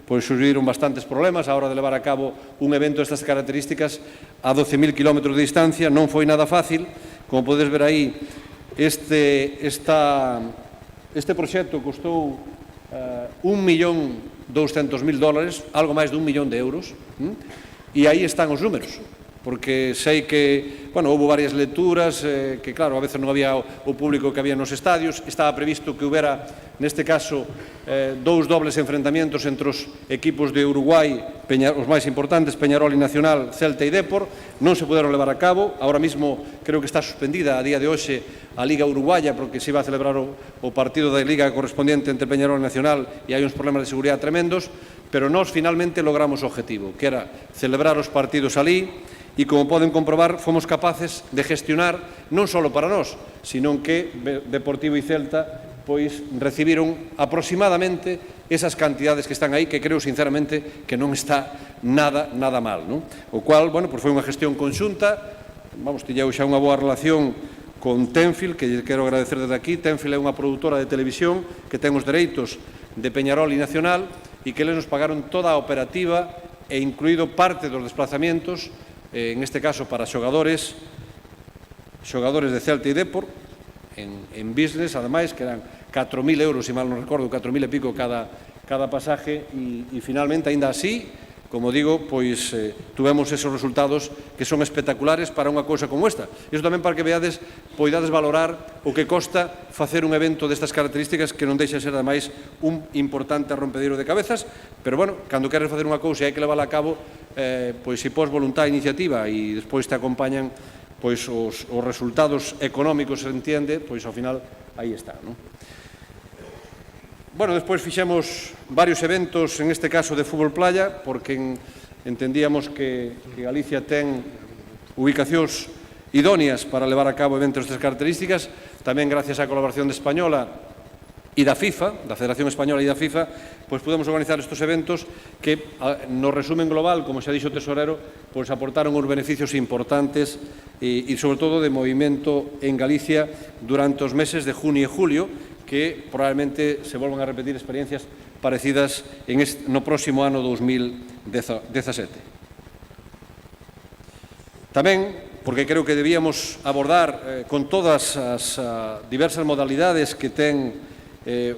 Speaker 2: pois surgiron bastantes problemas a hora de levar a cabo un evento destas características a 12.000 km de distancia. Non foi nada fácil. Como podes ver aí, este proxecto costou $1.200.000, algo máis de $1.000.000 euros, e aí están os números, porque sei que, bueno, houve varias lecturas, que claro, a veces non había o público que había nos estadios, estaba previsto que houbera, neste caso, 2 dobles enfrentamientos entre os equipos de Uruguai, os máis importantes, Peñarol e Nacional, Celta e Depor, non se puderon levar a cabo. Ahora mismo creo que está suspendida a día de hoxe a Liga Uruguaya, porque se iba a celebrar o partido da Liga correspondiente entre Peñarol e Nacional e hai uns problemas de seguridade tremendos, pero nós finalmente logramos o objetivo, que era celebrar os partidos alí, e, como poden comprobar, fomos capaces de gestionar non só para nós, sino que Deportivo e Celta pois recibiron aproximadamente esas cantidades que están aí, que creo sinceramente que non está nada mal, non? O cual, bueno, pois foi unha gestión conxunta. Vamos, tiñeu xa unha boa relación con Tenfield, que quero agradecer desde aquí. Tenfield é unha produtora de televisión que ten os dereitos de Peñarol e Nacional e que eles nos pagaron toda a operativa e incluído parte dos desplazamientos, en este caso para xogadores de Celta e Depor, en business, ademais, que eran 4.000 euros, se mal non recordo, 4.000 e pico cada pasaje, e finalmente, aínda así, como digo, pois tuvemos esos resultados que son espectaculares para unha cousa como esta. Iso tamén para que poidades valorar o que costa facer un evento destas características, que non deixa de ser, ademais, un importante rompedeiro de cabezas, pero, bueno, cando queres facer unha cousa e hai que levála a cabo, pois se pos voluntad e iniciativa e despois te acompañan pois os resultados económicos, se entiende, pois ao final aí está, non? Bueno, despois fixemos varios eventos, en este caso de fútbol playa, porque entendíamos que Galicia ten ubicacións idóneas para levar a cabo eventos destas características, tamén gracias á colaboración de Española e da FIFA, da Federación Española e da FIFA, pois podemos organizar estes eventos que, no resumen global, como xa dixo o tesorero, pois aportaron uns beneficios importantes e sobre todo de movimento en Galicia durante os meses de junio e julio, que probablemente se volvan a repetir experiencias parecidas no próximo ano 2017. Tamén, porque creo que debíamos abordar con todas as diversas modalidades que ten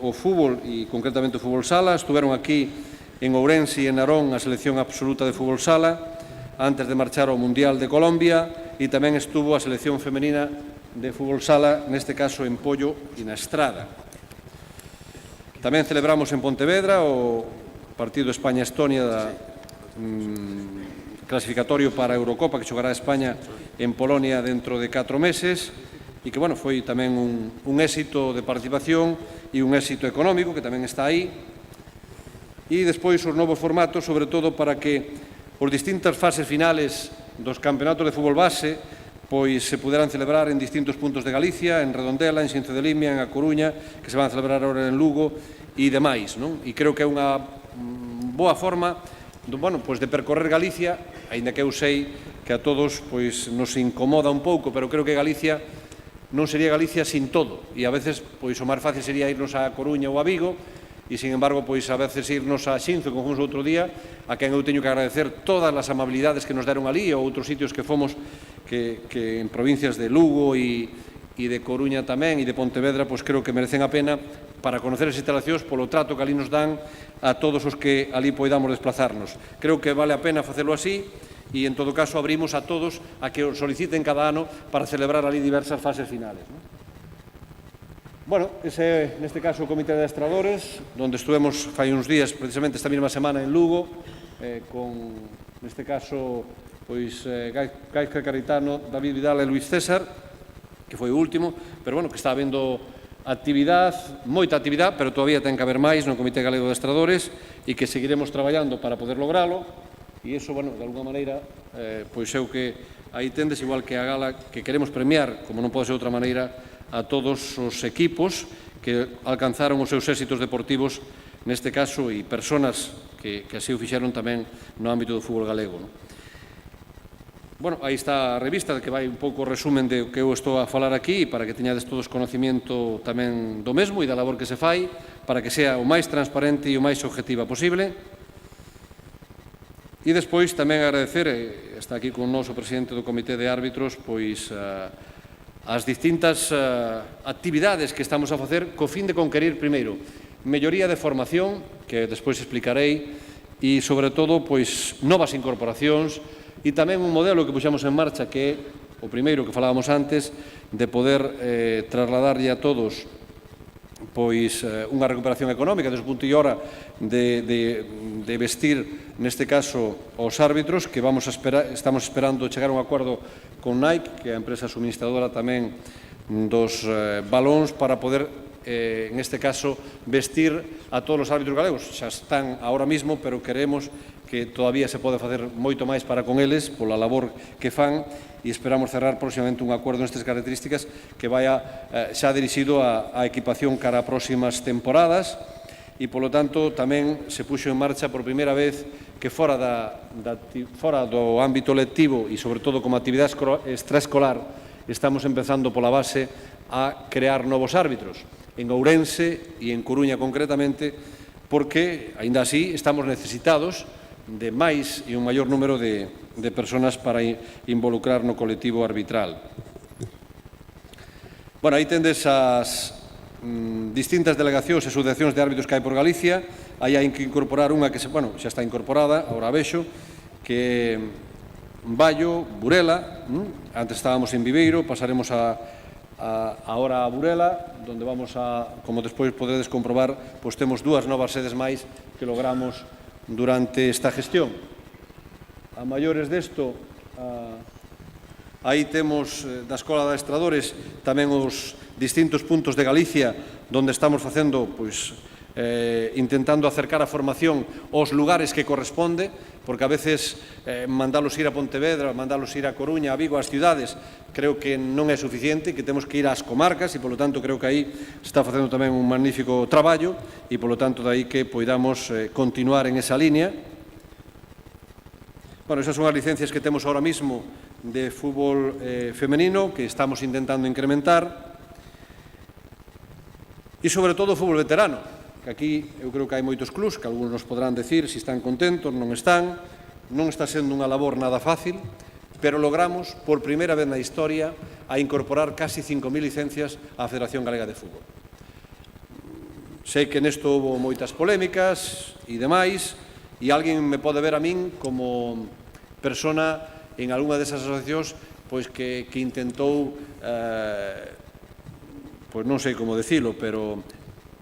Speaker 2: o fútbol e concretamente o fútbol sala. Estuveron aquí en Ourense e en Narón a selección absoluta de fútbol sala antes de marchar ao Mundial de Colombia, e tamén estuvo a selección femenina de fútbol sala, neste caso en Pollo e na Estrada. Tamén celebramos en Pontevedra o partido España-Estonia clasificatorio para a Eurocopa que xogará España en Polonia dentro de 4 meses e que, bueno, foi tamén un éxito de participación e un éxito económico que tamén está aí. E despois os novos formatos, sobre todo para que as distintas fases finales dos campeonatos de fútbol base pois se puderan celebrar en distintos puntos de Galicia, en Redondela, en Xinzo de Limia, en A Coruña, que se van a celebrar agora en Lugo e demais, non? E creo que é unha boa forma de percorrer Galicia, aínda que eu sei que a todos nos incomoda un pouco, pero creo que Galicia non sería Galicia sin todo, e a veces o máis fácil sería irnos a Coruña ou a Vigo, e, sin embargo, a veces irnos a Xinzo, como fomos outro día, a quen eu teño que agradecer todas as amabilidades que nos deron ali, ou outros sitios que fomos, que en provincias de Lugo e de Coruña tamén, e de Pontevedra, creo que merecen a pena para conocer as instalacións polo trato que ali nos dan a todos os que ali poidamos desplazarnos. Creo que vale a pena facelo así, e, en todo caso, abrimos a todos a que o soliciten cada ano para celebrar ali diversas fases finales. Bueno, ese é, neste caso, o Comité de Adestradores, onde estuvemos fai uns días, precisamente esta mesma semana, en Lugo, con, neste caso, Gaizka Caritano, David Vidal e Luis César, que foi o último, pero, bueno, que está habendo moita actividade, pero todavía ten que haber máis no Comité Galego de Adestradores e que seguiremos traballando para poder logralo, e iso, bueno, de alguna maneira, pois é o que aí tendes, igual que a gala que queremos premiar, como non pode ser de outra maneira, a todos os equipos que alcanzaron os seus éxitos deportivos, neste caso, e persoas que así o fixeron tamén no ámbito do fútbol galego. Bueno, aí está a revista, que vai un pouco resumen de que eu estou a falar aquí, para que teñades todos conocimiento tamén do mesmo e da labor que se fai, para que sea o máis transparente e o máis objetiva posible. E despois tamén agradecer, está aquí con nós o presidente do Comité de Árbitros, pois as distintas actividades que estamos a facer co fin de conquerir, primeiro, melloría de formación, que despois explicarei, e, sobre todo, novas incorporacións e tamén un modelo que puxamos en marcha que é o primeiro que falábamos antes, de poder trasladarlle a todos unha recuperación económica desde o punto de hora de vestir, neste caso, os árbitros, que estamos esperando chegar a un acordo con Nike, que é a empresa suministradora tamén dos balóns, para poder, en este caso, vestir a todos os árbitros galegos. Xa están ahora mismo, pero queremos que todavía se pode facer moito máis para con eles, pola labor que fan, e esperamos cerrar próximamente un acordo nestas características que vaya xa dirixido á equipación cara a próximas temporadas, e, polo tanto, tamén se puxo en marcha por primeira vez que fora do ámbito lectivo e, sobre todo, como actividade extraescolar, estamos empezando pola base a crear novos árbitros en Ourense e en Coruña concretamente, porque, aínda así, estamos necesitados de máis e un maior número de persoas para involucrar no colectivo arbitral. Bueno, aí tendes as distintas delegacións e asociacións de árbitros que hai por Galicia. Aí hai que incorporar unha que xa está incorporada, agora a vexo, que é Vallo, Burela. Antes estábamos en Viveiro, pasaremos ahora a Burela, onde vamos a, como despois podedes comprobar, temos 2 novas sedes máis que logramos durante esta gestión. A maiores desto, aí temos da Escola de Adestradores tamén os distintos puntos de Galicia onde estamos facendo, intentando acercar a formación aos lugares que corresponde, porque a veces mandalos ir a Pontevedra, mandalos ir a Coruña, a Vigo, ás cidades, creo que non é suficiente, que temos que ir ás comarcas, e, polo tanto, creo que aí se está facendo tamén un magnífico traballo, e, polo tanto, dai que poidamos continuar en esa línea. Bueno, esas son as licencias que temos ahora mismo de fútbol femenino, que estamos intentando incrementar. E, sobre todo, o fútbol veterano, que aquí eu creo que hai moitos clubs que algúns nos poderán decir se están contentos, non están, non está sendo unha labor nada fácil, pero logramos, por primeira vez na historia, a incorporar casi 5.000 licencias á Federación Galega de Fútbol. Sei que nesto houve moitas polémicas e demais, e alguén me pode ver a min como persona en algunha desas asociacións pois que intentou, pois non sei como dicilo, pero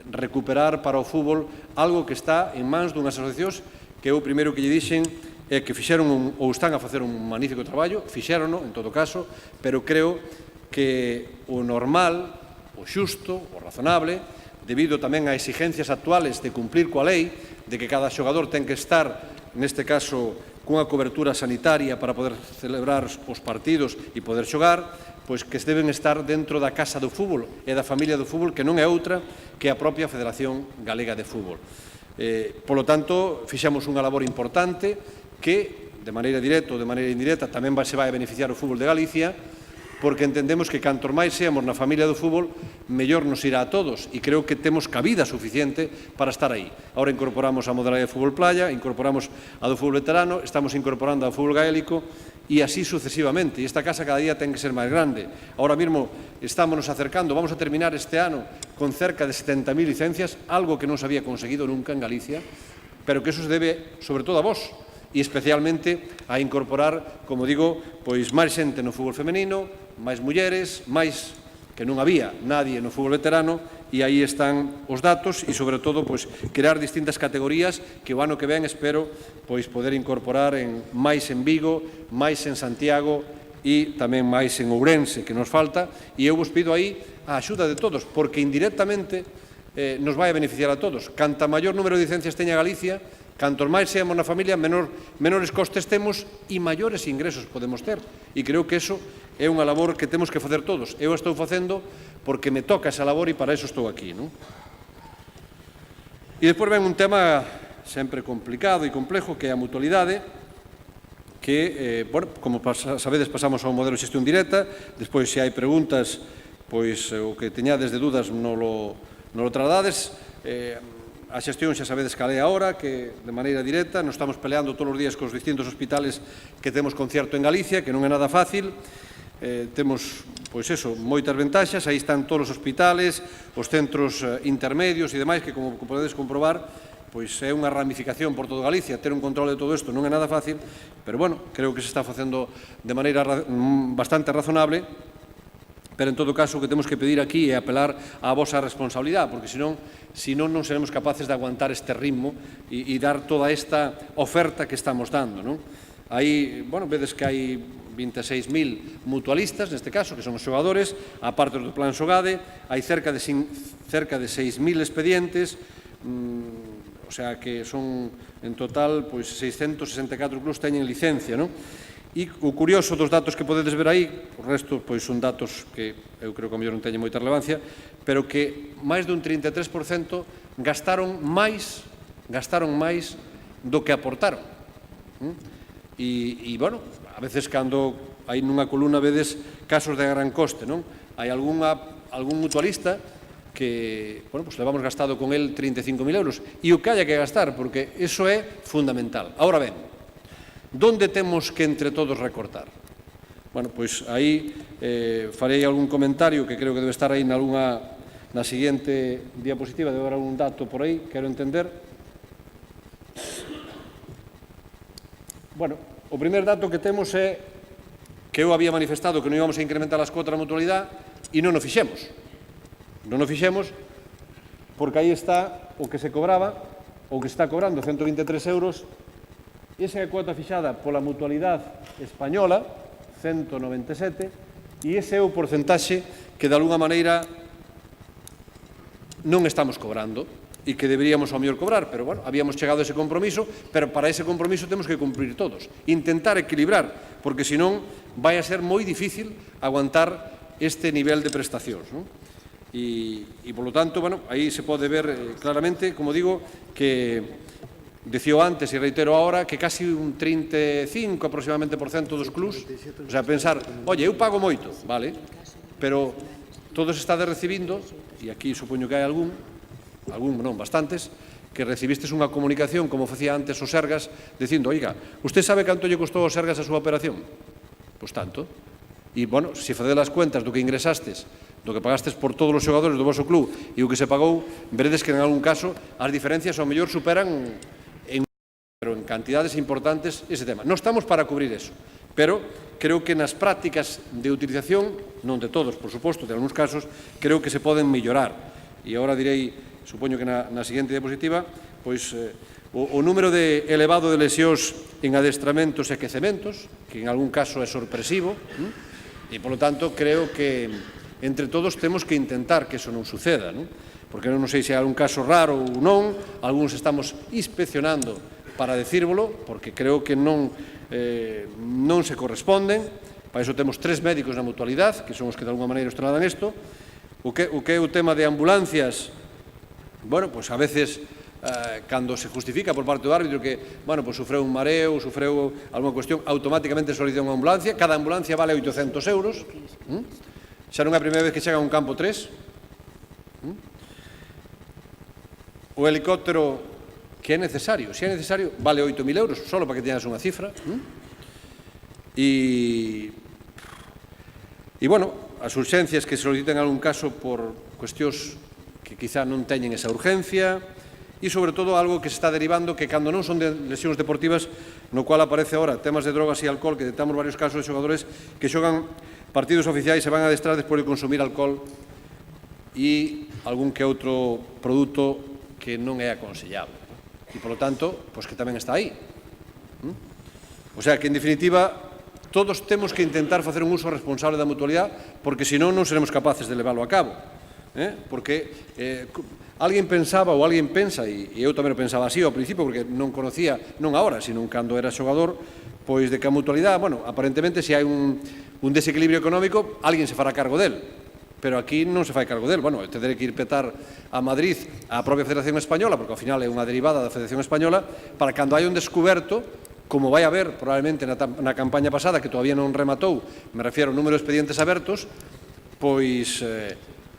Speaker 2: recuperar para o fútbol algo que está en mans dunhas asociacións que o primeiro que lle dixen é que fixeron ou están a facer un magnífico traballo, fixérono en todo caso, pero creo que o normal, o xusto, o razonable, debido tamén a exigencias actuales de cumplir coa lei, de que cada xogador ten que estar, neste caso, cunha cobertura sanitaria para poder celebrar os partidos e poder xogar, pois que deben estar dentro da casa do fútbol e da familia do fútbol, que non é outra que a propia Federación Galega de Fútbol. Polo tanto, fixemos unha labor importante que, de maneira directa ou de maneira indirecta, tamén se vai a beneficiar o fútbol de Galicia, porque entendemos que cantos máis seamos na familia do fútbol, mellor nos irá a todos, e creo que temos cabida suficiente para estar aí. Ahora incorporamos a modalidade de fútbol playa, incorporamos a do fútbol veterano, estamos incorporando ao fútbol gaélico, e así sucesivamente. E esta casa cada día ten que ser máis grande. Ahora mesmo estamos nos acercando, vamos a terminar este ano con cerca de 70.000 licencias, algo que non se había conseguido nunca en Galicia, pero que eso se debe, sobre todo, a vos, e especialmente a incorporar, como digo, pois máis xente no fútbol femenino, máis mulleres, máis que non había nadie no fútbol veterano, e aí están os datos e, sobre todo, pois crear distintas categorías que o ano que ven espero pois poder incorporar máis en Vigo, máis en Santiago e tamén máis en Ourense, que nos falta, e eu vos pido aí a axuda de todos, porque indirectamente nos vai a beneficiar a todos. Canta maior número de licencias teña Galicia, cantos máis seamos na familia, menores costes temos e maiores ingresos podemos ter. E creo que eso é unha labor que temos que facer todos. Eu estou facendo porque me toca esa labor e para eso estou aquí, non? E despois ven un tema sempre complicado e complejo, que é a mutualidade, que, bueno, como sabedes, pasamos a un modelo de xestión directa. Despois, se hai preguntas, pois o que teñades de dudas non lo tradades. A xestión xa sabedes cal é agora, que de maneira directa nos estamos peleando todos os días cos distintos hospitales que temos concierto en Galicia, que non é nada fácil. Temos, pois eso, moitas ventaxas, aí están todos os hospitales, os centros intermedios e demais, que como podedes comprobar, pois é unha ramificación por todo Galicia. Ter un control de todo isto non é nada fácil, pero, bueno, creo que se está facendo de maneira bastante razonable. Pero, en todo caso, o que temos que pedir aquí é apelar á vosa responsabilidade, porque senón non seremos capaces de aguantar este ritmo e dar toda esta oferta que estamos dando, non? Aí, bueno, vedes que hai 26.000 mutualistas, neste caso, que son os xogadores, a parte do plan Xogade, hai cerca de 6.000 expedientes, o sea que son, en total, pois 664 clubs teñen licencia, non? E o curioso dos datos que podedes ver aí, o resto pois son datos que eu creo que a mellor non teñen moita relevancia, pero que máis dun 33% gastaron máis do que aportaron. E, bueno, a veces cando hai nunha columna vedes casos de gran coste, non? Hai algún mutualista que, bueno, pues levamos gastado con el 35.000 euros, e o que haya que gastar, porque iso é fundamental. Ahora ben, ¿dónde temos que entre todos recortar? Bueno, pois aí farei algún comentario que creo que debe estar aí na seguinte diapositiva, debe haber algún dato por aí, quero entender. Bueno, o primer dato que temos é que eu había manifestado que non íbamos a incrementar as cotas da mutualidade e non o fixemos. Non o fixemos porque aí está o que se cobraba, o que está cobrando 123 euros. Esa é a cuota fixada pola mutualidade española, 197, e ese é o porcentaxe que, de alguna maneira, non estamos cobrando e que deberíamos ao mellor cobrar, pero, bueno, habíamos chegado a ese compromiso, pero para ese compromiso temos que cumprir todos. Intentar equilibrar, porque, senón, vai a ser moi difícil aguantar este nivel de prestacións, non? E, polo tanto, bueno, aí se pode ver claramente, como digo, que decío antes e reitero agora que casi un 35 aproximadamente % dos clubs, o sea, pensar, oye, eu pago moito, vale, pero todos estades recibindo, e aquí supoño que hai algún non, bastantes, que recibistes unha comunicación, como facía antes o Sergas, dicindo, oiga, usted sabe canto lle costou o Sergas a súa operación? Pois tanto. E, bueno, se facedes as cuentas do que ingresastes, do que pagastes por todos os xogadores do vosso club e o que se pagou, veredes que en algún caso as diferencias ao mellor superan pero en cantidades importantes ese tema. Non estamos para cubrir eso, pero creo que nas prácticas de utilización, non de todos, por suposto, de algúns casos, creo que se poden mellorar. E agora direi, supoño que na seguinte diapositiva, pois o número elevado de lesións en adestramentos e aquecementos, que en algún caso é sorpresivo, e, polo tanto, creo que entre todos temos que intentar que eso non suceda, porque non sei se hai algún caso raro ou non, algúns estamos inspeccionando para decírvolo, porque creo que non se corresponden. Para iso temos 3 médicos na mutualidade, que son os que de alguma maneira estradan isto. O que é o tema de ambulancias, bueno, pois a veces, cando se justifica por parte do árbitro que, bueno, pois sufreu un mareo, sufreu alguna cuestión, automáticamente solicita unha ambulancia. Cada ambulancia vale 800 euros. Xa non é a primeira vez que chega a un campo 3. O helicóptero que é necesario, se é necesario, vale 8.000 euros, solo para que teñas unha cifra. E, bueno, as urxencias que se solicitan en algún caso por cuestións que quizá non teñen esa urgencia e, sobre todo, algo que se está derivando que cando non son de lesións deportivas, no cual aparece ahora temas de drogas e alcohol, que detectamos varios casos de xogadores que xogan partidos oficiais e van a adestrar despois de consumir alcohol e algún que outro produto que non é aconsellable. E, polo tanto, pois que tamén está aí. O sea, que, en definitiva, todos temos que intentar facer un uso responsable da mutualidade, porque, senón, non seremos capaces de leválo a cabo. Porque alguén pensaba, ou alguén pensa, e eu tamén o pensaba así ao principio, porque non conocía, non agora, sino cando era xogador, pois de que a mutualidade, bueno, aparentemente, se hai un desequilibrio económico, alguén se fará cargo del. Pero aquí non se fai cargo del. Bueno, tendré que ir petar a Madrid a propia Federación Española, porque ao final é unha derivada da Federación Española, para cando hai un descuberto, como vai haber probablemente na campaña pasada, que todavía non rematou, me refiero ao número de expedientes abertos, pois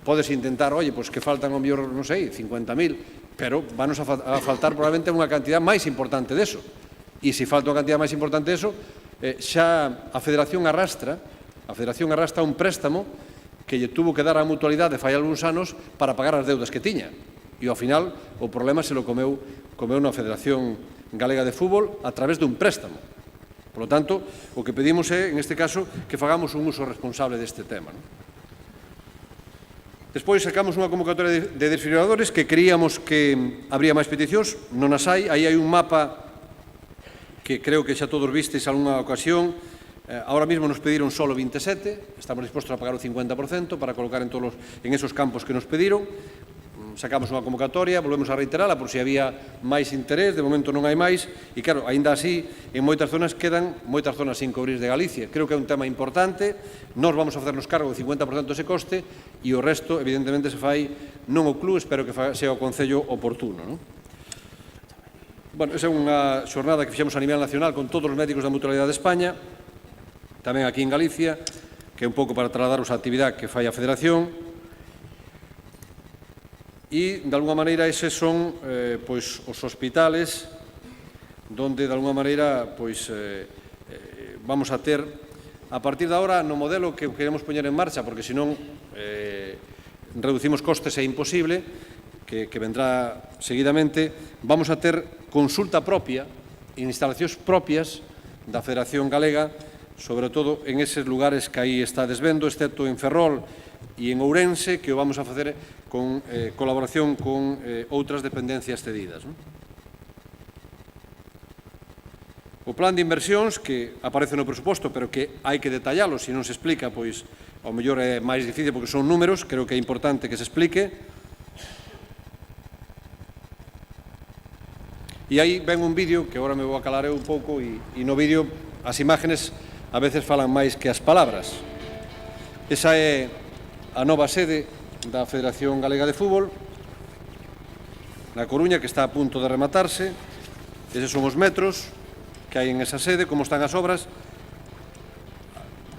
Speaker 2: podes intentar, oye, pois que faltan ao mellor, non sei, 50.000, pero vanos a faltar probablemente unha cantidad máis importante deso. E se falta unha cantidad máis importante deso, xa a Federación arrastra un préstamo que lle tuvo que dar á mutualidade fai algúns anos para pagar as deudas que tiña. E, ao final, o problema se lo comeu na Federación Galega de Fútbol a través dun préstamo. Por lo tanto, o que pedimos é, en este caso, que fagamos un uso responsable deste tema. Despois sacamos unha convocatoria de desfibriladores que creíamos que habría máis peticións, non as hai. Aí hai un mapa que creo que xa todos vistes algunha ocasión. Ahora mismo nos pediron solo 27, estamos dispostos a pagar o 50% para colocar en esos campos que nos pediron. Sacamos unha convocatoria, volvemos a reiterala por se había máis interés, de momento non hai máis, e claro, aínda así, en moitas zonas quedan moitas zonas sin cubrir de Galicia. Creo que é un tema importante, nós vamos a facernos cargo do 50% dese coste, e o resto, evidentemente, se fai non o club, espero que sea o Concello oportuno. Bueno, esa é unha xornada que fixemos a nivel nacional con todos os médicos da Mutualidade de España, tamén aquí en Galicia, que é un pouco para trasladaros a actividade que fai a Federación. E, de alguma maneira, eses son pois, os hospitales donde, de alguma maneira, pois, vamos a ter, a partir de agora, no modelo que queremos poñer en marcha, porque senón reducimos costes, é imposible, que vendrá seguidamente, vamos a ter consulta propia, instalacións propias da Federación Galega, sobre todo en eses lugares que aí estades vendo, excepto en Ferrol e en Ourense, que o vamos a facer con colaboración con outras dependencias cedidas. O plan de inversións, que aparece no presuposto, pero que hai que detallalo, se non se explica, pois, ao mellor é máis difícil, porque son números, creo que é importante que se explique. E aí ven un vídeo, que agora me vou acalar eu un pouco, e no vídeo as imágenes a veces falan máis que as palabras. Esa é a nova sede da Federación Galega de Fútbol, na Coruña, que está a punto de rematarse. Eses son os metros que hai en esa sede, como están as obras,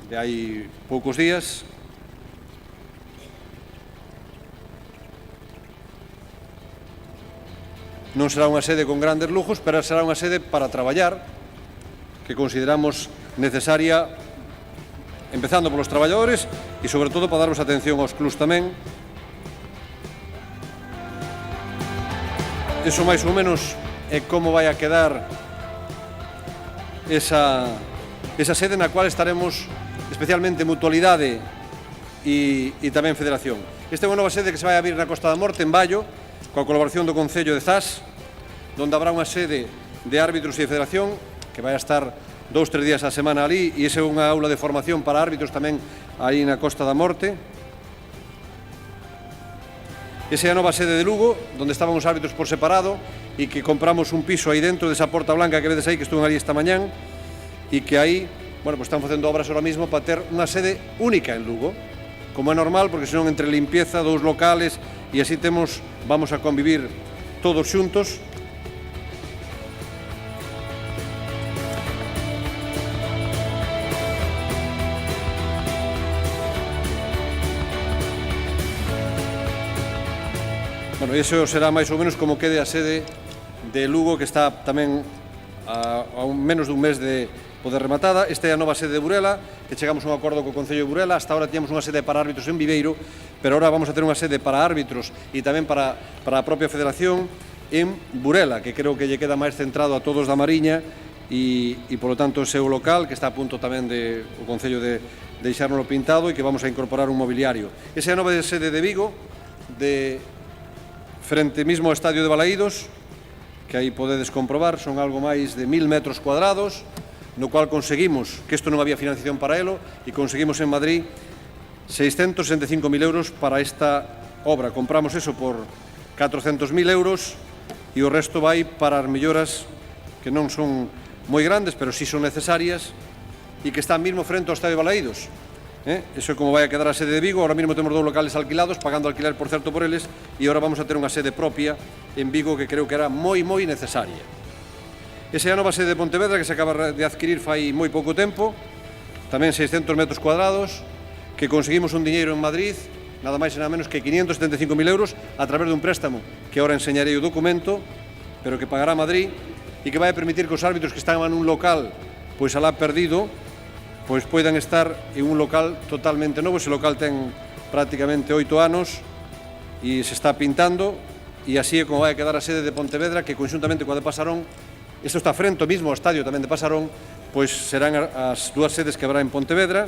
Speaker 2: de hai poucos días. non será unha sede con grandes lujos, pero será unha sede para traballar, que consideramos necesaria, empezando polos traballadores e, sobre todo, para darvos atención aos clubs tamén. Eso, máis ou menos, é como vai a quedar esa sede na cual estaremos especialmente Mutualidade e tamén Federación. Esta é unha nova sede que se vai abrir na Costa da Morte, en Baio, coa colaboración do Concello de Zas, onde habrá unha sede de árbitros e de Federación que vai a estar 2-3 días a semana ali, e esa é unha aula de formación para árbitros tamén aí na Costa da Morte. Esa é a nova sede de Lugo, onde estaban os árbitros por separado e que compramos un piso aí dentro desa porta blanca que vedes aí, que estuve ali esta mañán, e que aí, bueno, pues están facendo obras ahora mismo para ter unha sede única en Lugo, como é normal, porque senón entre limpieza, dous locales, e así vamos a convivir todos xuntos. Bueno, iso será máis ou menos como quede a sede de Lugo, que está tamén a menos dun mes de poder rematada. Esta é a nova sede de Burela, que chegamos a un acordo co Concello de Burela. Hasta ahora tiñamos unha sede para árbitros en Viveiro, pero ahora vamos a ter unha sede para árbitros e tamén para a propia Federación en Burela, que creo que lle queda máis centrado a todos da Mariña e polo tanto, o seu local, que está a punto tamén o Concello de deixárnoslo pintado e que vamos a incorporar un mobiliario. Esa é a nova sede de Vigo, frente mismo ao Estadio de Balaídos, que aí podedes comprobar, son algo máis de 1000 metros cuadrados, no cual conseguimos, que isto non había financiación para elo, e conseguimos en Madrid 665.000 euros para esta obra. Compramos eso por 400.000 euros e o resto vai para as melloras que non son moi grandes, pero sí son necesarias e que están mesmo frente ao Estadio de Balaídos. Eso é como vai a quedar a sede de Vigo. Ahora mesmo temos 2 locales alquilados, pagando alquiler, por certo, por eles, e agora vamos a ter unha sede propia en Vigo que creo que era moi necesaria. Esa é a nova sede de Pontevedra, que se acaba de adquirir fai moi pouco tempo, tamén 600 metros cuadrados, que conseguimos un diñeiro en Madrid, nada máis e nada menos que 575.000 euros, a través dun préstamo que agora enseñarei o documento, pero que pagará Madrid, e que vai a permitir que os árbitros que están en un local pois alá perdido, pois poidan estar en un local totalmente novo. Ese local ten prácticamente 8 anos e se está pintando, e así é como vai a quedar a sede de Pontevedra, que conxuntamente coa de Pasarón, isto está frente ao mesmo estadio tamén de Pasarón, pois serán as 2 sedes que habrá en Pontevedra.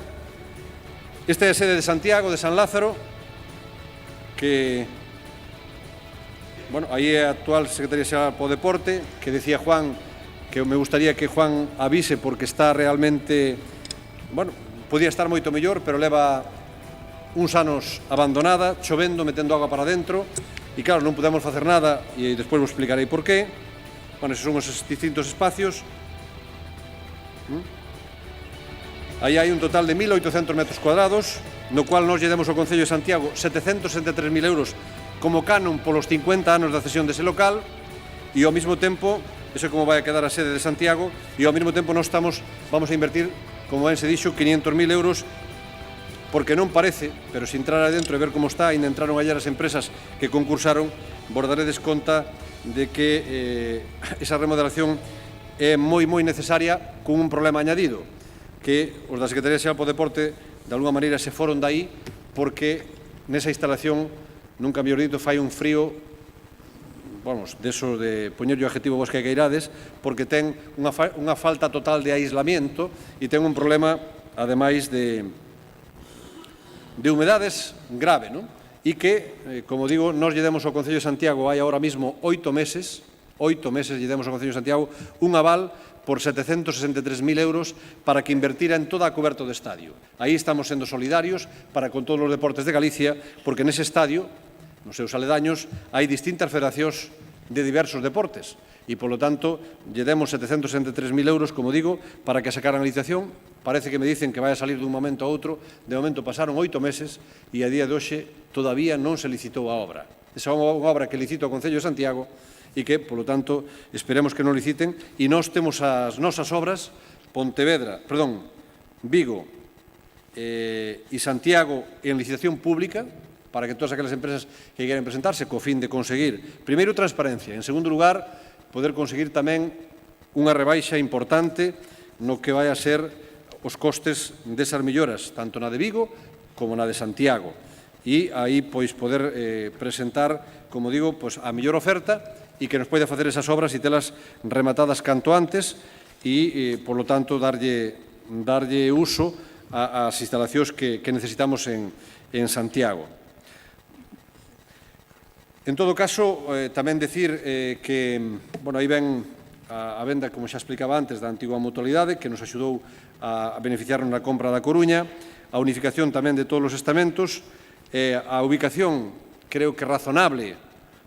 Speaker 2: Esta é a sede de Santiago, de San Lázaro, que, bueno, aí é a actual Secretaría Xeral po Deporte, que decía Juan, que me gustaría que Juan avise, porque está realmente... Bueno, podía estar moito mellor, pero leva uns anos abandonada, chovendo, metendo agua para dentro, e claro, non podemos facer nada, e despois vos explicarei por qué. Bueno, esos son os distintos espacios. Aí hai un total de 1.800 metros cuadrados, no cual nos lle demos ao Concello de Santiago 773.000 euros como canon polos 50 anos da cesión dese local, e ao mesmo tempo, eso é como vai a quedar a sede de Santiago, e ao mesmo tempo nós vamos a invertir, como ben se dixo, 500.000 euros, porque non parece, pero se entrar adentro e ver como está, ainda entraron ayer as empresas que concursaron, vos daredes conta de que esa remodelación é moi necesaria, con un problema añadido, que os da Secretaría Xeral po Deporte de alguna maneira se foron daí, porque nesa instalación, nunca mellor dito, fai un frío, vamos, deso de poñerlle o adjetivo vos que queirades, porque ten unha falta total de aislamiento e ten un problema, ademais de humedades grave, non? E que, como digo, nos lle demos ao Concello de Santiago hai ahora mismo 8 meses lle demos ao Concello de Santiago un aval por 763.000 euros para que invertira en toda a coberta do estadio. Aí estamos sendo solidarios para con todos os deportes de Galicia, porque nese estadio, nos seus aledaños, hai distintas federacións de diversos deportes e, polo tanto, lle demos 763.000 euros, como digo, para que sacaran a licitación. Parece que me dicen que vai a salir dun momento a outro. De momento pasaron 8 meses e a día de hoxe todavía non se licitou a obra. Esa é unha obra que licita o Concello de Santiago e que, polo tanto, esperemos que non liciten, e nós temos as nosas obras, Vigo e Santiago, en licitación pública, para que todas aquelas empresas que queren presentarse co fin de conseguir, primeiro, transparencia, en segundo lugar, poder conseguir tamén unha rebaixa importante no que vai a ser os costes desas melloras, tanto na de Vigo como na de Santiago. E aí, pois, poder presentar, como digo, pois, a mellor oferta e que nos poida facer esas obras e telas rematadas canto antes e, polo tanto, darlle uso ás instalacións que necesitamos en Santiago. En todo caso, tamén dicir que, aí ven a venda, como xa explicaba antes, da antigua mutualidade, que nos axudou a beneficiarnos na compra da Coruña, a unificación tamén de todos os estamentos, a ubicación, creo que razonable,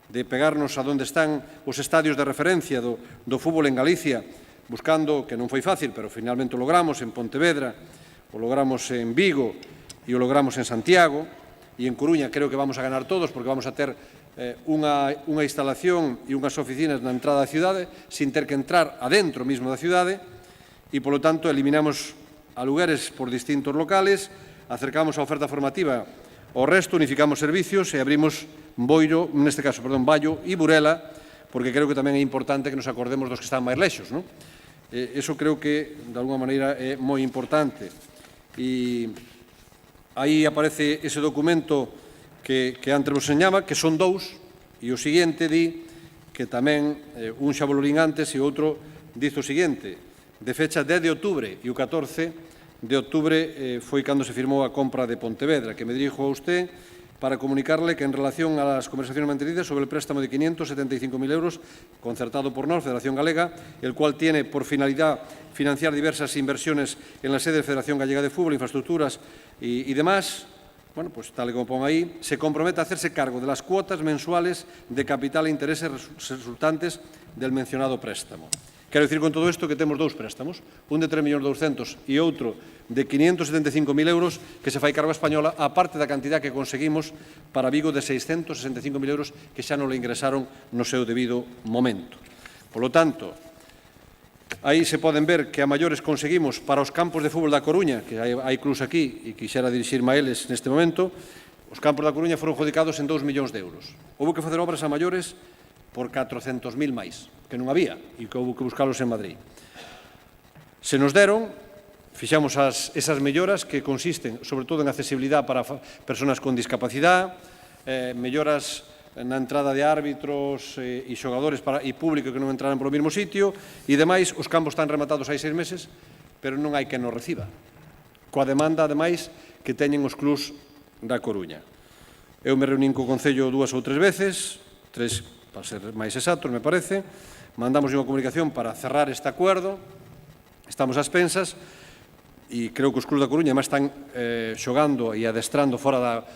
Speaker 2: de pegarnos a onde están os estadios de referencia do fútbol en Galicia, buscando, que non foi fácil, pero finalmente o logramos en Pontevedra, o logramos en Vigo e o logramos en Santiago, e en Coruña creo que vamos a ganar todos, porque vamos a ter unha instalación e unhas oficinas na entrada da cidade, sin ter que entrar adentro mesmo da cidade, e, polo tanto, eliminamos alugueres por distintos locales, acercamos a oferta formativa ao resto, unificamos servicios e abrimos Boiro, neste caso, Vallo e Burela, porque creo que tamén é importante que nos acordemos dos que están máis lexos, non? Eso creo que, de alguma maneira, é moi importante. E aí aparece ese documento que antes vos enseñaba, que son dous, e o seguinte di que tamén, un xa volorín antes e outro dice o seguinte, de fecha 10 de outubro e o 14 de outubro foi cando se firmou a compra de Pontevedra, que me dirijo a usted para comunicarle que en relación a las conversaciones mantenidas sobre el préstamo de 575.000 euros concertado por NOS, Federación Galega, el cual tiene por finalidad financiar diversas inversiones en la sede de Federación Gallega de Fútbol, infraestructuras y demás, bueno, pues tal y como pongo ahí, se compromete a hacerse cargo de las cuotas mensuales de capital e intereses resultantes del mencionado préstamo. Quero dicir con todo isto que temos dous préstamos, un de 3.200.000 e outro de 575.000 euros que se fai cargo a Española, aparte da cantidad que conseguimos para Vigo de 665.000 euros que xa non le ingresaron no seu debido momento. Por lo tanto, aí se poden ver que a maiores conseguimos para os campos de fútbol da Coruña, que hai clubs aquí e quixera dirixirme a eles neste momento, os campos da Coruña foron adjudicados en 2 millóns de euros. Houve que facer obras a maiores por 400.000 máis, que non había, e que houve que buscalos en Madrid. Se nos deron, fixamos esas melloras que consisten, sobre todo, en accesibilidade para persoas con discapacidade, melloras na entrada de árbitros e xogadores e público que non entraran polo mesmo sitio, e demais, os campos están rematados hai 6 meses, pero non hai quen nos reciba, coa demanda, ademais, que teñen os clubs da Coruña. Eu me reunín co Concello 2 ou 3 veces, 3 para ser máis exactos, me parece, mandamos unha comunicación para cerrar este acuerdo, estamos ás pensas, e creo que os clubs da Coruña máis están xogando e adestrando fora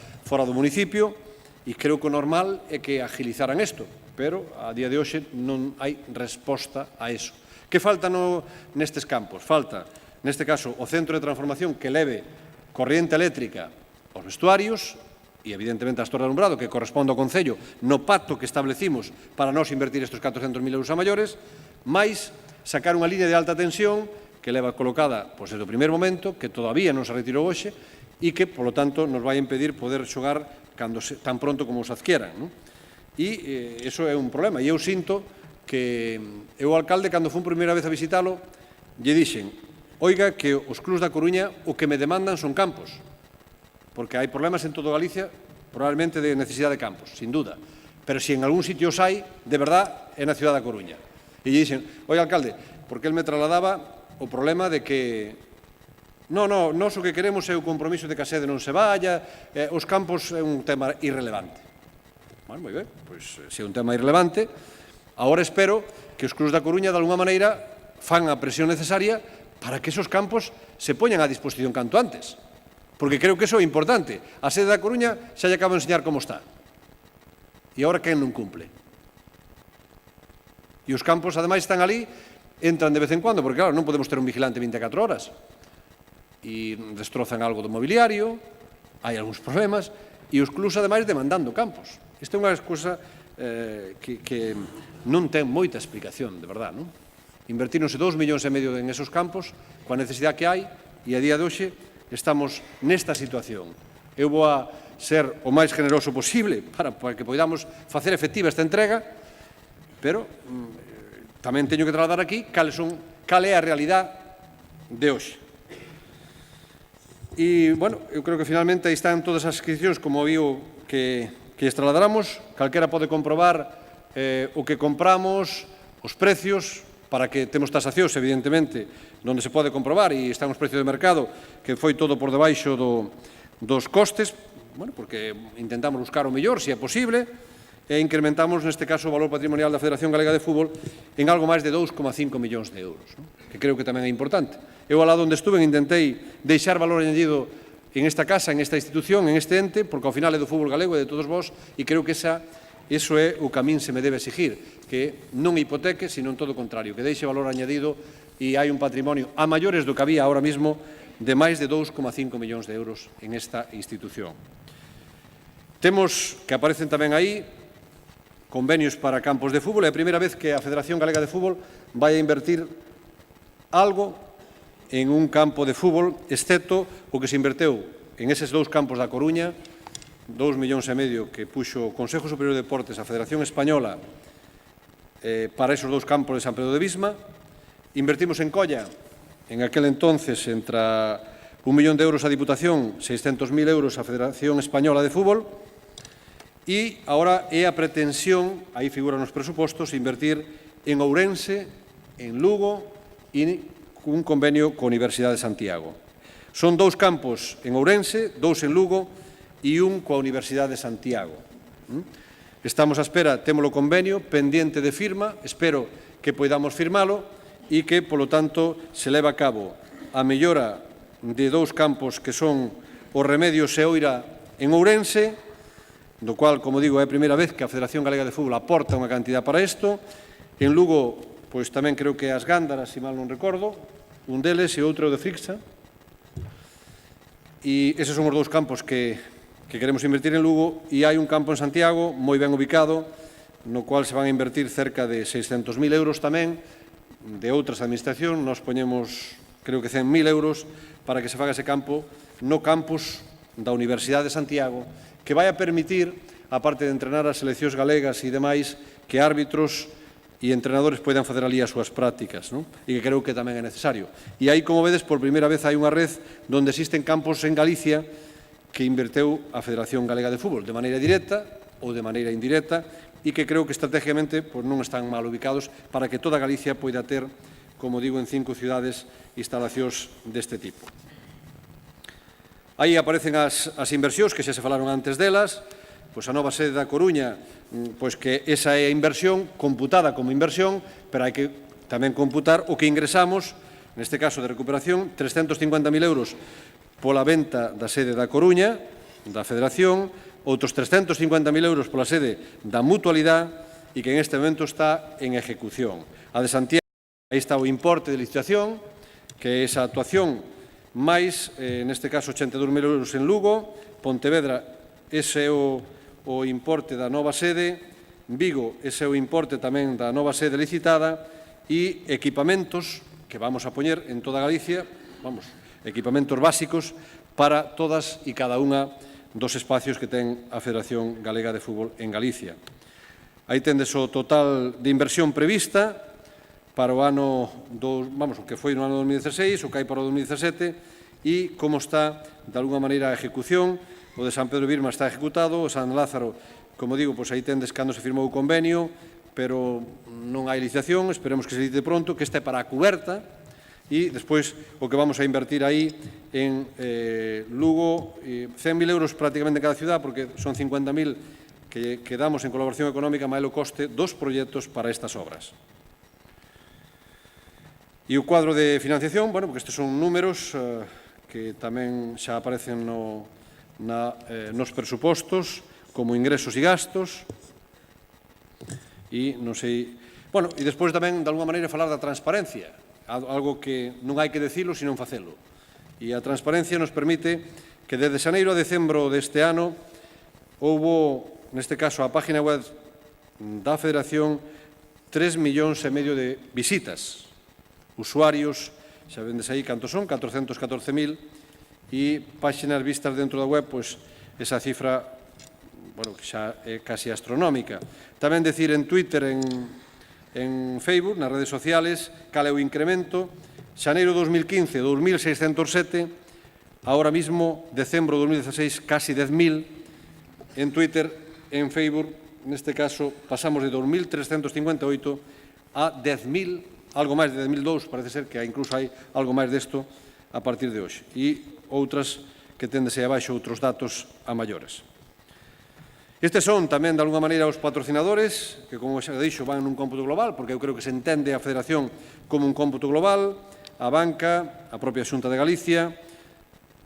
Speaker 2: do municipio, e creo que o normal é que agilizaran isto, pero a día de hoxe non hai resposta a eso. Que falta nestes campos? Falta, neste caso, o centro de transformación que leve corriente eléctrica aos vestuarios, e evidentemente as torres de alumbrado, que corresponde ao Concello no pacto que establecimos para nos invertir estes 400.000 euros a maiores, máis sacar unha línea de alta tensión que leva colocada desde o primeiro momento, que todavía non se retirou hoxe, e que, polo tanto, nos vai impedir poder xogar tan pronto como os adquieran. E iso é un problema. E eu sinto que eu, alcalde, cando fui primeira vez a visitalo, lle dixen, oiga, que os clubs da Coruña o que me demandan son campos, porque hai problemas en todo Galicia, probablemente de necesidade de campos, sin duda. Pero se en algún sitio os hai, de verdad, é na cidade da Coruña. E lle dixen, oiga, alcalde, porque el me trasladaba o problema de que nós o que queremos é o compromiso de que a sede non se vaya, os campos é un tema irrelevante. Bueno, moi ben, pois se é un tema irrelevante, agora espero que os clubs da Coruña, de alguma maneira, fan a presión necesaria para que esos campos se poñan a disposición canto antes. Porque creo que iso é importante. A sede da Coruña xa lle acabo de enseñar como está. E agora quen non cumple? E os campos, ademais, están ali, entran de vez en cuando, porque, claro, non podemos ter un vigilante 24 horas. E destrozan algo do mobiliario, hai algúns problemas, e os clubs, ademais, demandando campos. Esta é unha cousa que non ten moita explicación, de verdad, non? Invertíronse 2,5 millóns en esos campos, coa necesidade que hai, e a día de hoxe estamos nesta situación. Eu vou a ser o máis generoso posible para que podamos facer efectiva esta entrega, pero tamén teño que trasladar aquí cal é a realidade de hoxe. E, bueno, eu creo que finalmente aí están todas as inscripcións, como viu que trasladaramos. Calquera pode comprobar o que compramos, os precios, para que temos tasacións, evidentemente, onde se pode comprobar, e están os precios de mercado, que foi todo por debaixo dos costes, bueno, porque intentamos buscar o mellor, se é posible, e incrementamos, neste caso, o valor patrimonial da Federación Galega de Fútbol en algo máis de 2,5 millóns de euros, que creo que tamén é importante. Eu, alá onde estuve, intentei deixar valor añadido en esta casa, en esta institución, en este ente, porque ao final é do fútbol galego e de todos vós, e creo que iso é o que a min se me debe exigir, que non hipoteque, sino todo o contrario, que deixe valor añadido e hai un patrimonio a maiores do que había ahora mismo de máis de 2,5 millóns de euros en esta institución. Temos, que aparecen tamén aí, convenios para campos de fútbol. É a primeira vez que a Federación Galega de Fútbol vai a invertir algo en un campo de fútbol, excepto o que se inverteu en eses dous campos da Coruña, 2,5 millóns que puxo o Consejo Superior de Deportes, a Federación Española, para esos dous campos de San Pedro de Visma. Invertimos en Colla, en aquel entonces, entre 1 millón de euros a Diputación, 600.000 euros a Federación Española de Fútbol, e agora é a pretensión, aí figuran os presupostos, invertir en Ourense, en Lugo e un convenio coa Universidade de Santiago. Son dous campos en Ourense, dous en Lugo e un coa Universidade de Santiago. Estamos á espera, témolo convenio, pendiente de firma, espero que poidamos firmalo e que, polo tanto, se leva a cabo a mellora de dous campos que son o Remedios e Oira en Ourense, do cual, como digo, é a primeira vez que a Federación Galega de Fútbol aporta unha cantidad para isto. En Lugo, pois tamén creo que as Gándaras, se mal non recordo, un deles e outro de Frixa. E eses son os dous campos que queremos invertir en Lugo, e hai un campo en Santiago moi ben ubicado, no cual se van a invertir cerca de 600.000 euros tamén, de outras administracións. Nos poñemos, creo que 100.000 euros para que se faga ese campo no campus da Universidade de Santiago, que vai a permitir, aparte de entrenar as seleccións galegas e demais, que árbitros e entrenadores poidan facer ali as súas prácticas, e que creo que tamén é necesario. E aí, como vedes, por primeira vez hai unha red onde existen campos en Galicia que inverteu a Federación Galega de Fútbol, de maneira directa ou de maneira indirecta, e que creo que estrategicamente non están mal ubicados para que toda Galicia poida ter, como digo, en 5 cidades instalacións deste tipo. Aí aparecen as inversións, que xa se falaron antes delas, pois a nova sede da Coruña, pois que esa é a inversión computada como inversión, pero hai que tamén computar o que ingresamos, neste caso de recuperación, 350.000 euros pola venta da sede da Coruña, da Federación, outros 350.000 euros pola sede da Mutualidade, e que en este momento está en ejecución. A de Santiago, aí está o importe de licitación, que é esa actuación máis, neste caso, 82.000 euros en Lugo. Pontevedra, ese é o importe da nova sede. Vigo, ese é o importe tamén da nova sede licitada. E equipamentos que vamos a poñer en toda Galicia, equipamentos básicos para todas e cada unha dos espacios que ten a Federación Galega de Fútbol en Galicia. Aí tendes o total de inversión prevista para o ano, o que foi no ano 2016, o que hai para o 2017, e como está, de alguna maneira, a ejecución. O de San Pedro de Virma está ejecutado, o San Lázaro, como digo, pois aí tendes cando se firmou o convenio, pero non hai licitación, esperemos que se licite pronto, que esta é para a cuberta, e despois o que vamos a invertir aí en Lugo, 100.000 euros prácticamente en cada ciudad, porque son 50.000 que damos en colaboración económica, máis o coste dos proxectos para estas obras. E o cuadro de financiación, porque estes son números que tamén xa aparecen nos presupostos como ingresos e gastos. E non sei... e despois tamén, de alguma maneira, falar da transparencia, algo que non hai que decilo, sino facelo. E a transparencia nos permite que desde xaneiro a decembro deste ano houbo, neste caso, a página web da Federación 3,5 millóns de visitas. Usuarios, xa vendes aí cantos son, 414.000, e páxinas vistas dentro da web, pois esa cifra, bueno, que xa é casi astronómica. Tamén decir en Twitter, en Facebook, nas redes sociales, cal é o incremento. Xaneiro 2015, 2.607, ahora mismo, decembro 2016, casi 10.000. En Twitter, en Facebook, neste caso, pasamos de 2.358 a 10.000, algo máis de 10.002, parece ser que incluso hai algo máis desto a partir de hoxe. E outras que tendese abaixo outros datos a maiores. Estes son tamén, de alguna maneira, os patrocinadores, que, como xa dixo, van nun cómputo global, porque eu creo que se entende a Federación como un cómputo global, a banca, a propia Xunta de Galicia,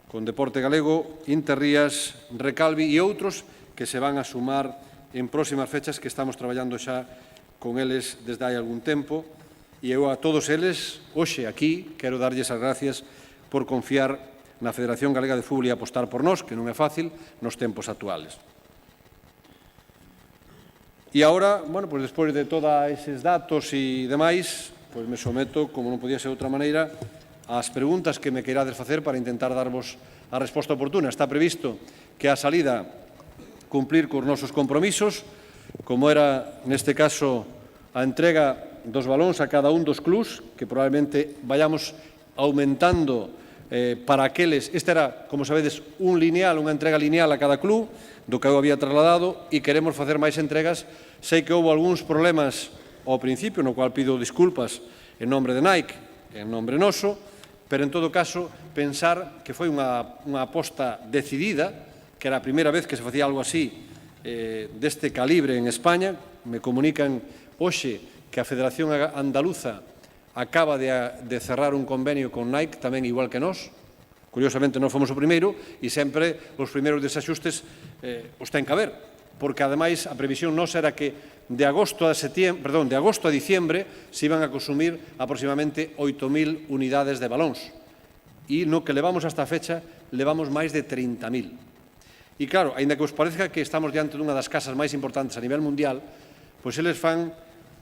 Speaker 2: con Deporte Galego, Interrías, Recalvi e outros que se van a sumar en próximas fechas, que estamos traballando xa con eles desde hai algún tempo, e eu a todos eles, hoxe aquí, quero darlles as gracias por confiar na Federación Galega de Fútbol e apostar por nós, que non é fácil nos tempos actuales. E agora, bueno, pues despois de todos eses datos e demais, pues me someto, como non podía ser de outra maneira, ás preguntas que me queirades facer para intentar darvos a resposta oportuna. Está previsto que a salida cumplir cos nosos compromisos, como era, neste caso, a entrega dos balóns a cada un dos clubs, que probablemente vayamos aumentando para aqueles, este era, como sabedes, un lineal, unha entrega lineal a cada club, do que eu había trasladado, e queremos facer máis entregas. Sei que houve algúns problemas ao principio, no cual pido disculpas en nombre de Nike, en nombre noso, pero en todo caso pensar que foi unha aposta decidida, que era a primeira vez que se facía algo así deste calibre en España. Me comunican hoxe que a Federación Andaluza acaba de cerrar un convenio con Nike, tamén igual que nós. Curiosamente, nós fomos o primeiro e sempre os primeiros desaxustes os ten que haber, porque ademais a previsión nosa era que de agosto a diciembre se iban a consumir aproximadamente 8.000 unidades de balóns, e no que levamos hasta a fecha levamos máis de 30.000. E claro, aínda que os parezca que estamos diante dunha das casas máis importantes a nivel mundial, pois eles fan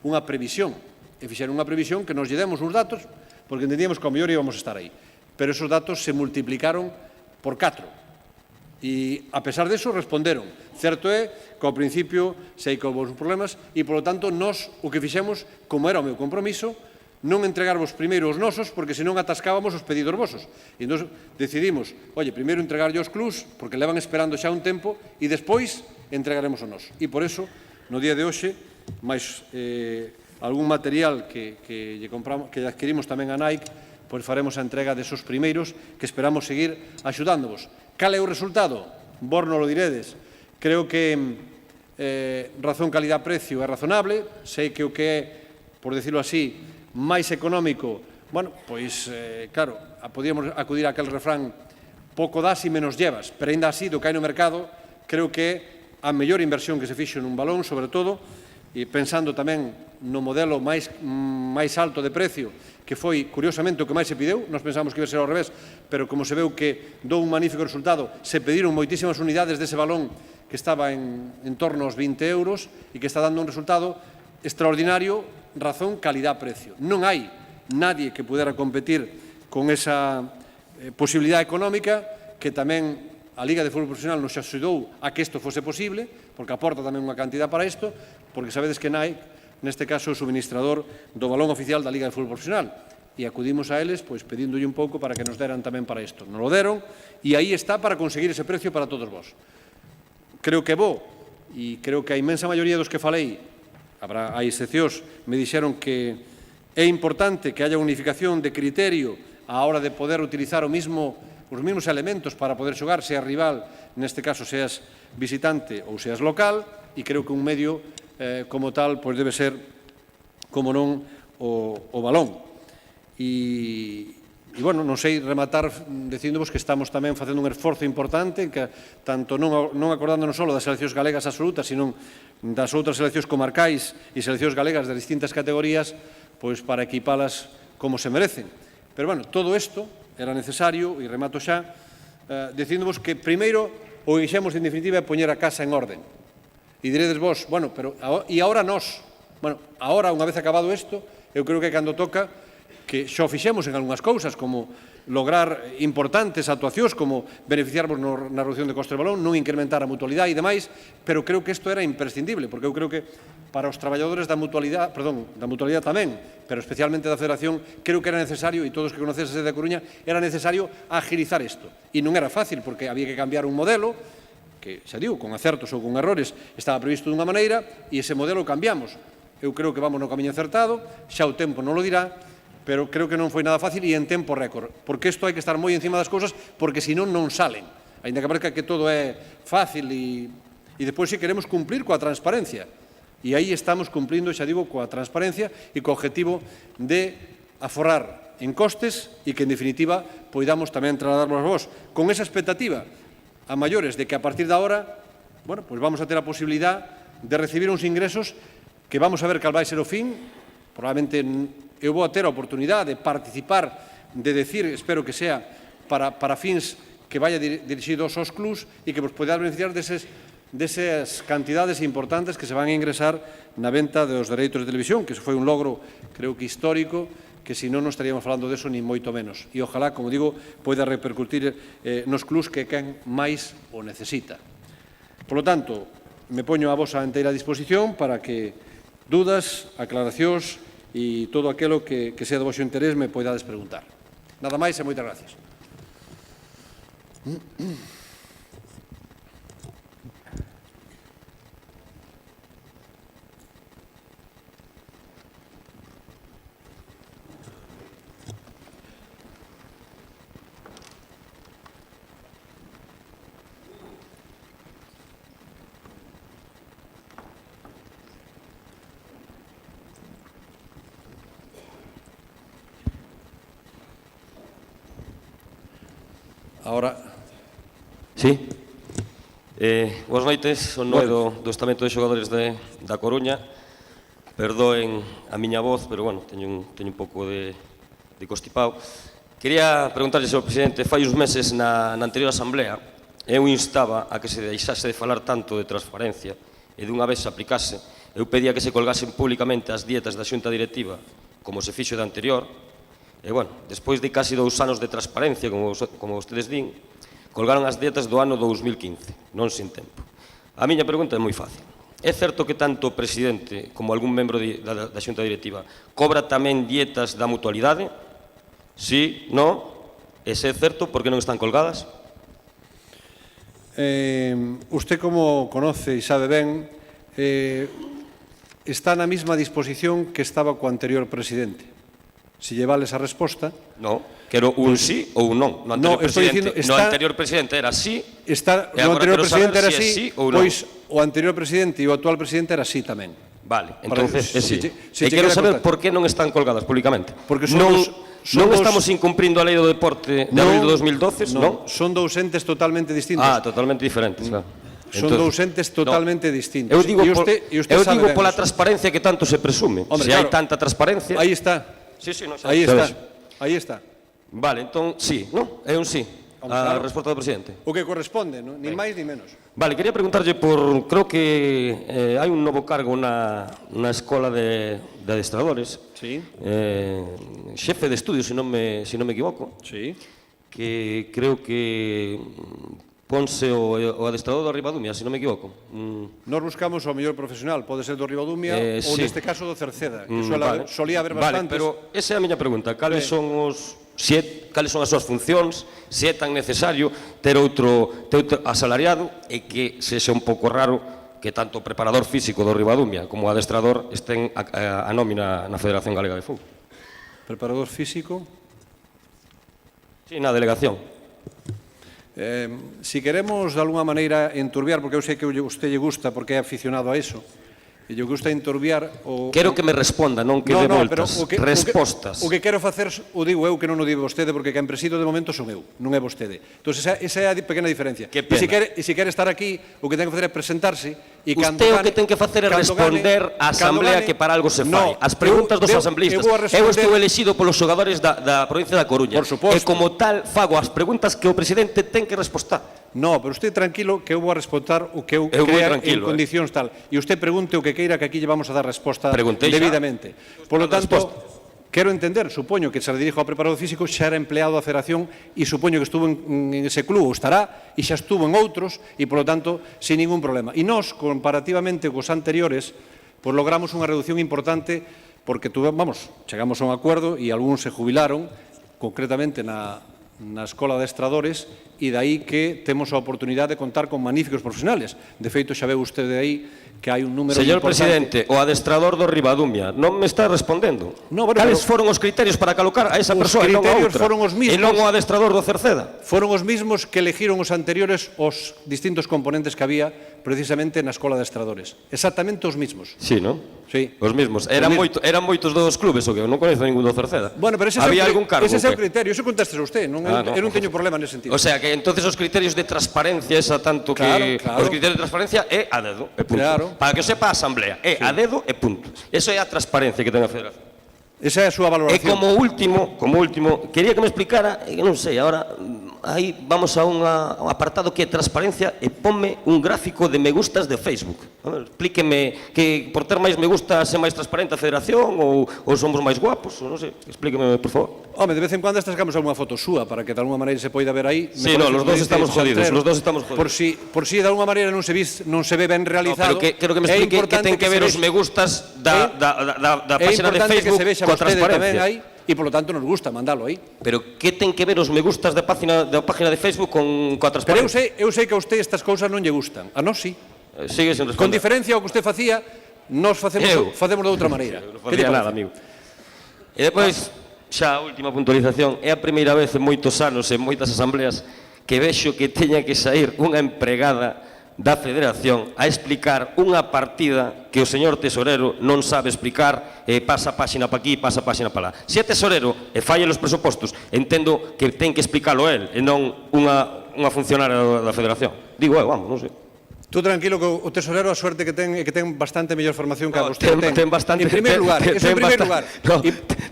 Speaker 2: unha previsión, e fixeron unha previsión que nos lle demos uns datos, porque entendíamos que ao mellor íbamos a estar aí. Pero esos datos se multiplicaron por 4. E, a pesar deso, responderon. Certo é que ao principio sei que houve uns problemas e, polo tanto, nós o que fixemos, como era o meu compromiso, non entregarvos primeiro os nosos, porque senón atascábamos os pedidos vosos. E entón decidimos, oye, primeiro entregarlle aos clubs, porque levan esperando xa un tempo, e despois entregaremos o noso. E por eso, no día de hoxe, máis algún material que adquirimos tamén a Nike, pois faremos a entrega desos primeiros, que esperamos seguir axudándovos. Cal é o resultado? Vos non lo diredes. Creo que razón calidad-precio é razonable. Sei que o que é, por decirlo así, máis económico, bueno, pois, claro, podíamos acudir a aquel refrán, pouco das e menos llevas, pero ainda así, do que hai no mercado, creo que é a mellor inversión que se fixo nun balón, sobre todo, e pensando tamén no modelo máis alto de precio, que foi, curiosamente, o que máis se pideu. Nós pensamos que iba a ser ao revés, pero como se veu que dou un magnífico resultado, se pediron moitísimas unidades dese balón que estaba en torno aos 20 euros e que está dando un resultado extraordinario, razón calidad-precio. Non hai nadie que pudera competir con esa posibilidade económica, que tamén a Liga de Fútbol Profesional nos axudou a que isto fose posible, porque aporta tamén unha cantidad para isto, porque sabedes que Nike, neste caso, é o suministrador do balón oficial da Liga de Fútbol Profesional, e acudimos a eles pois pedíndolle un pouco para que nos deran tamén para isto. Nos lo deron, e aí está para conseguir ese precio para todos vós. Creo que bo, e creo que a inmensa maioría dos que falei, hai excepcións, me dixeron que é importante que haya unificación de criterio á hora de poder utilizar os mesmos elementos para poder xogar, seas rival, neste caso seas visitante ou seas local, e creo que un medio como tal pois debe ser, como non, o balón. E, bueno, non sei rematar dicíndovos que estamos tamén facendo un esforzo importante, que tanto non acordándonos só das seleccións galegas absolutas, sino das outras seleccións comarcais e seleccións galegas de distintas categorías, pois para equipalas como se merecen. Pero, bueno, todo isto era necesario, e remato xa, dicíndovos que primeiro o que dixemos en definitiva é poñer a casa en orden. E diredes vos, bueno, pero e agora nós? Bueno, agora, unha vez acabado isto, eu creo que cando toca que xa o fixemos en algunhas cousas, como lograr importantes actuacións como beneficiarvos na reducción de coste do balón, non incrementar a mutualidade e demais, pero creo que isto era imprescindible, porque eu creo que para os traballadores da mutualidade tamén, pero especialmente da Federación, creo que era necesario, e todos que conoces a sede da Coruña, era necesario agilizar isto. E non era fácil, porque había que cambiar un modelo, que, xa digo, con acertos ou con errores, estaba previsto dunha maneira, e ese modelo cambiamos. Eu creo que vamos no camiño acertado, xa o tempo non lo dirá, pero creo que non foi nada fácil e en tempo récord, porque isto hai que estar moi encima das cousas, porque senón non salen. Ainda que parezca que todo é fácil e despois si queremos cumplir coa transparencia. E aí estamos cumplindo, xa digo, coa transparencia e co objetivo de aforrar en costes e que, en definitiva, poidamos tamén trasladarlos a vos. Con esa expectativa a maiores de que a partir de ahora, bueno, pues vamos a ter a posibilidad de recibir uns ingresos que vamos a ver cal vai ser o fin, probablemente eu vou a ter a oportunidade de participar, de decir, espero que sea para fins que vaya dirixidos aos clubs e que vos poidades beneficiar desas cantidades importantes que se van a ingresar na venta dos dereitos de televisión, que foi un logro, creo que histórico, que se non estaríamos falando deso ni moito menos. E ojalá, como digo, poida repercutir nos clubs que quen máis o necesita. Por lo tanto, me poño a vosa inteira disposición para que dudas, aclaracións e todo aquilo que sea do vosso interés me poidades preguntar. Nada máis e moitas gracias. Ahora.
Speaker 9: Sí. Boas noites, son Noé do Estamento de Xogadores da Coruña. Perdoen a miña voz, pero, bueno, teño un pouco de constipado. Quería preguntarlle, señor presidente, fai uns meses na anterior asamblea, eu instaba a que se deixase de falar tanto de transparencia e dunha vez se aplicase. Eu pedía que se colgasen públicamente as dietas da xunta directiva, como se fixo da anterior. E, bueno, despois de casi 2 anos de transparencia, como vostedes din, colgaron as dietas do ano 2015, non sin tempo. A miña pregunta é moi fácil. É certo que tanto o presidente como algún membro da xunta directiva cobra tamén dietas da mutualidade? Sí, non? E se é certo, por que non están colgadas?
Speaker 2: Usted, como conoce e sabe ben, está na mesma disposición que estaba co anterior presidente. Se llevales a resposta...
Speaker 9: No, quero un sí ou un non. No anterior presidente era sí, e agora quero saber se é sí ou non.
Speaker 2: Pois o anterior presidente e o actual presidente era sí tamén.
Speaker 9: Vale, entonces é sí. E quero saber por que non están colgadas públicamente.
Speaker 2: Porque
Speaker 9: non estamos incumprindo a lei do deporte de abril de 2012, non?
Speaker 2: Son dous entes totalmente distintos.
Speaker 9: Ah, totalmente diferentes, claro.
Speaker 2: Son dous entes totalmente distintos.
Speaker 9: Eu digo pola transparencia que tanto se presume. Se hai tanta transparencia...
Speaker 2: Aí está.
Speaker 9: Sí, no sé.
Speaker 2: Aí está.
Speaker 9: Vale, entón, sí, non? É un sí, a resposta do presidente.
Speaker 2: O que corresponde, ni máis ni menos.
Speaker 9: Vale, quería preguntarlle por... Creo que hai un novo cargo na escola de adestradores.
Speaker 2: Sí.
Speaker 9: Xefe de estudios, se non me equivoco.
Speaker 2: Sí.
Speaker 9: Que creo que... Ponse o adestrador do Ribadumia, se non me equivoco.
Speaker 2: Nos buscamos o mellor profesional, pode ser do Ribadumia ou neste caso do Cerceda, que solía haber bastantes.
Speaker 9: Vale, pero esa é a miña pregunta. Cales son as súas funcións, se é tan necesario ter outro asalariado e que sexa un pouco raro que tanto o preparador físico do Ribadumia como o adestrador estén a nómina na Federación Galega de Fútbol.
Speaker 2: Preparador físico?
Speaker 9: Sí, na delegación.
Speaker 2: Si queremos de alguna maneira enturbiar, porque eu sei que a usted lle gusta porque é aficionado a eso, e lle gusta enturbiar o...
Speaker 9: Quero que me responda, non que dé voltas. Respostas.
Speaker 2: O que quero facer, o digo eu, que non o digo vostede, porque quen presido de momento son eu, non é vostede. Entón, esa é a pequena diferencia.
Speaker 9: Que pena.
Speaker 2: E se quere estar aquí, o que ten que facer é presentarse e
Speaker 9: cando gane... Usted o que ten que facer é responder á asamblea que para algo se fai. As preguntas dos asambleístas. Eu estou elexido polos xogadores da provincia da Coruña.
Speaker 2: Por suposto.
Speaker 9: E como tal, fago as preguntas que o presidente ten que respostar.
Speaker 2: No, pero usted tranquilo que eu vou a responder o que eu crea en condicións tal. E usted pregunte o que queira, que aquí lle vamos a dar resposta debidamente. Por lo tanto, Quero entender, supoño que se dirijo ao preparador físico, xa era empleado da Federación e supoño que estuvo en ese club, ou estará, e xa estuvo en outros, e, polo tanto, sin ningún problema. E nós, comparativamente cos anteriores, pois logramos unha reducción importante porque chegamos a un acordo e algúns se jubilaron, concretamente na Escola de Adestradores, e dai que temos a oportunidade de contar con magníficos profesionales. De feito, xa veu vostede aí que hai un número
Speaker 9: Señor
Speaker 2: importante.
Speaker 9: presidente, o adestrador do Ribadumia non me está respondendo.
Speaker 2: No, bueno,
Speaker 9: Cales foron os criterios para colocar a esa persoa e non a
Speaker 2: criterios
Speaker 9: outra?
Speaker 2: foron os mismos.
Speaker 9: E non o adestrador do Cerceda?
Speaker 2: Foron os mismos que elegiron os anteriores os distintos componentes que había precisamente na Escola de Adestradores. Exactamente os mismos.
Speaker 9: Sí, non?
Speaker 2: Sí.
Speaker 9: Os mismos. Eran moitos dos clubes, o que eu non coñezo ningún do Cerceda.
Speaker 2: Bueno, pero ese
Speaker 9: Había algún cargo.
Speaker 2: ese é o
Speaker 9: que...
Speaker 2: criterio, eso contestes a usted, non, eu non teño problema nese sentido.
Speaker 9: O sea, que entonces os criterios de transparencia, esa tanto que...
Speaker 2: Claro.
Speaker 9: Os criterios de transparencia é a dedo, e punto.
Speaker 2: Claro.
Speaker 9: Para que o sepa a Asamblea, é a dedo e punto. Eso é a transparencia que ten a Federación.
Speaker 2: Esa é a súa
Speaker 9: E
Speaker 2: valoración.
Speaker 9: como último, quería que me explicara, que non sei, ahora aí vamos a un apartado que é transparencia e ponme un gráfico de me gustas de Facebook. A ver, explíqueme que por ter máis me gustas é máis transparente a Federación ou somos máis guapos, ou non sei, explíqueme, por favor.
Speaker 2: Home, de vez en cando sacamos algunha foto súa para que de alguna maneira se poida ver aí.
Speaker 9: Sí, no, los dos estamos jodidos,
Speaker 2: Por si de alguna maneira non se ve ben realizado.
Speaker 9: No, pero quero que me explique que ten que ver os me gustas da página de Facebook coa transparencia.
Speaker 2: E, polo tanto, nos gusta mandalo aí.
Speaker 9: Pero que ten que ver os me gustas da página de Facebook coa
Speaker 2: Pero
Speaker 9: transparencia?
Speaker 2: eu sei que a usted estas cousas non lle gustan. A nós sí.
Speaker 9: Sigue sen responder.
Speaker 2: Con diferencia ao que usted facía, nós facemos de outra maneira.
Speaker 9: Non facía nada, amigo. E depois, xa a última puntualización, é a primeira vez en moitos anos, en moitas asambleas, que vexo que teña que sair unha empregada da Federación a explicar unha partida que o señor tesorero non sabe explicar e pasa páxina pa aquí, pasa páxina pa lá. Se é tesorero e falla os presupostos, entendo que ten que explicalo él e non unha funcionaria da Federación. Digo, vamos, non sei.
Speaker 2: Tú tranquilo que o tesorero a suerte que ten é que ten bastante mellor formación que a
Speaker 9: No,
Speaker 2: vostede
Speaker 9: ten bastante.
Speaker 2: En primeiro lugar, eso en primeiro lugar.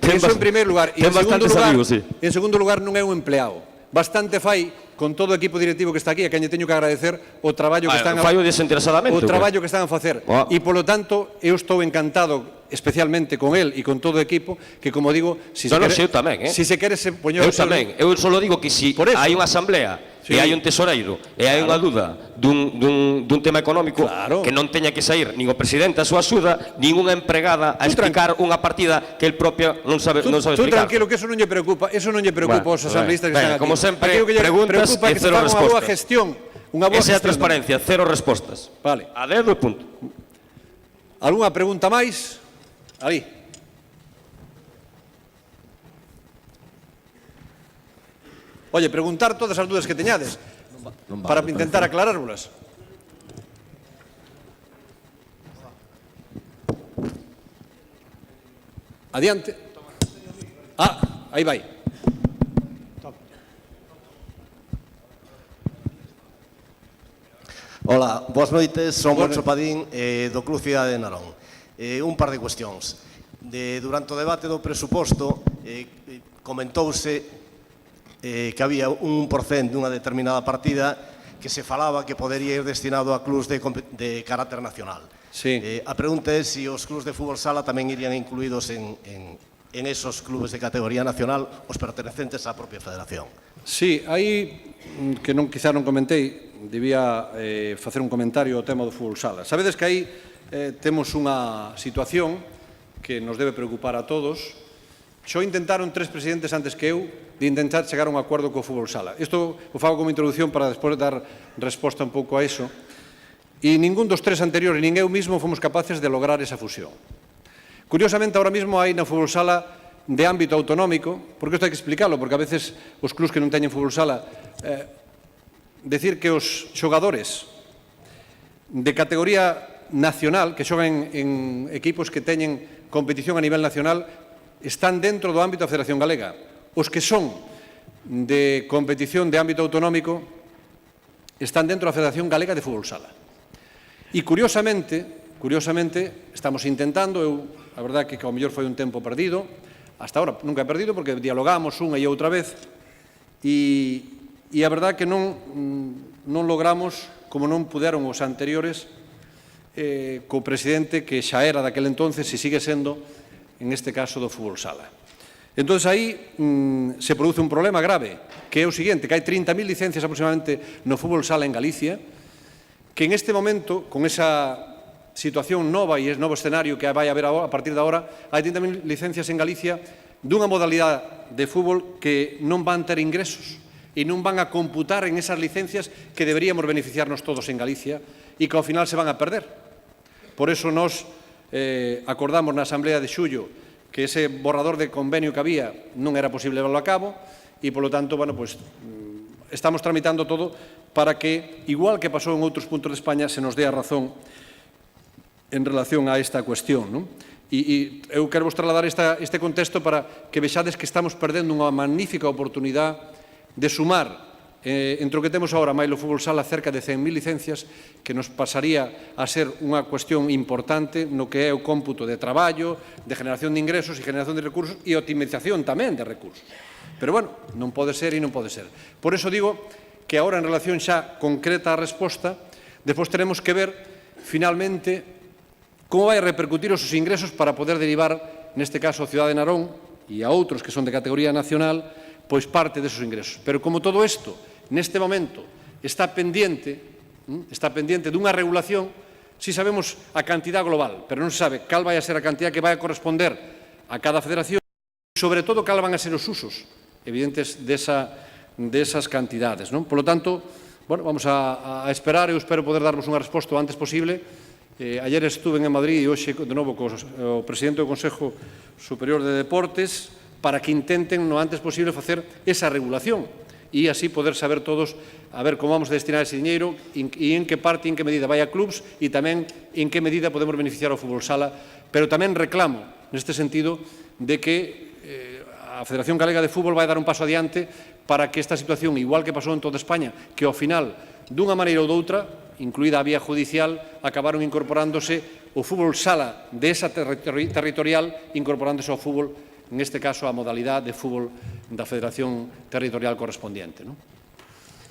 Speaker 2: Eso en primeiro lugar. E en segundo lugar non é un empleado. Bastante fai con todo o equipo directivo que está aquí, a quen lle teño que agradecer o traballo que están
Speaker 9: Fallo desinteresadamente.
Speaker 2: o traballo que están a facer. E polo tanto, eu estou encantado especialmente con el e con todo o equipo, que como digo, si se quere se poñer
Speaker 9: eu tamén, eu só digo que si hai unha asamblea e hai un tesoreiro e hai unha dúda dun tema económico que non teña que sair nin o presidente a súa axuda, nin unha empregada a explicar unha partida que el propio non sabe explicar.
Speaker 2: Tú tranquilo que eso non lle preocupa, aos asambleístas que están aquí.
Speaker 9: Como sempre, preguntas e cero respostas.
Speaker 2: Unha boa gestión,
Speaker 9: esa é a transparencia, cero respostas.
Speaker 2: Vale.
Speaker 9: A dedo e punto.
Speaker 2: Algúnha pregunta máis? Ali. Oye, preguntar todas as dúdas que teñades para intentar aclarárvolas. Adiante. Aí vai.
Speaker 10: Hola, boas noites, son Moncho Padín do Club Cidade de Narón. Un par de cuestións. Durante o debate do presuposto comentouse que había un % dunha determinada partida que se falaba que podería ir destinado a clubs de carácter nacional. A pregunta é se os clubs de fútbol sala tamén irían incluídos en esos clubes de categoría nacional os pertenecentes á propia federación.
Speaker 2: Sí, aí que quizá non comentei, debía facer un comentario ao tema do fútbol sala. Sabedes que aí temos unha situación que nos debe preocupar a todos. Xo intentaron 3 presidentes antes que eu de intentar chegar a un acordo co fútbol sala. Isto o fago como introducción para despois dar resposta un pouco a eso. E ningún dos 3 anteriores, nin eu mismo, fomos capaces de lograr esa fusión. Curiosamente, ahora mismo hai na fútbol sala de ámbito autonómico, porque isto hai que explicarlo, porque a veces os clubs que non teñen fútbol sala decir que os xogadores de categoría nacional, que xogan en equipos que teñen competición a nivel nacional, están dentro do ámbito da Federación Galega. Os que son de competición de ámbito autonómico están dentro da Federación Galega de Fútbol Sala. E curiosamente, estamos intentando, a verdade que ao mellor foi un tempo perdido, hasta ahora nunca he perdido porque dialogamos unha e outra vez, e a verdade que non logramos, como non puderon os anteriores, co presidente que xa era daquel entonces e sigue sendo, en este caso, do fútbol sala. Entón, aí se produce un problema grave, que é o seguinte, que hai 30.000 licencias aproximadamente no fútbol sala en Galicia, que en este momento, con esa situación nova e novo escenario que vai haber a partir de agora, hai 30.000 licencias en Galicia dunha modalidade de fútbol que non van ter ingresos e non van a computar en esas licencias que deberíamos beneficiarnos todos en Galicia e que ao final se van a perder. Por eso nos acordamos na Asamblea de Xullo que ese borrador de convenio que había non era posible levarlo a cabo e, polo tanto, bueno, pues, estamos tramitando todo para que, igual que pasou en outros puntos de España, se nos dé a razón en relación a esta cuestión, non? E eu quero vos trasladar este contexto para que vexades que estamos perdendo unha magnífica oportunidade de sumar entre o que temos agora, máis o fútbol sala, cerca de 100.000 licencias, que nos pasaría a ser unha cuestión importante no que é o cómputo de traballo, de generación de ingresos e generación de recursos e optimización tamén de recursos. Pero, bueno, non pode ser e non pode ser. Por eso digo que agora, en relación xa concreta a resposta, despois teremos que ver, finalmente, como vai a repercutir os ingresos para poder derivar, neste caso, a Cidade de Narón e a outros que son de categoría nacional, pois parte desos ingresos. Pero como todo isto, neste momento, está pendiente dunha regulación, si sabemos a cantidad global, pero non se sabe cal vai a ser a cantidad que vai a corresponder a cada federación e, sobre todo, cal van a ser os usos evidentes desas cantidades. Por lo tanto, bueno, vamos a esperar, eu espero poder darvos unha resposta o antes posible. Ayer estuve en Madrid e hoxe, de novo, co presidente do Consejo Superior de Deportes para que intenten, no antes posible, facer esa regulación e así poder saber todos a ver como vamos a destinar ese diñeiro e en que parte e en que medida vai a clubs e tamén en que medida podemos beneficiar ao fútbol sala. Pero tamén reclamo, neste sentido, de que a Federación Galega de Fútbol vai dar un paso adiante para que esta situación, igual que pasou en toda España, que ao final, dunha maneira ou doutra, incluída a vía judicial, acabaron incorporándose o fútbol sala desa territorial, incorporándose ao fútbol, en este caso, a modalidade de fútbol da Federación Territorial correspondiente.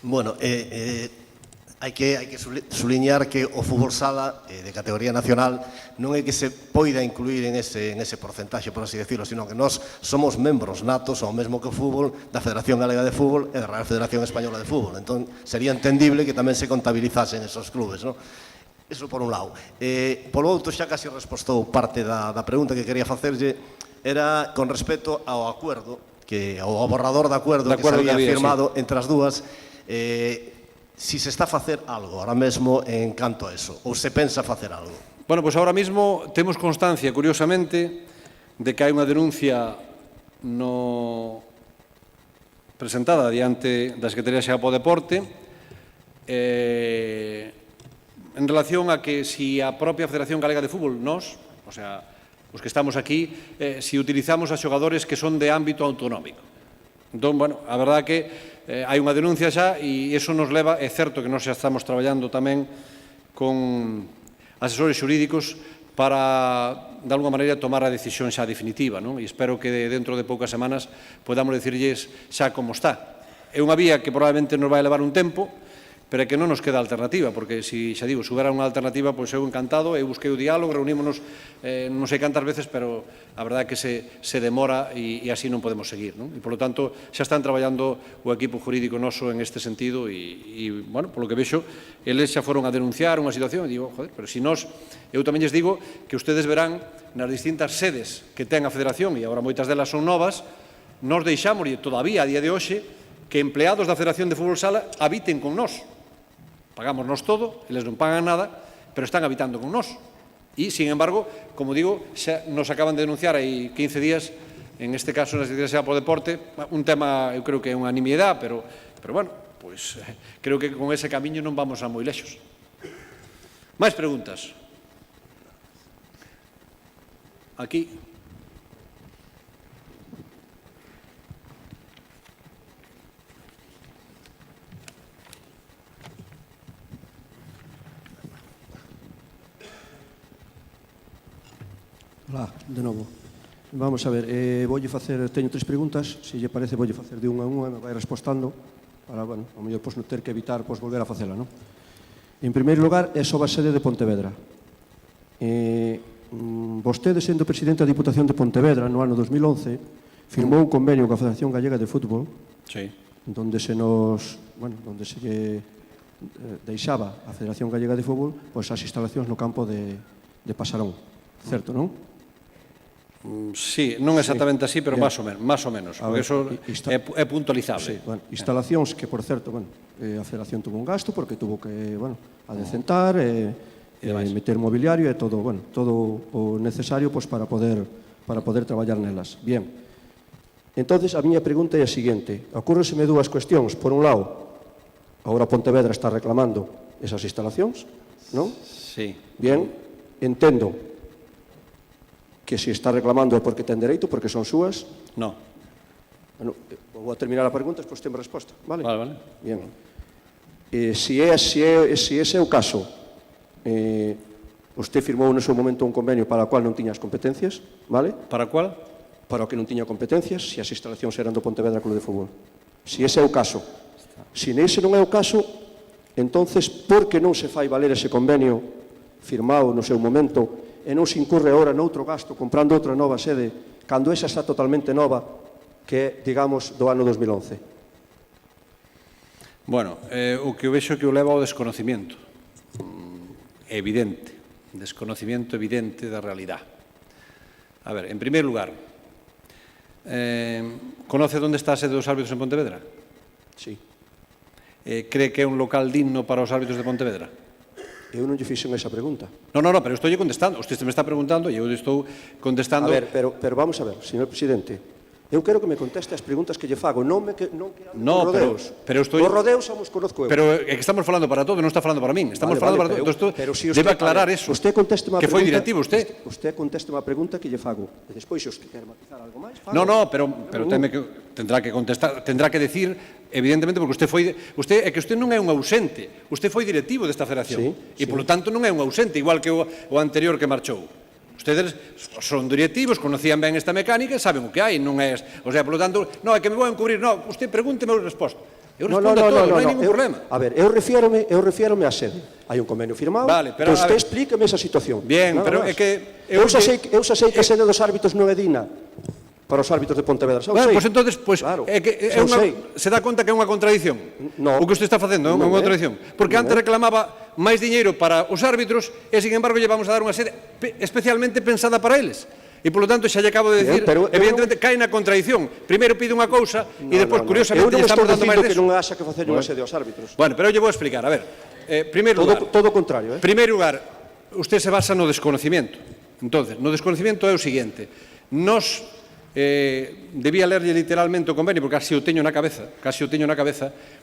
Speaker 10: Bueno, hai que suliñar que o fútbol sala de categoría nacional non é que se poida incluir en ese porcentaxe, por así decirlo, sino que nós somos membros natos ao mesmo que o fútbol da Federación Galega de Fútbol e da Real Federación Española de Fútbol. Entón, sería entendible que tamén se contabilizasen esos clubes, non? Iso por un lado. Por outro, xa casi respostou parte da pregunta que quería facerlle, era con respecto ao acordo, ao borrador de acordo que se había firmado entre as dúas, si se está a facer algo ahora mesmo en canto a eso, ou se pensa facer algo.
Speaker 2: Bueno, pois ahora mesmo temos constancia, curiosamente, de que hai unha denuncia presentada diante da Secretaría Xeral do Deporte en relación a que si a propia Federación Galega de Fútbol, nós, o sea, os que estamos aquí, si utilizamos a xogadores que son de ámbito autonómico. Entón, bueno, a verdade que hai unha denuncia xa e iso nos leva, é certo que nós xa estamos traballando tamén con asesores xurídicos para, de alguma maneira, tomar a decisión xa definitiva, non? E espero que dentro de poucas semanas podamos dicirlles xa como está. É unha vía que probablemente nos vai levar un tempo, pero é que non nos queda alternativa, porque, se xa digo, se houbera unha alternativa, pois eu encantado, eu busquei o diálogo, reunímonos non sei cantas veces, pero a verdade é que se demora e así non podemos seguir, non? E, polo tanto, xa están traballando o equipo jurídico noso en este sentido e, bueno, polo que vexo, eles xa foron a denunciar unha situación e digo, joder, pero se nós, eu tamén lles digo que ustedes verán nas distintas sedes que ten a Federación, e agora moitas delas son novas, nós deixamos, e todavía a día de hoxe, que empleados da Federación de Fútbol Sala habiten con nós. Pagamos todo, eles non pagan nada, pero están habitando con nós. E, sin embargo, como digo, xa nos acaban de denunciar hai 15 días, en este caso, na Secretaría Xeral do Deporte, un tema, eu creo que é unha nimiedade, pero bueno, pois creo que con ese camiño non vamos a moi lexos. Máis preguntas? Aquí.
Speaker 5: Hola, de novo. Vamos a ver, teño 3 preguntas, se lle parece voulle facer de unha a unha, me vai respostando, para, bueno, ao mellor non ter que evitar volver a facela, non? En primeiro lugar, é sobre a sede de Pontevedra. Vostede, sendo presidente da Diputación de Pontevedra no ano 2011, firmou un convenio coa Federación Gallega de Fútbol
Speaker 2: Sí.
Speaker 5: donde se nos, bueno, donde se lle deixaba a Federación Gallega de Fútbol pois as instalacións no campo de Pasarón, certo, non?
Speaker 2: Sí, non exactamente así, pero máis o menos, porque iso é puntualizable.
Speaker 5: Sí, bueno, instalacións que, por certo, bueno, a Federación tuvo un gasto porque tuvo que, bueno, adecentar, meter mobiliario e todo, bueno, todo o necesario pois para poder traballar nelas. Bien. Entonces, a miña pregunta é a seguinte. Ocúrreseme dúas cuestións. Por un lado, agora Pontevedra está reclamando esas instalacións, non?
Speaker 2: Sí.
Speaker 5: Bien, entendo que se está reclamando é porque ten dereito, porque son súas.
Speaker 2: No.
Speaker 5: Bueno, vou a terminar a pregunta, despois temos resposta. Vale?
Speaker 2: Vale.
Speaker 5: Bien. Se ese é o caso, usted firmou no seu momento un convenio para o cual non tiña as competencias, vale?
Speaker 2: Para cual?
Speaker 5: Para o que non tiña competencias, se as instalacións eran do Pontevedra Club de Fútbol. Se ese é o caso. Se ese non é o caso, entonces, por que non se fai valer ese convenio firmado no seu momento e non se incurre ahora noutro gasto comprando outra nova sede, cando esa está totalmente nova, que é, digamos, do ano 2011?
Speaker 2: Bueno, o que eu vexo que o leva ao desconocimiento. Evidente. Desconocimiento evidente da realidade. A ver, en primeiro lugar, conoce onde está a sede dos árbitros en Pontevedra?
Speaker 5: Sí.
Speaker 2: Cree que é un local digno para os árbitros de Pontevedra?
Speaker 5: Eu non lle fixen esa pregunta.
Speaker 2: No, pero estou lle contestando. Usted me está preguntando e eu estou contestando.
Speaker 5: A ver, pero vamos a ver, señor presidente. Eu quero que me conteste as preguntas que lle fago, non que rodeos.
Speaker 2: Pero estou...
Speaker 5: Os rodeos xa os conozco eu.
Speaker 2: Pero é que estamos falando para todo, non está falando para min. Estamos falando para todo.
Speaker 5: Pero si
Speaker 2: debe aclarar eso.
Speaker 5: Usted conteste unha
Speaker 2: pregunta. Que foi directivo,
Speaker 5: usted conteste unha pregunta que lle fago. E despois, se os que quer matizar algo máis, fago.
Speaker 2: No, pero tendrá que contestar, tendrá que decir, evidentemente, porque é que usted non é un ausente. Usted foi directivo desta federación. E, polo tanto, non é un ausente, igual que o anterior que marchou. Ustedes son directivos, conocían ben esta mecánica, saben o que hai, non é... O sea, polo tanto, non, é que me vou a encubrir, non, usted pregúnteme a resposta. Eu respondo a todo, non hai ningún problema.
Speaker 5: A ver, eu refiérome a sede. Hai un convenio firmado, pero usted explíqueme esa situación.
Speaker 2: Bien, pero é que...
Speaker 5: Eu xa sei que a sede dos árbitros non é digna para os árbitros de Pontevedra.
Speaker 2: Bueno, pois entonces, é que se dá conta que é unha contradición. O que usted está facendo é unha contradición. Porque antes reclamaba máis diñeiro para os árbitros e, sin embargo, lle vamos a dar unha sede especialmente pensada para eles. E, polo tanto, xa lle acabo de decir, evidentemente, cae na contradición. Primeiro pide unha cousa e despois, curiosamente, lle estamos dando máis deso.
Speaker 5: Eu non estou dicindo que non haxa que facer unha sede aos árbitros.
Speaker 2: Bueno, pero eu lle vou explicar. A ver, primeiro lugar...
Speaker 5: Todo o contrario,
Speaker 2: En primeiro lugar, usted se basa no desconocimiento. Entonces, no desconocimiento é o seguinte. Nos... debía lerlle literalmente o convenio, porque casi o teño na cabeza.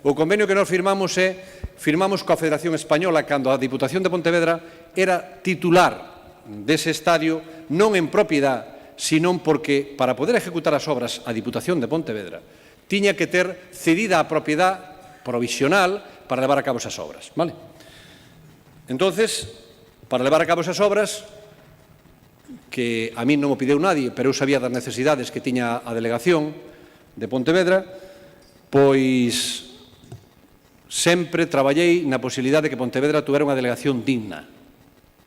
Speaker 2: O convenio que nos firmamos coa Federación Española cando a Diputación de Pontevedra era titular dese estadio, non en propiedade, sino porque para poder ejecutar as obras a Diputación de Pontevedra tiña que ter cedida a propiedade provisional para levar a cabo esas obras. Vale? Entonces, para levar a cabo esas obras, que a mí non o pideu nadie, pero eu sabía das necesidades que tiña a delegación de Pontevedra, pois sempre traballei na posibilidade de que Pontevedra tuvera unha delegación digna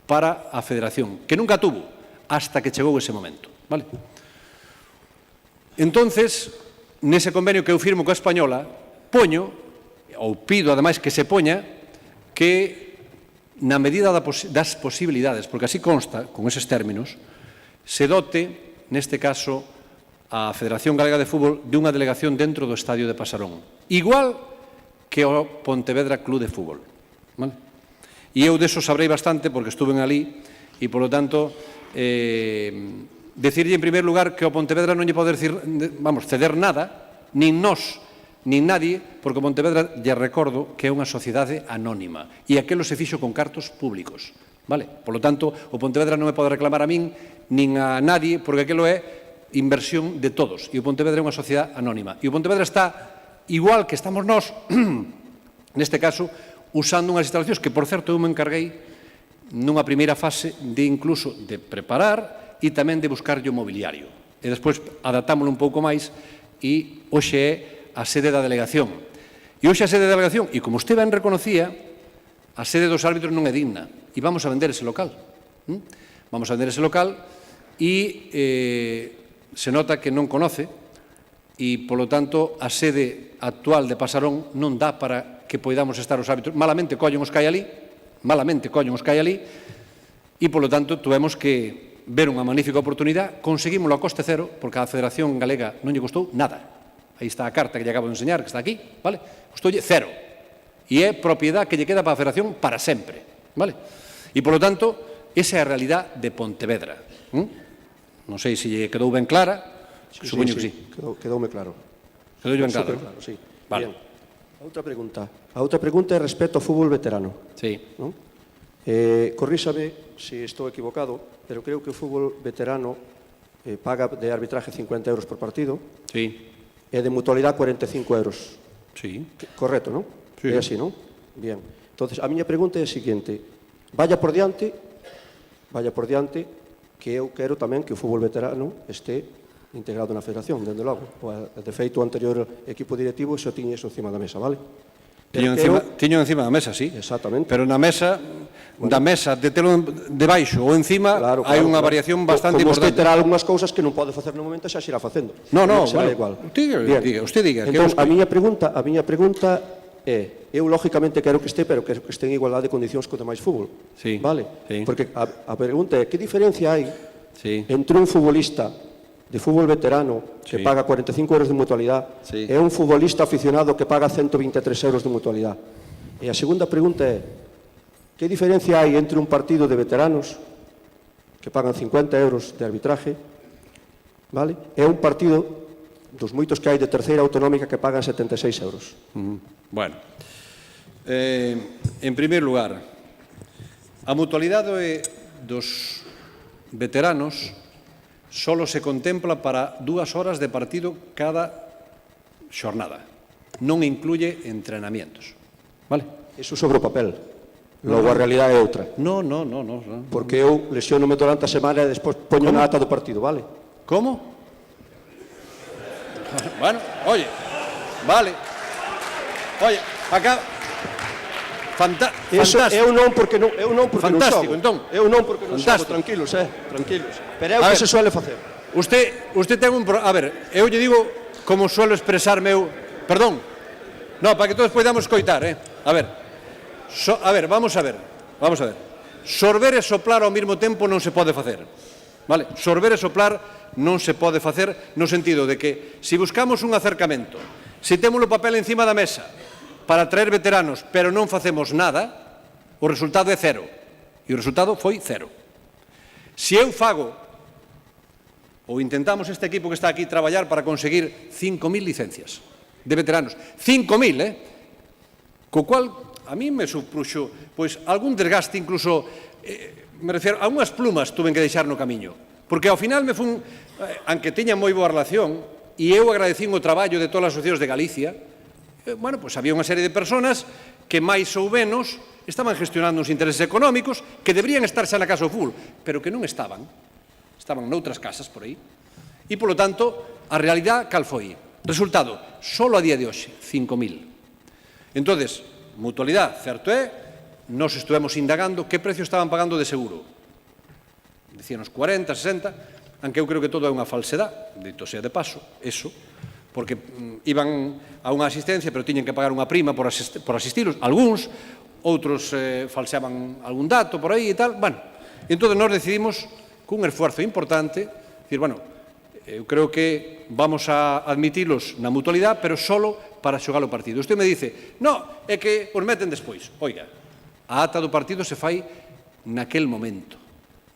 Speaker 2: para a federación, que nunca tuvo, hasta que chegou ese momento. Vale? Entonces, nese convenio que eu firmo coa Española, poño, ou pido ademais que se poña, que na medida das posibilidades, porque así consta, con eses términos, se dote, neste caso, a Federación Galega de Fútbol dunha delegación dentro do estadio de Pasarón, igual que o Pontevedra Club de Fútbol. Vale? E eu deso sabrei bastante porque estuve ali e, polo tanto, decirlle en primeiro lugar que o Pontevedra non lle pode ceder nada, nin nós, nin nadie, porque o Pontevedra lle recordo que é unha sociedade anónima e aquilo se fixo con cartos públicos. Vale? Por lo tanto, o Pontevedra non me pode reclamar a min nin a nadie, porque aquilo é inversión de todos. E o Pontevedra é unha sociedade anónima. E o Pontevedra está, igual que estamos nós, neste caso, usando unhas instalacións que, por certo, eu me encarguei nunha primeira fase de incluso de preparar e tamén de buscarlle o mobiliario. E despois adaptámoslo un pouco máis e hoxe é a sede da delegación. E hoxe a sede da delegación, e como usted ben reconocía, a sede dos árbitros non é digna. E vamos a vender ese local. Vamos a vender ese local e se nota que non conoce e, polo tanto, a sede actual de Pasarón non dá para que poidamos estar os árbitros. Malamente collen os que hai ali, e, polo tanto, tuvemos que ver unha magnífica oportunidade, conseguímoslo a coste cero, porque a Federación Galega non lle costou nada. Aí está a carta que lle acabo de enseñar, que está aquí, vale? Costoulle cero. E é propiedade que lle queda para a Federación para sempre, vale? E, polo tanto, esa é a realidade de Pontevedra. Non sei se lle quedou ben clara, supoño que sí.
Speaker 5: Quedoume claro.
Speaker 2: Quedoulle ben claro,
Speaker 5: claro, sí.
Speaker 2: Vale.
Speaker 5: Bien. A outra pregunta é respecto ao fútbol veterano.
Speaker 2: Sí.
Speaker 5: Non? Corríxame se estou equivocado, pero creo que o fútbol veterano paga de arbitraje 50 euros por partido.
Speaker 2: Sí.
Speaker 5: E de mutualidade 45 euros.
Speaker 2: Sí.
Speaker 5: Correcto, non?
Speaker 2: Sí.
Speaker 5: É así, non? Bien. Entonces, a miña pregunta é a seguinte. Vaya por diante, que eu quero tamén que o fútbol veterano este integrado na federación, dende logo. De feito, o anterior equipo directivo xo tiña iso encima da mesa, vale?
Speaker 2: Tiño encima da mesa, sí.
Speaker 5: Exactamente.
Speaker 2: Pero na mesa, da mesa, de telo debaixo ou encima, hai unha variación bastante
Speaker 5: importante. Como
Speaker 2: importante.
Speaker 5: usted terá algunhas cousas que non pode facer no momento, xa se irá facendo.
Speaker 2: No,
Speaker 5: será
Speaker 2: vale.
Speaker 5: igual.
Speaker 2: Usted diga.
Speaker 5: Entón, a miña pregunta é, eu lógicamente quero que este, pero quero que este en igualdade de condicións co demais fútbol.
Speaker 2: Sí.
Speaker 5: Vale?
Speaker 2: Sí.
Speaker 5: Porque a pregunta é, que diferencia hai
Speaker 2: Sí.
Speaker 5: entre un futbolista de fútbol veterano que
Speaker 2: Sí.
Speaker 5: paga 45 euros de mutualidade
Speaker 2: Sí.
Speaker 5: e un futbolista aficionado que paga 123 euros de mutualidade? E a segunda pregunta é, que diferencia hai entre un partido de veteranos que pagan 50 euros de arbitraje, vale? E un partido dos moitos que hai de terceira autonómica que pagan 76 euros.
Speaker 2: Bueno, en primeiro lugar, a mutualidade dos veteranos solo se contempla para 2 horas de partido cada xornada. Non incluye entrenamientos. Vale?
Speaker 5: Iso sobre o papel. Logo a realidade é outra.
Speaker 2: No.
Speaker 5: Porque eu lesionome durante a semana e despois poño na ata do partido, vale?
Speaker 2: ¿Cómo? Bueno, oye, vale. Oye, acá...
Speaker 5: Eso, eu non porque non
Speaker 2: Fantástico,
Speaker 5: xogo.
Speaker 2: entón.
Speaker 5: Eu non porque non xogo,
Speaker 2: Fantástico.
Speaker 5: tranquilos. Pero é o que se suele facer.
Speaker 2: Usted ten un... A ver, eu lle digo como suelo expresarme eu... Perdón. No, para que todos podamos coitar, A ver, vamos a ver. Sorber e soplar ao mesmo tempo non se pode facer. Vale? Sorber e soplar non se pode facer no sentido de que se buscamos un acercamento, se temos o papel encima da mesa para traer veteranos, pero non facemos nada, o resultado é cero. E o resultado foi cero. Se eu fago, ou intentamos este equipo que está aquí traballar para conseguir 5.000 licencias de veteranos, 5.000, co cual a mí me supruxo pois algún desgaste, incluso me refiero a unhas plumas tuven que deixar no camiño, porque ao final me fun, aunque tiña moi boa relación, e eu agradecín o traballo de todas as asociacións de Galicia, bueno, pois había unha serie de personas que máis ou menos estaban gestionando uns intereses económicos que deberían estar xa na casa do fútbol, pero que non estaban noutras casas por aí. E, polo tanto, a realidade cal foi? Resultado, solo a día de hoxe, 5.000. Entonces, mutualidade, certo é, nos estuvemos indagando que precio estaban pagando de seguro. Decíanos 40, 60, aunque eu creo que todo é unha falsedade, dito sea de paso, eso, porque iban a unha asistencia, pero tiñen que pagar unha prima por asistilos, algúns, outros falseaban algún dato por aí e tal, bueno, entón nos decidimos, cun esfuerzo importante, dicir, bueno, eu creo que vamos a admitilos na mutualidade, pero solo para xogar o partido. Usted me dice, no, é que os meten despois. Oiga, a ata do partido se fai naquel momento,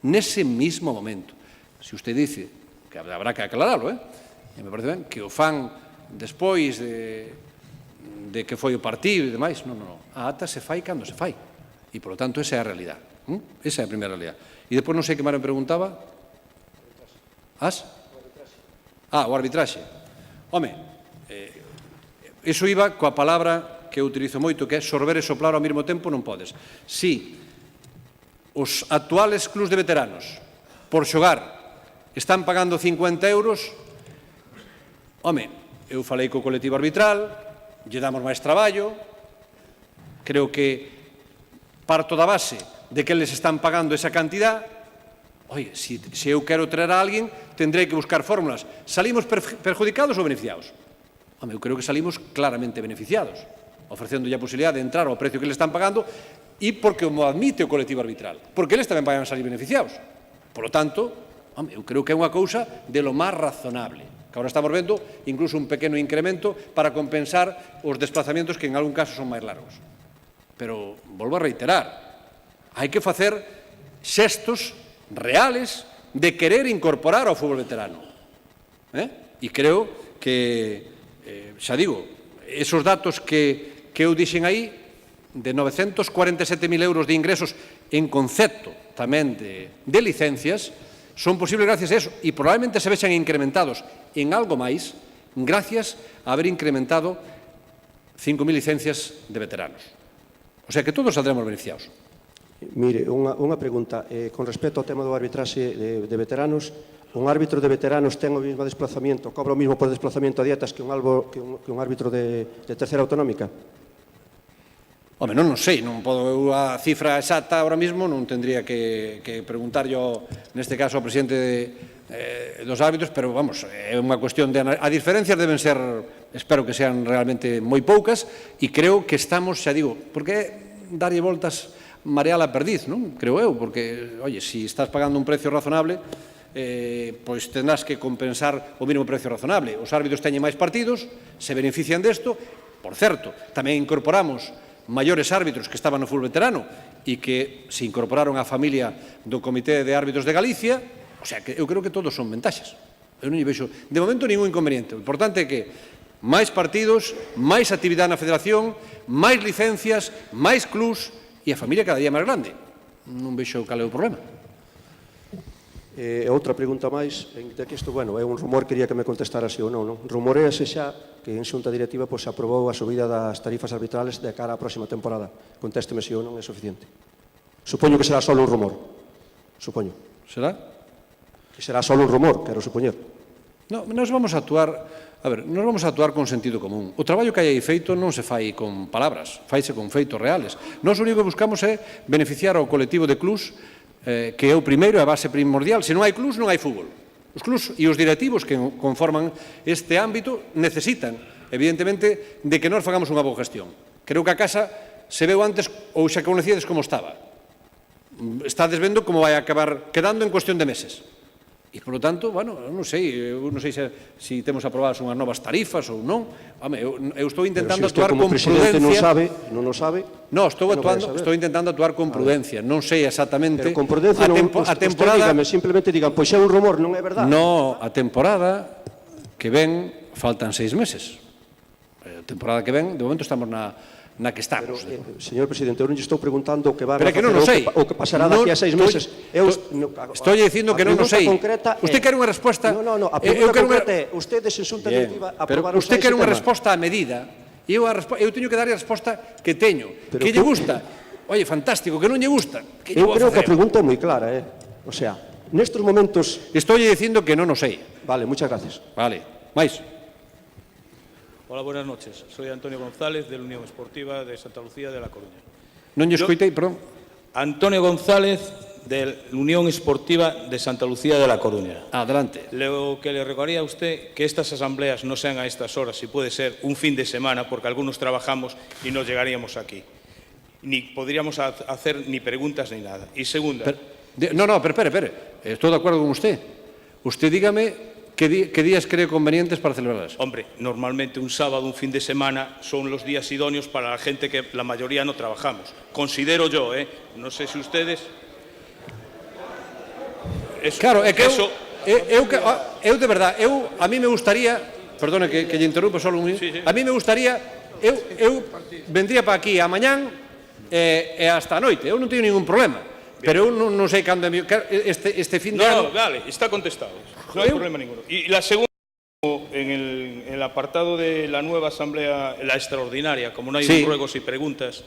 Speaker 2: nese mismo momento. Se usted dice, que habrá que aclararlo, e me parece ben, que o fan despois de que foi o partido e demais, non. A ata se fai cando se fai. E, polo tanto, esa é a realidade. Esa é a primeira realidade. E depois non sei que máis me preguntaba. O arbitraxe. Home, iso iba coa palabra que eu utilizo moito, que é sorber e soplar ao mesmo tempo non podes. Si os actuales clubs de veteranos, por xogar, están pagando 50 euros, home, eu falei co colectivo arbitral, lle damos máis traballo, creo que parto da base de que eles están pagando esa cantidad. Oye, se eu quero traer a alguén, tendré que buscar fórmulas. ¿Salimos perjudicados ou beneficiados? Home, eu creo que salimos claramente beneficiados, ofrecendo a posibilidad de entrar ao precio que le están pagando e porque o admite o colectivo arbitral, porque eles tamén van a salir beneficiados. Por lo tanto, home, eu creo que é unha cousa de lo máis razonable, que agora estamos vendo incluso un pequeno incremento para compensar os desplazamientos que en algún caso son máis largos. Pero, volvo a reiterar, hai que facer xestos reales de querer incorporar ao fútbol veterano. E creo que, xa digo, esos datos que eu dixen aí, de 947.000 euros de ingresos en concepto tamén de licencias, son posibles gracias a eso e probablemente se vexan incrementados en algo máis gracias a haber incrementado 5.000 licencias de veteranos. O sea que todos saldremos beneficiados.
Speaker 5: Mire, unha pregunta. Con respecto ao tema do arbitraxe de veteranos, un árbitro de veteranos ten o mesmo desplazamiento, cobra o mesmo por desplazamiento a dietas que un árbitro de terceira autonómica?
Speaker 2: Home, non sei, non podo a cifra exacta ahora mismo, non tendría que preguntar yo, neste caso, ao presidente dos árbitros, pero, vamos, é unha cuestión de... As diferencias deben ser, espero que sean realmente moi poucas, e creo que estamos, xa digo, porque darlle voltas marear a perdiz, non? Creo eu, porque, oye, se estás pagando un precio razonable, pois tendrás que compensar o mínimo precio razonable. Os árbitros teñen máis partidos, se benefician desto. Por certo, tamén incorporamos maiores árbitros que estaban no fútbol veterano e que se incorporaron á familia do Comité de Árbitros de Galicia, o sea, que eu creo que todos son ventaxas. Eu non lle vexo, de momento, ningún inconveniente. O importante é que máis partidos, máis actividade na federación, máis licencias, máis clubs e a familia cada día máis grande. Non vexo cal é o problema.
Speaker 5: Outra pregunta máis, de que isto, bueno, é un rumor, quería que me contestara si ou non, non? Rumorease xa que en xunta directiva se aprobou a subida das tarifas arbitrales de cara á próxima temporada. Contésteme si ou non é suficiente. Supoño que será só un rumor. Supoño.
Speaker 2: Será?
Speaker 5: Que será só un rumor, quero supoñer.
Speaker 2: Non, nos vamos a actuar... A ver, nos vamos a actuar con sentido común. O traballo que hai aí feito non se fai con palabras, faise con feitos reales. Nós o único que buscamos é beneficiar ao colectivo de clubs que é o primeiro e a base primordial. Se non hai clubs, non hai fútbol. Os clubs e os directivos que conforman este ámbito necesitan, evidentemente, de que nós fagamos unha boa gestión. Creo que a casa se veu antes ou xa conocíades como estaba. Estades vendo como vai acabar quedando en cuestión de meses. E, por lo tanto, bueno, non sei se temos aprobadas unhas novas tarifas ou non. Home, eu estou intentando actuar con prudencia.
Speaker 5: Pero se usted como presidente non o sabe...
Speaker 2: Non, estou intentando actuar con prudencia. Non sei exactamente...
Speaker 5: Pero con prudencia non... Usted dígame, simplemente digan, pois é un rumor, non é verdade?
Speaker 2: Non, a temporada que ven faltan 6 meses. A temporada que ven, de momento estamos na que estamos.
Speaker 5: Pero, señor presidente, eu non lle estou preguntando o que va a
Speaker 2: facer
Speaker 5: o que pasará daqui a 6 meses.
Speaker 2: Estou dicindo que non o sei. Usted quere unha resposta...
Speaker 5: Non, a pregunta concreta é, ustedes en xunta directiva aprobaron
Speaker 2: usted quere unha resposta a medida, e eu teño que darlle a resposta que teño. Que lle gusta? Oye, fantástico, que non lle gusta?
Speaker 5: Eu creo que a pregunta é moi clara, o sea, nestes momentos...
Speaker 2: Estou dicindo que non o sei.
Speaker 5: Vale, muchas gracias.
Speaker 2: Vale, máis.
Speaker 11: Hola, buenas noches. Soy Antonio González, de la Unión Esportiva de Santa Lucía de La Coruña.
Speaker 2: Non lle escoitei, perdón.
Speaker 11: Antonio González, de la Unión Esportiva de Santa Lucía de La Coruña.
Speaker 2: Adelante.
Speaker 11: Lo que le rogaría a usted que estas asambleas no sean a estas horas, si puede ser un fin de semana, porque algunos trabajamos y no llegaríamos aquí. Ni podríamos hacer ni preguntas ni nada. Y segunda...
Speaker 2: pero espere. Estou de acuerdo con usted. Usted dígame... ¿Qué días cree convenientes para celebrarlas?
Speaker 11: Hombre, normalmente un sábado, un fin de semana, son los días idóneos para la gente que la mayoría no trabajamos. Considero yo, no sé si ustedes...
Speaker 2: Claro, é que eu de verdade, a mí me gustaría, perdone que lle interrumpo só un minuto, a mí me gustaría, eu vendría para aquí a mañán e hasta a noite, eu non teño ningún problema. Pero eu non sei cando este fin de ano...
Speaker 11: No, vale, está contestado. No hay problema ninguno. Y la segunda, en el apartado de la nueva asamblea, la extraordinaria, como no hay ruegos y preguntas...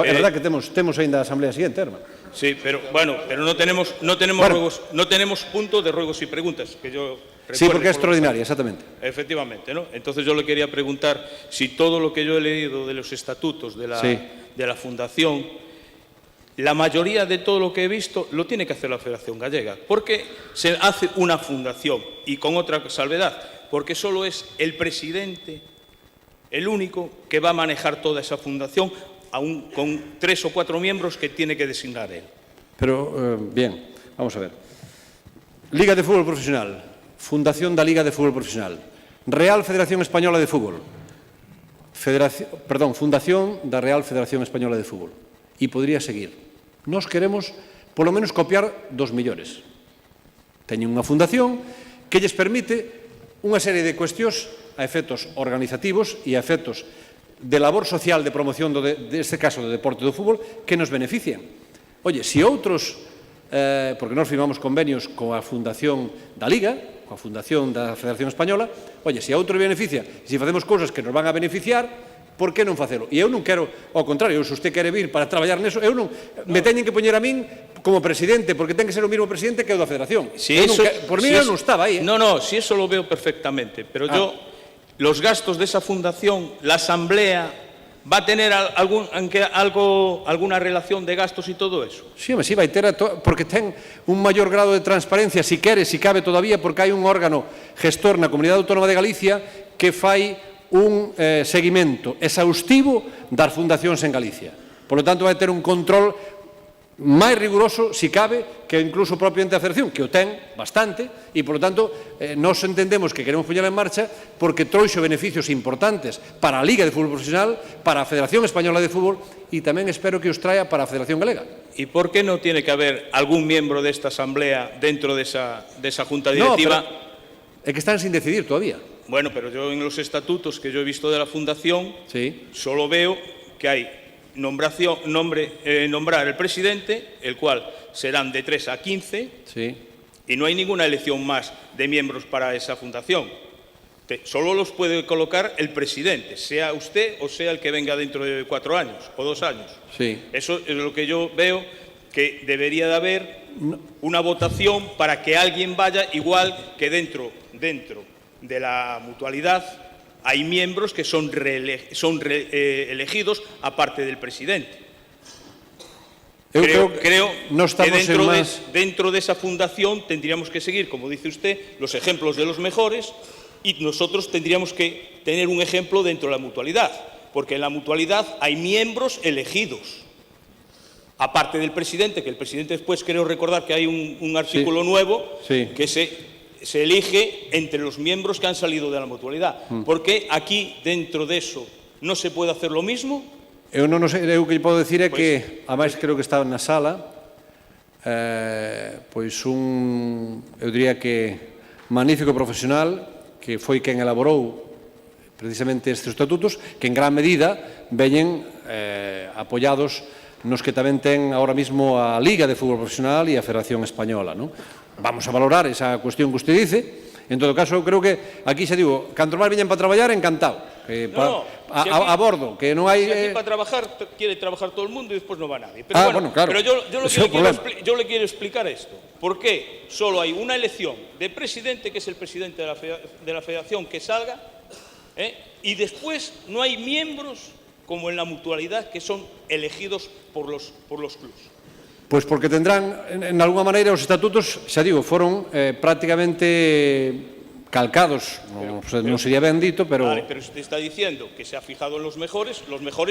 Speaker 2: É verdad que temos ainda a asamblea siguiente, hermano.
Speaker 11: Sí, pero bueno, pero no tenemos ruegos, no tenemos punto de ruegos y preguntas, que yo recuerde.
Speaker 2: Sí, porque é extraordinaria, exactamente.
Speaker 11: Efectivamente, ¿no? Entonces yo le quería preguntar si todo lo que yo he leído de los estatutos de la fundación la mayoría de todo lo que he visto lo tiene que hacer la Federación Gallega, porque se hace una fundación y con otra salvedad, porque solo es el presidente el único que va a manejar toda esa fundación, aún con 3 o 4 miembros que tiene que designar él.
Speaker 2: Pero, bien, vamos a ver. Liga de Fútbol Profesional, Fundación da Liga de Fútbol Profesional, Real Federación Española de Fútbol, Fundación da Real Federación Española de Fútbol. E podría seguir. Nós queremos, polo menos, copiar dos millores. Teñen unha fundación que lles permite unha serie de cuestións a efectos organizativos e a efectos de labor social de promoción deste caso do deporte do fútbol que nos benefician. Oye, se outros, porque nós firmamos convenios coa Fundación da Liga, coa Fundación da Federación Española, oye, se a outro beneficia, e se facemos cousas que nos van a beneficiar, por que non facelo? E eu non quero, ao contrario, se usted quere vir para traballar neso, eu non, me teñen que poñer a min como presidente, porque ten que ser o mismo presidente que o da Federación. Por mí eu non estaba aí.
Speaker 11: No, si eso lo veo perfectamente, pero yo, los gastos de esa fundación, la asamblea, ¿va a tener alguna relación de gastos y todo eso?
Speaker 2: Sí, vai ter, porque ten un maior grado de transparencia, si quere, si cabe todavía, porque hai un órgano gestor na Comunidade Autónoma de Galicia que fai un seguimento exhaustivo das fundacións en Galicia. Por lo tanto, vai ter un control máis riguroso, si cabe, que incluso propiamente a Federación, que o ten bastante, e, por lo tanto, nos entendemos que queremos poñela en marcha porque trouxo beneficios importantes para a Liga de Fútbol Profesional, para a Federación Española de Fútbol, e tamén espero que os traia para a Federación Galega.
Speaker 11: ¿Y por qué no tiene que haber algún miembro de esta asamblea dentro de esa junta directiva?
Speaker 2: No, pero é que están sin decidir todavía.
Speaker 11: Bueno, pero yo en los estatutos que yo he visto de la Fundación solo veo que hay nombrar el presidente, el cual serán de 3 a 15, y no hay ninguna elección más de miembros para esa fundación. Solo los puede colocar el presidente, sea usted o sea el que venga dentro de 4 años o 2 años. Eso es lo que yo veo, que debería de haber una votación para que alguien vaya, igual que dentro de la mutualidad hay miembros que son elegidos aparte del presidente. Creo que dentro de esa fundación tendríamos que seguir, como dice usted, los ejemplos de los mejores, y nosotros tendríamos que tener un ejemplo dentro de la mutualidad, porque en la mutualidad hay miembros elegidos, aparte del presidente, que el presidente después creo recordar que hay un artículo nuevo que se elige entre los miembros que han salido de la mutualidad. ¿Por qué aquí, dentro de eso, no se puede hacer lo mismo?
Speaker 2: Eu non sei, eu que podo decir é que, ademais creo que estaba na sala, pois eu diría que magnífico profesional, que foi quen elaborou precisamente estes estatutos, que en gran medida veñen apoiados nos que tamén ten ahora mismo a Liga de Fútbol Profesional e a Federación Española, non? Vamos a valorar esa cuestión que usted dice. En todo caso, creo que aquí se digo, canto máis viñan para traballar, encantado. A bordo, que non hai...
Speaker 11: Si aquí para trabajar, quiere trabajar todo el mundo y después no va nadie. Pero bueno,
Speaker 2: claro.
Speaker 11: Pero yo le quiero explicar esto. ¿Por qué solo hay una elección de presidente, que es el presidente de la federación, que salga, y después no hay miembros, como en la mutualidad, que son elegidos por los clubes?
Speaker 2: Pois porque tendrán, en alguna maneira, os estatutos, xa digo, foron prácticamente calcados, non sería ben dito, pero...
Speaker 11: Vale, pero usted está diciendo que se ha fijado en los mejores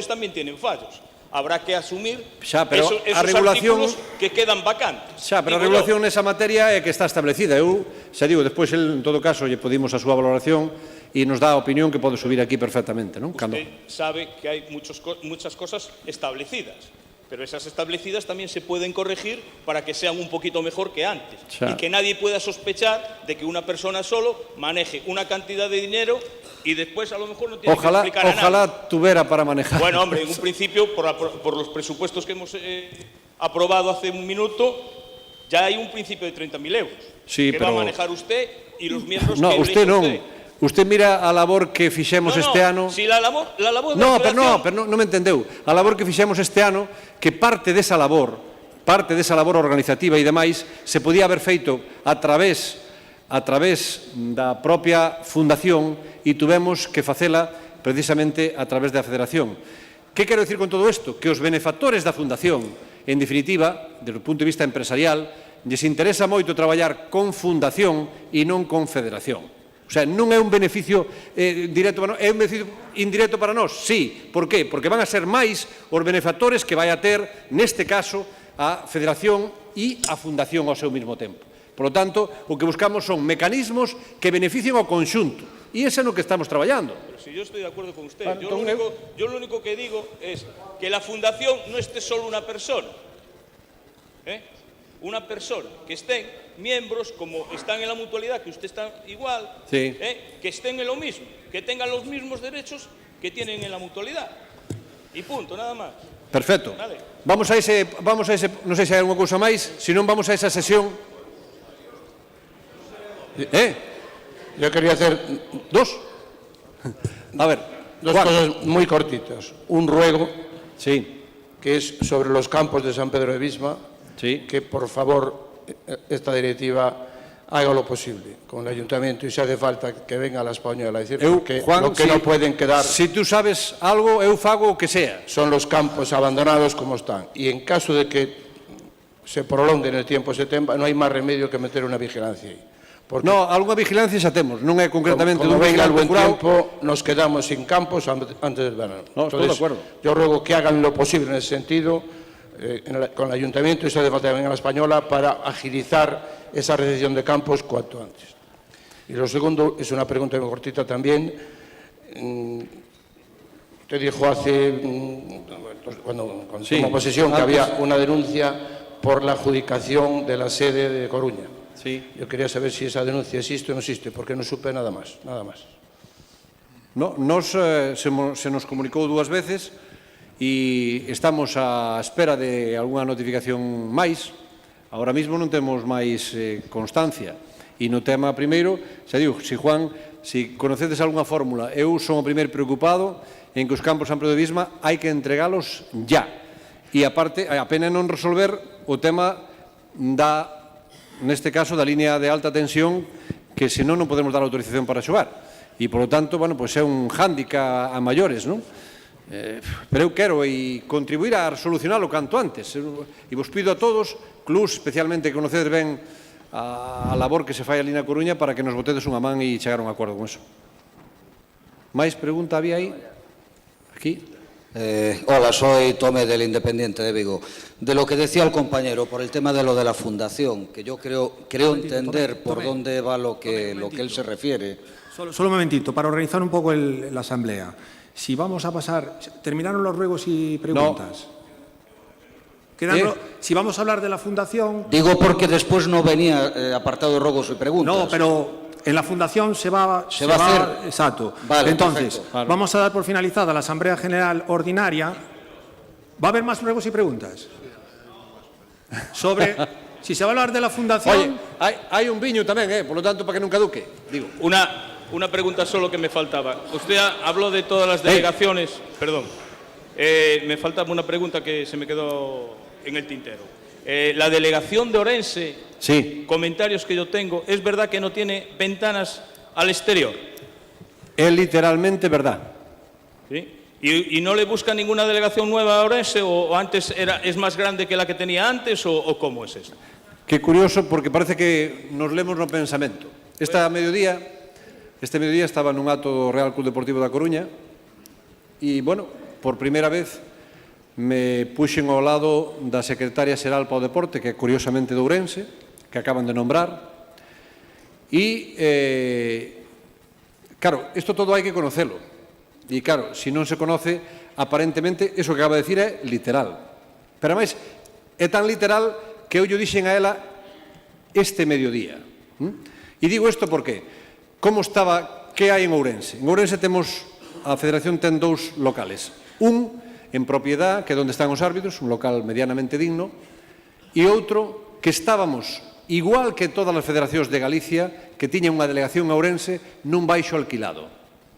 Speaker 11: también tienen fallos. Habrá que asumir esos artículos que quedan vacantes.
Speaker 2: Xa, pero a regulación nesa materia é que está establecida. Eu, xa digo, despois, en todo caso, lle pedimos a súa valoración e nos dá a opinión que pode subir aquí perfectamente, non?
Speaker 11: Usted sabe que hay muchas cosas establecidas, pero esas establecidas también se pueden corregir para que sean un poquito mejor que antes. Y que nadie pueda sospechar de que una persona solo maneje una cantidad de dinero y después a lo mejor no tiene que explicar a nadie.
Speaker 2: Ojalá tuviera para manejar.
Speaker 11: Bueno, hombre, en un principio, por los presupuestos que hemos aprobado hace un minuto, ya hay un principio de 30.000 euros que va a manejar usted y los miembros que elige usted.
Speaker 2: Usted mira a labor que fixemos este ano...
Speaker 11: Si la labor da
Speaker 2: Federación... pero non me entendeu. A labor que fixemos este ano, que parte desa labor organizativa e demais, se podía haber feito a través da propia fundación e tuvemos que facela precisamente a través da Federación. Que quero dicir con todo isto? Que os benefactores da fundación En definitiva, desde o punto de vista empresarial, lles interesa moito traballar con fundación e non con federación. O sea, non é un beneficio directo para nós, é un beneficio indirecto para nós, sí. Por qué? Porque van a ser máis os benefactores que vai a ter, neste caso, a federación e a fundación ao seu mesmo tempo. Por lo tanto, o que buscamos son mecanismos que beneficien ao conxunto. E ese é no que estamos traballando.
Speaker 11: Pero si yo estoy de acuerdo con usted. Yo lo único que digo es que la fundación no esté solo una persona. Una persona, que estén miembros como están en la mutualidad, que usted está igual,
Speaker 2: sí.
Speaker 11: Que estén en lo mismo, que tengan los mismos derechos que tienen en la mutualidad. Y punto, nada más.
Speaker 2: Perfecto. Vale. Vamos a ese, non sei se hai alguna cousa máis, se non vamos a esa sesión.
Speaker 6: Yo quería hacer
Speaker 2: dos. A ver,
Speaker 6: dos cosas muy cortitas. Un ruego,
Speaker 2: sí,
Speaker 6: que es sobre los campos de San Pedro de Visma,
Speaker 2: sí,
Speaker 6: que por favor esta directiva haga lo posible con el ayuntamiento y si hace falta que venga la española a decir que
Speaker 2: Juan,
Speaker 6: lo que no pueden quedar.
Speaker 2: Si tú sabes algo, eu fago o que sea.
Speaker 6: Son los campos abandonados como están y en caso de que se prolongue en el tiempo no hay más remedio que meter una vigilancia ahí. Porque
Speaker 2: no, alguna vigilancia xa temos, non é concretamente
Speaker 6: como venga el buen
Speaker 2: curado.
Speaker 6: tiempo, nos quedamos sin campos antes del verano.
Speaker 2: No, estoy de acuerdo.
Speaker 6: Yo ruego que hagan lo posible en ese sentido con el ayuntamiento y se hace falta que venga la española para agilizar esa recepción de campos cuanto antes. Y lo segundo es una pregunta muy cortita también. Usted dijo hace, cuando
Speaker 2: sí,
Speaker 6: tomó posesión, que había una denuncia por la adjudicación de la sede de Coruña.
Speaker 2: Sí.
Speaker 6: Yo quería saber si esa denuncia existe o no existe, porque no supe nada más.
Speaker 2: No, se nos comunicou dúas veces e estamos á espera de algunha notificación máis. Ahora mismo non temos máis constancia. E no tema primeiro, xa digo, si Juan, si conocedes algunha fórmula, eu son o primeiro preocupado en que os campos San Pedro de Visma hai que entregalos ya. E aparte, a pena non resolver o tema neste caso, da línea de alta tensión, que senón non podemos dar autorización para xogar. E, polo tanto, bueno, pois é un hándicap a maiores, non? Pero eu quero contribuir a solucionalo canto antes. E vos pido a todos, clubs, especialmente que conocedes ben a labor que se fai ali na Coruña, para que nos botedes unha man e chegar a un acordo con eso. máis pregunta había aí? Aquí.
Speaker 12: Hola, soy Tome del Independiente de Vigo. De lo que decía el compañero, por el tema de lo de la fundación, que yo creo entender por dónde va lo que él se refiere.
Speaker 3: Solo un momentito, para organizar un poco la asamblea. Si vamos a pasar... ¿Terminaron los ruegos y preguntas? No. Si vamos a hablar de la fundación...
Speaker 12: Digo porque después no venía apartado de ruegos y preguntas.
Speaker 3: No, pero... En la fundación se va a hacer. Exacto.
Speaker 12: Vale,
Speaker 3: entonces,
Speaker 12: perfecto.
Speaker 3: Vamos a dar por finalizada la Asamblea General Ordinaria. ¿Va a haber más ruegos y preguntas? Sobre si se va a hablar de la fundación...
Speaker 2: Oye, hay un viño tamén, por lo tanto, para que non caduque. Digo.
Speaker 11: Una pregunta solo que me faltaba. Usted habló de todas las delegaciones... Perdón. Me faltaba una pregunta que se me quedó en el tintero. La delegación de Orense...
Speaker 2: Sí.
Speaker 11: Comentarios que yo tengo, ¿es verdad que no tiene ventanas al exterior?
Speaker 2: Es literalmente verdad.
Speaker 11: ¿Sí? ¿Y no le busca ninguna delegación nueva a Orense o antes es más grande que la que tenía antes o cómo es esto?
Speaker 2: Qué curioso, porque parece que nos lemos no pensamento. Este mediodía estaba nun acto do Real Club Deportivo da Coruña e, bueno, por primeira vez me puxen ao lado da secretaria xeral para o deporte, que é curiosamente de Ourense, que acaban de nombrar. E, claro, isto todo hai que conocelo. E, claro, se non se conoce, aparentemente, eso que acaba de decir é literal. Pero, ademais, é tan literal que eu lle dixen a ela este mediodía. E digo isto porque, como estaba, que hai en Ourense? En Ourense temos, a Federación ten dous locales. Un en propiedad, que é onde están os árbitros, un local medianamente digno, e outro que estábamos, igual que todas as federacións de Galicia, que tiñan unha delegación a Ourense nun baixo alquilado.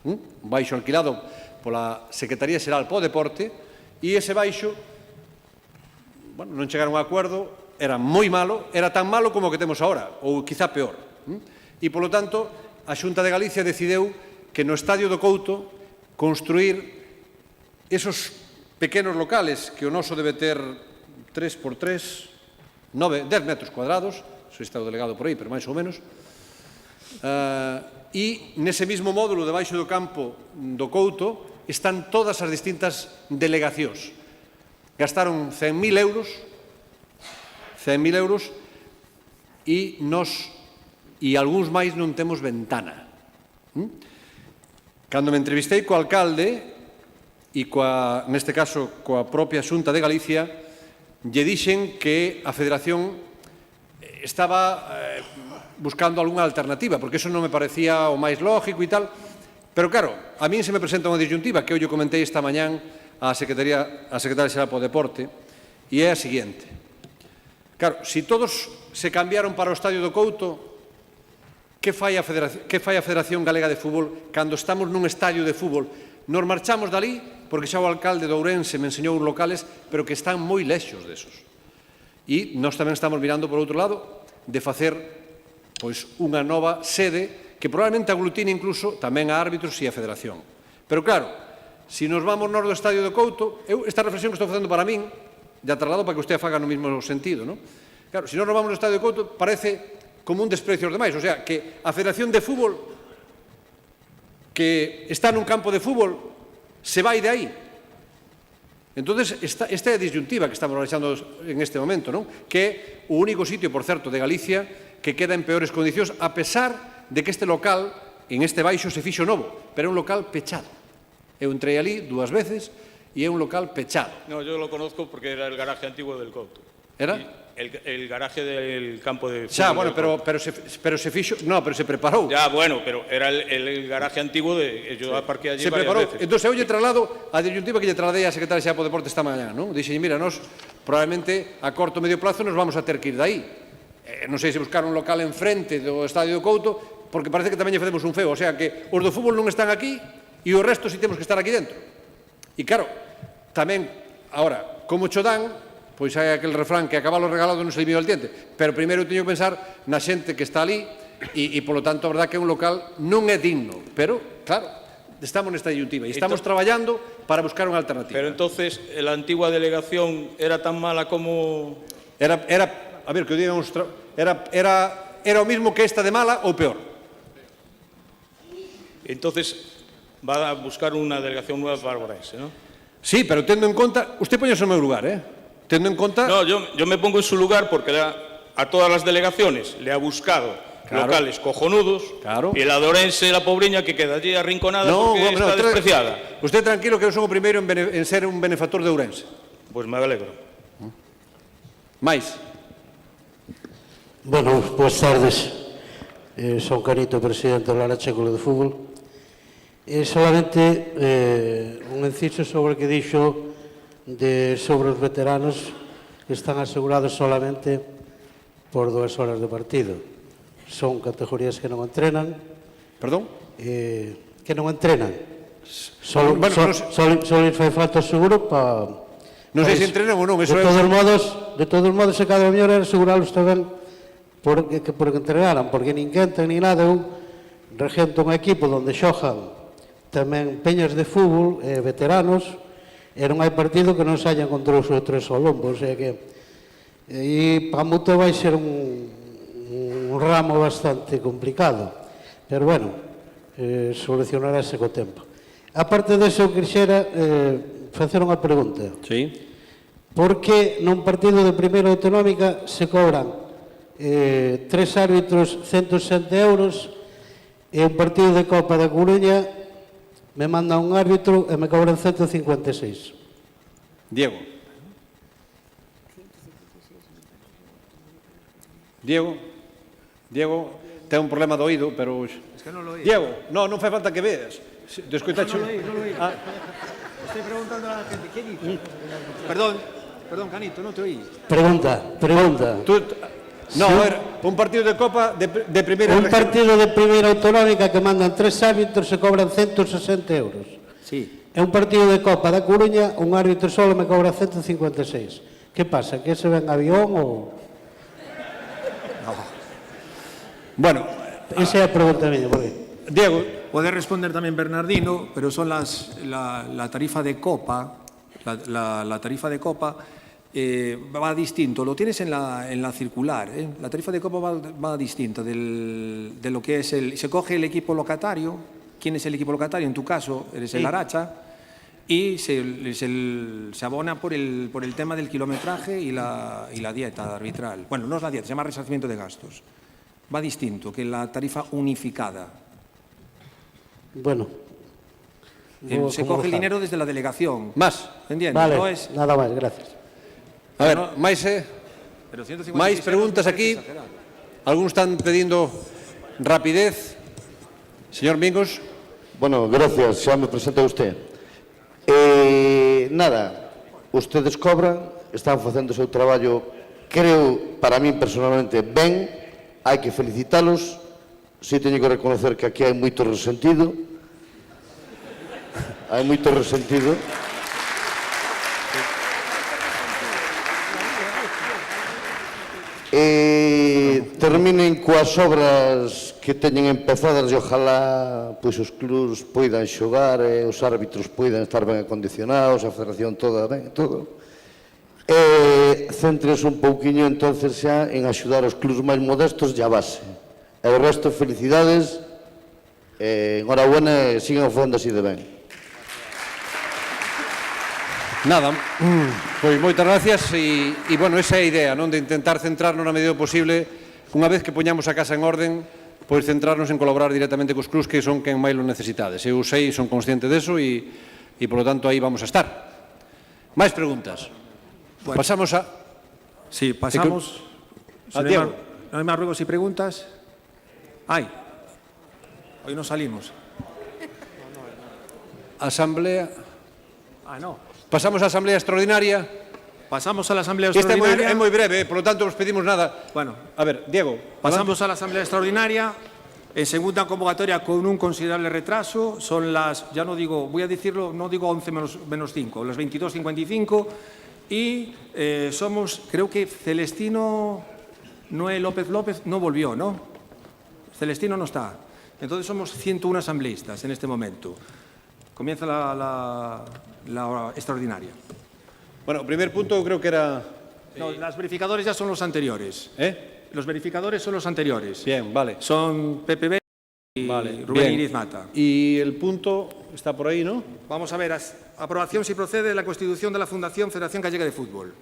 Speaker 2: Un baixo alquilado pola Secretaría Xeral para o Deporte, e ese baixo, bueno, non chegaron a acordo, era moi malo, era tan malo como o que temos agora, ou quizá peor. E, polo tanto, a Xunta de Galicia decideu que no Estadio do Couto construir esos pequenos locales, que o noso debe ter 3 por 3, 10 metros cuadrados, se está o delegado por aí, pero máis ou menos, e nese mesmo módulo debaixo do campo do Couto están todas as distintas delegacións. Gastaron 100.000 euros e nos e algúns máis non temos ventana. Cando me entrevistei co alcalde e neste caso coa propia Xunta de Galicia, lle dixen que a Federación estaba buscando algunha alternativa, porque eso non me parecía o máis lógico e tal, pero claro, a min se me presenta unha disyuntiva que eu lle comentei esta mañán á Secretaria Xeral po Deporte, e é a seguinte. Claro, se todos se cambiaron para o Estadio do Couto, que fai a Federación Galega de Fútbol cando estamos nun estadio de fútbol? Nos marchamos dali, porque xa o alcalde de Ourense me enseñou uns locales, pero que están moi lexos desos. E nós tamén estamos mirando, por outro lado, de facer unha nova sede que probablemente aglutine incluso tamén a árbitros e a Federación. Pero claro, se nos vamos do Estadio do Couto, esta reflexión que estou facendo para min, ya traslado para que usted faga no mesmo sentido, non? Claro, se nos vamos do Estadio do Couto, parece como un desprecio aos demais, o sea, que a Federación de Fútbol que está nun campo de fútbol se vai de aí. Entonces, esta é a disyuntiva que estamos realizando en este momento, non? Que é o único sitio, por certo, de Galicia que queda en peores condicións, a pesar de que este local, en este baixo, se fixo novo, pero é un local pechado. Eu entrei ali 2 veces e é un local pechado.
Speaker 11: No, yo lo conozco porque era el garaje antiguo del Couto.
Speaker 2: Era?
Speaker 11: El garaje del campo de fútbol.
Speaker 2: Xa, bueno, pero se fixo... No, pero se preparou.
Speaker 11: Ya, bueno, pero era el garaje antiguo de... Yo aparqué allí
Speaker 2: se
Speaker 11: varias
Speaker 2: preparou.
Speaker 11: veces.
Speaker 2: Entón, eu lle traslado a disyuntiva que lle trasladei a Secretaria Xeral po Deporte esta mañá, non? Dixen, mira, nós probablemente a corto o medio plazo nos vamos a ter que ir dai. Non sei se buscar un local enfrente do Estadio do Couto, porque parece que tamén lle facemos un feo. O sea, que os do fútbol non están aquí e o resto si temos que estar aquí dentro. E claro, tamén, agora, como cho dan... Pois hai aquel refrán que a cabalo regalado non se limita al diente, pero primeiro teño que pensar na xente que está ali e polo tanto, a verdad que é un local non é digno, pero, claro, estamos nesta disyuntiva e estamos traballando para buscar unha alternativa.
Speaker 11: Pero entonces, la antigua delegación era tan mala como...
Speaker 2: A ver, que o digan era o mismo que esta de mala ou peor.
Speaker 11: Entonces, va a buscar unha delegación nueva para Ourense, ¿no?
Speaker 2: Sí, pero tendo en conta... Usted poñese no meu lugar, Tendo en conta...
Speaker 11: No, yo me pongo en su lugar porque a todas las delegaciones le ha buscado locales cojonudos y la de Ourense, la pobriña, que queda allí arrinconada porque está despreciada.
Speaker 2: Usted tranquilo que eu son o primeiro en ser un benefactor de Ourense.
Speaker 11: Pues me alegro.
Speaker 2: Mais.
Speaker 13: Bueno, boas tardes. Son Canito, presidente do Larache Club de Fútbol. Solamente un inciso sobre o que dixo sobre os veteranos que están asegurados solamente por 2 horas de partido. Son categorías que non entrenan.
Speaker 2: Perdón?
Speaker 13: Que non entrenan. Só lles fai falta seguro para...
Speaker 2: Non sei se entrenan ou non.
Speaker 13: De todos modos, se cada mellor era aseguralos tamén porque entrenaran, porque nin quenten ni nada. Eu regento un equipo onde xojan tamén peñas de fútbol, veteranos, e non hai partido que non se hayan contra 2 ou 3 ao lombo, o sea que para a mutua vai ser un ramo bastante complicado, pero bueno, solucionarase co tempo. A parte deso, eu quixera facer unha pregunta.
Speaker 2: Sí.
Speaker 13: Por que nun partido de primeira autonómica se cobran 3 árbitros 160 euros e un partido de Copa da Coruña me manda un árbitro e me cobran 156.
Speaker 2: Diego, ten un problema de oído, pero...
Speaker 3: Es que non lo oí.
Speaker 2: Diego, non fai falta que veas.
Speaker 3: No lo oí. Estoy preguntando a la gente, ¿qué dice? Perdón, Canito, no te oí.
Speaker 13: Pregunta.
Speaker 2: No, a ver, un partido de Copa de primeira...
Speaker 13: Un partido de primeira autonómica que mandan 3 árbitros se cobran 160 euros.
Speaker 2: Sí.
Speaker 13: É un partido de Copa da Coruña, un árbitro solo me cobra 156. Que pasa, que se ven avión ou...?
Speaker 2: No. Bueno...
Speaker 13: Esa é a pregunta miña, por qué?
Speaker 2: Diego.
Speaker 3: Puede responder también Bernardino, pero son la tarifa de Copa, la tarifa de Copa va distinto. Lo tienes en la circular. La tarifa de copa va distinta de lo que es se coge el equipo locatario. ¿Quién es el equipo locatario? En tu caso, eres el Aracha. Y se abona por el tema del kilometraje y la dieta arbitral. Bueno, no es la dieta, se llama resarcimiento de gastos. Va distinto que la tarifa unificada.
Speaker 13: Bueno.
Speaker 3: Se coge el dinero desde la delegación.
Speaker 2: Más.
Speaker 3: ¿Entiendes?
Speaker 13: Vale,
Speaker 3: No es...
Speaker 13: nada máis, gracias.
Speaker 2: A ver, máis preguntas aquí. Algunos están pidiendo rapidez. Señor Mingos.
Speaker 14: Bueno, gracias, xa me presenta usted. Nada, ustedes cobran, están facendo o seu traballo, creo, para min personalmente, ben, hai que felicitalos, si teño que reconocer que aquí hai moito resentido, terminen coas obras que teñen empezadas e ojalá pois os clubs poidan xogar e os árbitros poidan estar ben acondicionados, a federación toda ben, todo. Céntrense un pouquiño entonces xa en axudar os clubs máis modestos e a base. E o resto, felicidades, enhorabuena e sigan facendo así de ben.
Speaker 2: Nada, pois moitas gracias e, bueno, esa é a idea, non? De intentar centrarnos na medida posible, unha vez que poñamos a casa en orden, pois centrarnos en colaborar directamente cos clubs que son quen máis lo necesitades. Eu sei, son consciente deso e, polo tanto, aí vamos a estar. Máis preguntas? Bueno, pasamos a...
Speaker 3: Sí, pasamos...
Speaker 2: Diego.
Speaker 3: ¿No hay más ruegos y preguntas? Hay. Hoy no salimos.
Speaker 2: Asamblea...
Speaker 3: no.
Speaker 2: Pasamos a Asamblea Extraordinaria.
Speaker 3: Pasamos a la Asamblea
Speaker 2: Esta
Speaker 3: Extraordinaria.
Speaker 2: é moi breve, por lo tanto, os pedimos nada.
Speaker 3: Bueno.
Speaker 2: A ver, Diego.
Speaker 3: Pasamos a la Asamblea Extraordinaria. En segunda convocatoria con un considerable retraso. Son las, ya no digo, voy a decirlo, no digo 11 menos 5, las 22:55. Y somos, creo que Celestino Noé López no volvió, ¿no? Celestino no está. Entonces somos 101 asambleístas en este momento. Comienza la extraordinaria.
Speaker 2: Bueno, primer punto creo que era...
Speaker 3: No, los verificadores ya son los anteriores. Los verificadores son los anteriores.
Speaker 2: Bien, vale.
Speaker 3: Son PPB y Rubén Iriz Mata.
Speaker 2: Y el punto está por ahí, ¿no?
Speaker 3: Vamos a ver, aprobación si procede de la constitución de la Fundación Federación Gallega de Fútbol.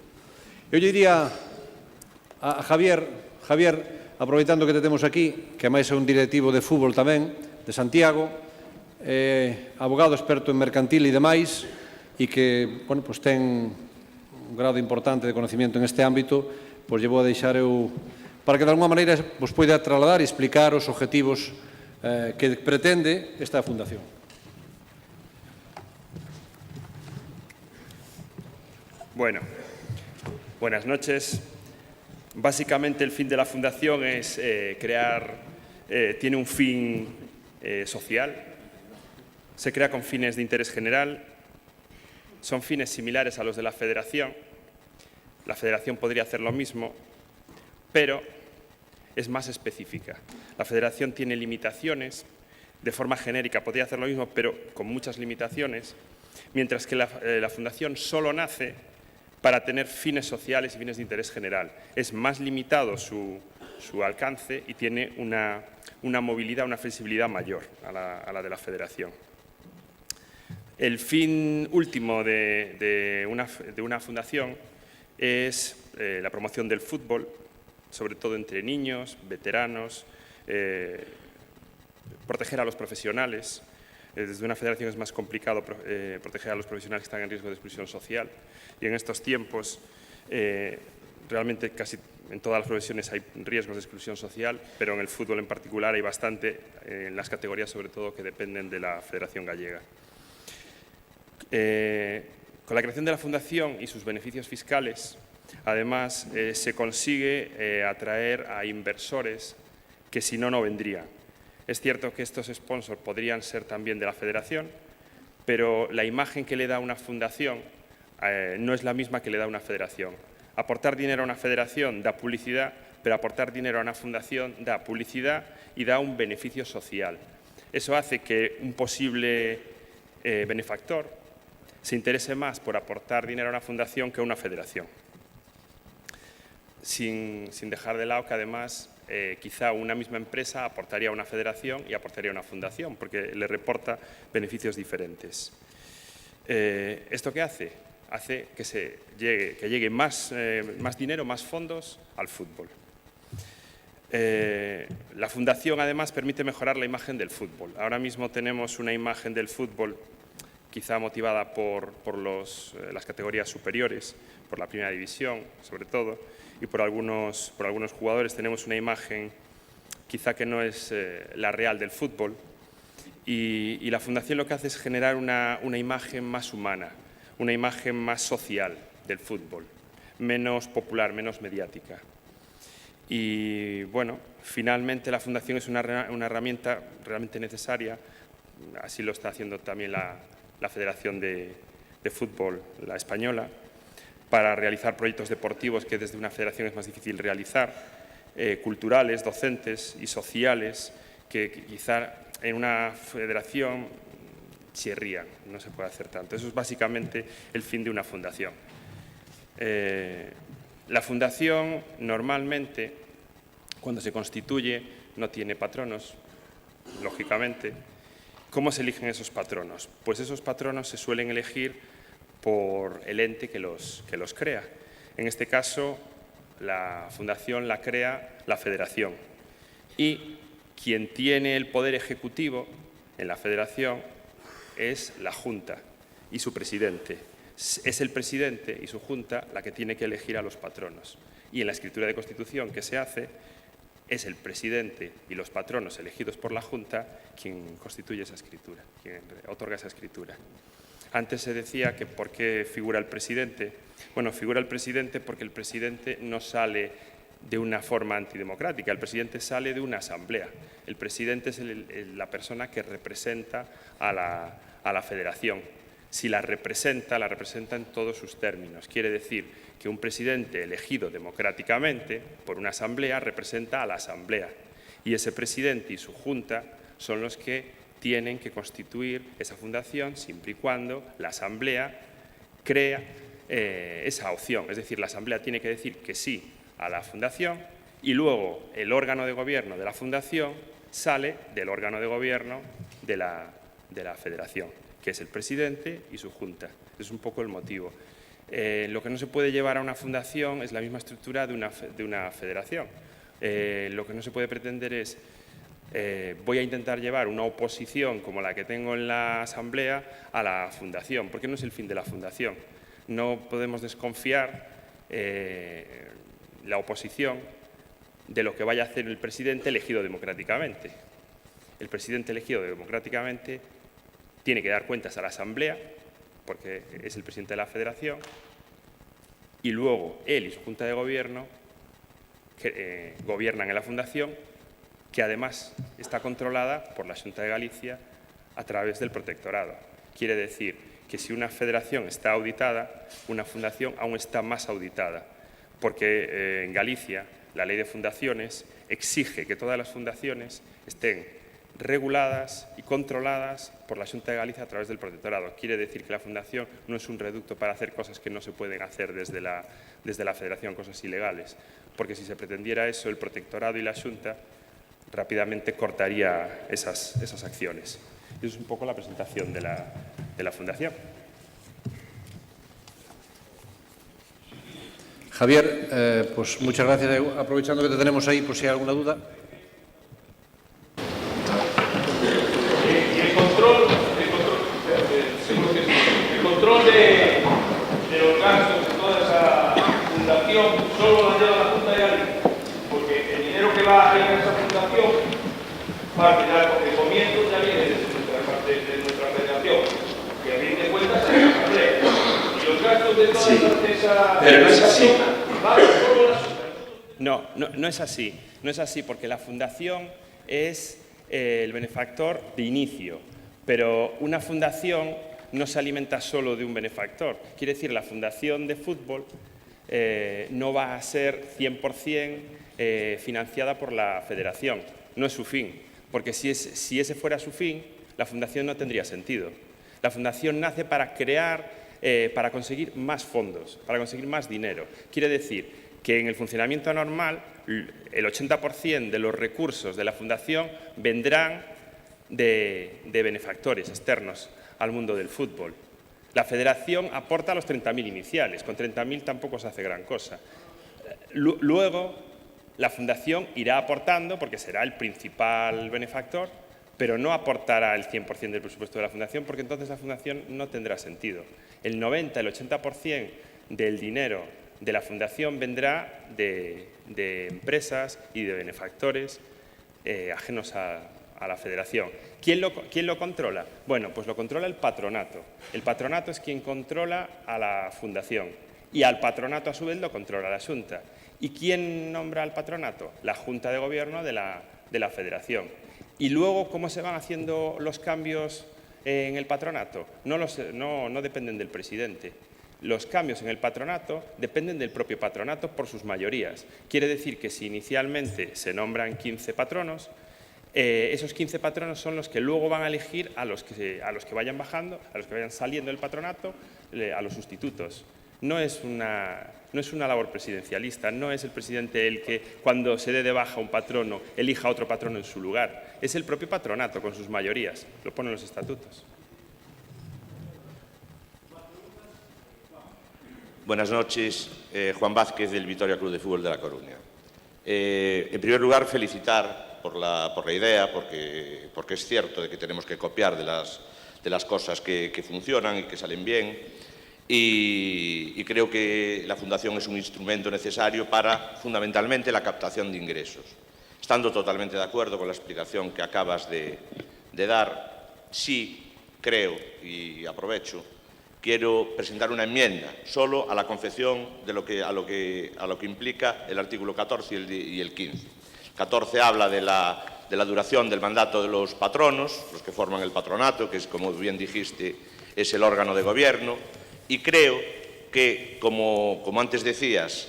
Speaker 2: Yo diría a Javier, aproveitando que te temos aquí, que máis é un directivo de fútbol tamén, de Santiago, abogado experto en mercantil e demais, e que, bueno, pues ten un grado importante de conocimiento en este ámbito, pues lle vou a deixar eu, para que de alguma maneira vos poida trasladar e explicar os objetivos que pretende esta fundación.
Speaker 15: Bueno, buenas noches. Básicamente el fin de la fundación es tiene un fin social, se crea con fines de interés general, son fines similares a los de la federación. La federación podría hacer lo mismo, pero es más específica. La federación tiene limitaciones, de forma genérica podría hacer lo mismo, pero con muchas limitaciones, mientras que la fundación solo nace para tener fines sociales y fines de interés general. Es más limitado su alcance y tiene una movilidad, una flexibilidad mayor a la de la federación. El fin último de una fundación es la promoción del fútbol, sobre todo entre niños, veteranos, proteger a los profesionales. Desde una federación es más complicado proteger a los profesionales que están en riesgo de exclusión social y en estos tiempos realmente casi en todas las profesiones hay riesgos de exclusión social, pero en el fútbol en particular hay bastante, en las categorías sobre todo que dependen de la Federación Gallega. Con la creación de la fundación y sus beneficios fiscales, además, se consigue atraer a inversores que si no, no vendrían. Es cierto que estos sponsors podrían ser también de la federación, pero la imagen que le da una fundación no es la misma que le da una federación. Aportar dinero a una federación da publicidad, pero aportar dinero a una fundación da publicidad y da un beneficio social. Eso hace que un posible benefactor se interese más por aportar dinero a una fundación que a una federación. sin dejar de lado que además quizá una misma empresa aportaría a una federación y aportaría a una fundación, porque le reporta beneficios diferentes. ¿Esto qué hace? Hace que llegue más dinero, más fondos al fútbol. La fundación además permite mejorar la imagen del fútbol. Ahora mismo tenemos una imagen del fútbol quizá motivada por las categorías superiores, por la primera división sobre todo, y por algunos jugadores tenemos una imagen quizá que no es la real del fútbol, y la fundación lo que hace es generar una imagen más humana, una imagen más social del fútbol, menos popular, menos mediática. Y bueno, finalmente la fundación es una herramienta realmente necesaria, así lo está haciendo también la Federación de Fútbol, la española, para realizar proyectos deportivos que desde una federación es más difícil realizar, culturales, docentes y sociales, que quizá en una federación chirrían, no se puede hacer tanto. Eso es básicamente el fin de una fundación. La fundación normalmente, cuando se constituye, no tiene patronos, lógicamente. ¿Cómo se eligen esos patronos? Pues esos patronos se suelen elegir por el ente que los crea. En este caso, la fundación la crea la federación. Y quien tiene el poder ejecutivo en la federación es la Junta y su presidente. Es el presidente y su Junta la que tiene que elegir a los patronos. Y en la escritura de constitución que se hace, es el presidente y los patronos elegidos por la Junta quien constituye esa escritura, quien otorga esa escritura. Antes se decía que ¿por qué figura el presidente? Bueno, figura el presidente porque el presidente no sale de una forma antidemocrática, el presidente sale de una asamblea. El presidente es la persona que representa a la federación. Si la representa en todos sus términos. Quiere decir que un presidente elegido democráticamente por una asamblea representa a la asamblea. Y ese presidente y su junta son los que tienen que constituir esa fundación siempre y cuando la asamblea crea esa opción. Es decir, la asamblea tiene que decir que sí a la fundación y luego el órgano de gobierno de la fundación sale del órgano de gobierno de la federación, que es el presidente y su junta. Es un poco el motivo. Lo que no se puede llevar a una fundación es la misma estructura de una federación. Lo que no se puede pretender es voy a intentar llevar una oposición como la que tengo en la asamblea a la fundación, porque no es el fin de la fundación. No podemos desconfiar la oposición de lo que vaya a hacer el presidente elegido democráticamente. El presidente elegido democráticamente tiene que dar cuentas a la asamblea, porque es el presidente de la federación, y luego él y su junta de gobierno gobiernan en la fundación, que además está controlada por la Xunta de Galicia a través del protectorado. Quiere decir que si una federación está auditada, una fundación aún está más auditada, porque en Galicia la ley de fundaciones exige que todas las fundaciones estén reguladas y controladas por la Xunta de Galicia a través del protectorado. Quiere decir que la fundación no es un reducto para hacer cosas que no se pueden hacer desde la federación, cosas ilegales, porque si se pretendiera eso, el protectorado y la Xunta rápidamente cortaría esas acciones. Y eso es un poco la presentación de la fundación.
Speaker 2: Javier, pues muchas gracias. Aprovechando que te tenemos ahí, pues si hay alguna duda.
Speaker 11: El control de los gastos de toda esa fundación solo lo lleva la Junta de Galicia, porque el dinero que va a ir a esa fundación parte ya de comienzos ya viene desde nuestra federación, que a fin de cuentas es la asamblea. Y los gastos de toda esa... Pero no es así.
Speaker 15: No es así. No es así, porque la fundación es el benefactor de inicio, pero una fundación no se alimenta solo de un benefactor. Quiere decir, la fundación de fútbol no va a ser 100% financiada por la federación. No es su fin, porque si ese fuera su fin, la fundación no tendría sentido. La fundación nace para crear, para conseguir más fondos, para conseguir más dinero. Quiere decir que en el funcionamiento normal el 80% de los recursos de la Fundación vendrán de benefactores externos al mundo del fútbol. La Federación aporta los 30.000 iniciales, con 30.000 tampoco se hace gran cosa. Luego, la Fundación irá aportando, porque será el principal benefactor, pero no aportará el 100% del presupuesto de la Fundación, porque entonces la Fundación no tendrá sentido. El 90, el 80% del dinero de la Fundación vendrá de empresas y de benefactores ajenos a la Federación. ¿Quién lo controla? Bueno, pues lo controla el patronato. El patronato es quien controla a la Fundación y al patronato a su vez lo controla la Xunta. ¿Y quién nombra al patronato? La Junta de Gobierno de la Federación. Y luego, ¿cómo se van haciendo los cambios en el patronato? No dependen del presidente. Los cambios en el patronato dependen del propio patronato por sus mayorías. Quiere decir que si inicialmente se nombran 15 patronos, esos 15 patronos son los que luego van a elegir a los que vayan bajando, a los que vayan saliendo del patronato, a los sustitutos. No es una labor presidencialista, no es el presidente el que, cuando se dé de baja un patrono, elija a otro patrono en su lugar. Es el propio patronato con sus mayorías, lo ponen los estatutos.
Speaker 16: Buenas noches, Juan Vázquez del Vitoria Club de Fútbol de La Coruña. En primer lugar, felicitar por la idea, porque es cierto de que tenemos que copiar de las cosas que funcionan y que salen bien, y creo que la Fundación es un instrumento necesario para, fundamentalmente, la captación de ingresos. Estando totalmente de acuerdo con la explicación que acabas de dar, sí creo, y aprovecho, quiero presentar una enmienda solo a la confección de a lo que implica el artículo 14 y el 15. El 14 habla de la duración del mandato de los patronos, los que forman el patronato, que es, como bien dijiste, es el órgano de gobierno, y creo que, como antes decías,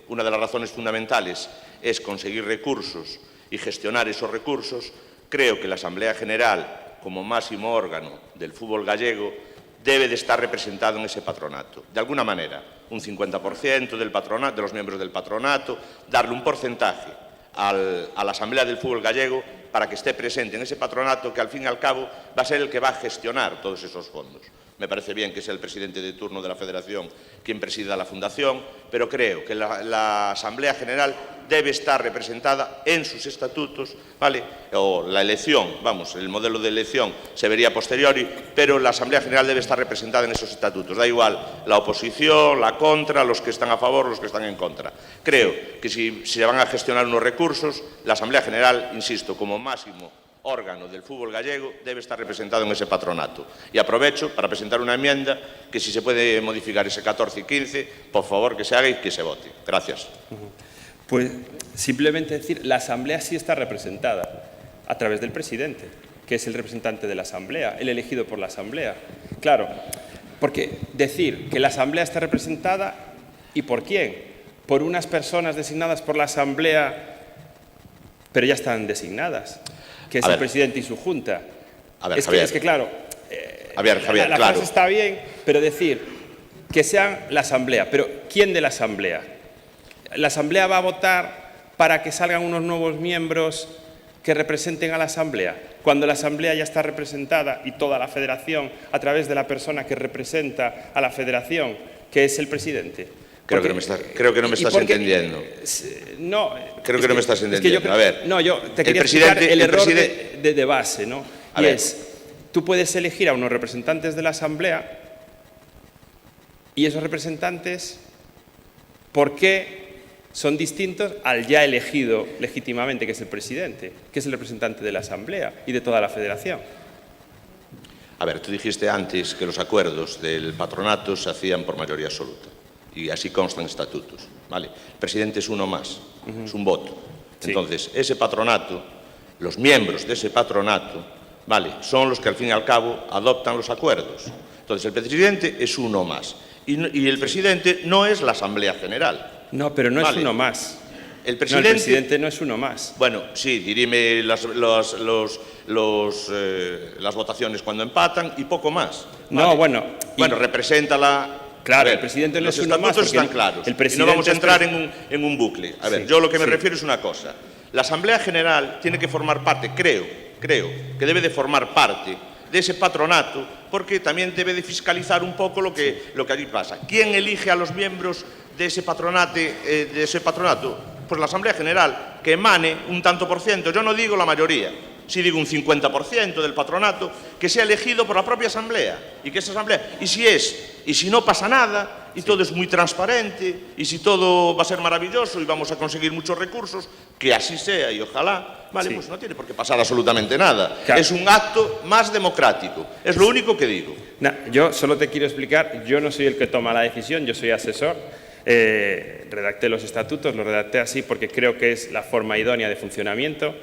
Speaker 16: una de las razones fundamentales es conseguir recursos y gestionar esos recursos. Creo que la Asamblea General, como máximo órgano del fútbol gallego, debe de estar representado en ese patronato. De alguna manera, un 50% del patronato, de los miembros del patronato, darle un porcentaje a la Asamblea del Fútbol Gallego para que esté presente en ese patronato que, al fin y al cabo, va a ser el que va a gestionar todos esos fondos. Me parece bien que sea el presidente de turno de la Federación quien presida la Fundación, pero creo que la Asamblea General debe estar representada en sus estatutos, ¿vale? O la elección, vamos, el modelo de elección se vería a posteriori, pero la Asamblea General debe estar representada en esos estatutos. Da igual la oposición, la contra, los que están a favor, los que están en contra. Creo que si se van a gestionar unos recursos, la Asamblea General, insisto, como máximo órgano del fútbol gallego, debe estar representado en ese patronato. Y aprovecho para presentar una enmienda que, si se puede modificar ese 14 y 15, por favor que se haga y que se vote. Gracias.
Speaker 15: Pues simplemente decir, la Asamblea sí está representada a través del presidente, que es el representante de la Asamblea, el elegido por la Asamblea. Claro, porque decir que la Asamblea está representada, ¿y por quién? Por unas personas designadas por la Asamblea, pero ya están designadas, que es el presidente y su junta.
Speaker 16: A ver, Javier.
Speaker 15: Es que claro,
Speaker 16: Javier,
Speaker 15: la frase está bien, pero decir que sean la Asamblea. Pero ¿quién de la Asamblea? ¿La Asamblea va a votar para que salgan unos nuevos miembros que representen a la Asamblea? Cuando la Asamblea ya está representada y toda la Federación a través de la persona que representa a la Federación, que es el presidente.
Speaker 16: Creo que no me estás entendiendo.
Speaker 15: No,
Speaker 16: creo que no me estás entendiendo. A ver,
Speaker 15: no, yo te quería explicar el error de base, ¿no? Y es, tú puedes elegir a unos representantes de la Asamblea y esos representantes, ¿por qué son distintos al ya elegido legítimamente, que es el presidente, que es el representante de la Asamblea y de toda la Federación?
Speaker 16: A ver, tú dijiste antes que los acuerdos del patronato se hacían por mayoría absoluta. Y así constan estatutos, ¿vale? El presidente es uno más, es un voto. Sí. Entonces, ese patronato, los miembros de ese patronato, ¿vale?, son los que al fin y al cabo adoptan los acuerdos. Entonces, el presidente es uno más. Y el presidente no es la Asamblea General.
Speaker 15: No, pero no es uno más.
Speaker 16: El presidente
Speaker 15: no es uno más.
Speaker 16: Bueno, sí, dirime las votaciones cuando empatan y poco más. ¿Vale?
Speaker 15: No, bueno.
Speaker 16: Bueno, representa
Speaker 15: Claro,
Speaker 16: A ver,
Speaker 15: el presidente no
Speaker 16: los
Speaker 15: es uno más.
Speaker 16: estatutos están
Speaker 15: porque
Speaker 16: claros.
Speaker 15: El
Speaker 16: Y no
Speaker 15: presidente
Speaker 16: vamos a
Speaker 15: es
Speaker 16: entrar en un bucle. A ver,
Speaker 15: Sí,
Speaker 16: yo lo que me
Speaker 15: sí.
Speaker 16: refiero es una cosa. La Asamblea General tiene que formar parte, creo que debe de formar parte de ese patronato, porque también debe de fiscalizar un poco lo que allí pasa. ¿Quién elige a los miembros de ese patronato? Pues la Asamblea General, que emane un tanto por ciento, yo no digo la mayoría, sí digo un 50% del patronato, que sea elegido por la propia Asamblea, y que esa Asamblea, y si no pasa nada, y todo es muy transparente, y si todo va a ser maravilloso y vamos a conseguir muchos recursos, que así sea y ojalá, vale,
Speaker 15: Sí.
Speaker 16: pues no tiene por qué pasar absolutamente nada.
Speaker 15: Claro.
Speaker 16: Es un acto más democrático, es lo único que digo.
Speaker 15: Yo solo te quiero explicar, yo no soy el que toma la decisión, yo soy asesor. Redacté los estatutos, los redacté así porque creo que es la forma idónea de funcionamiento.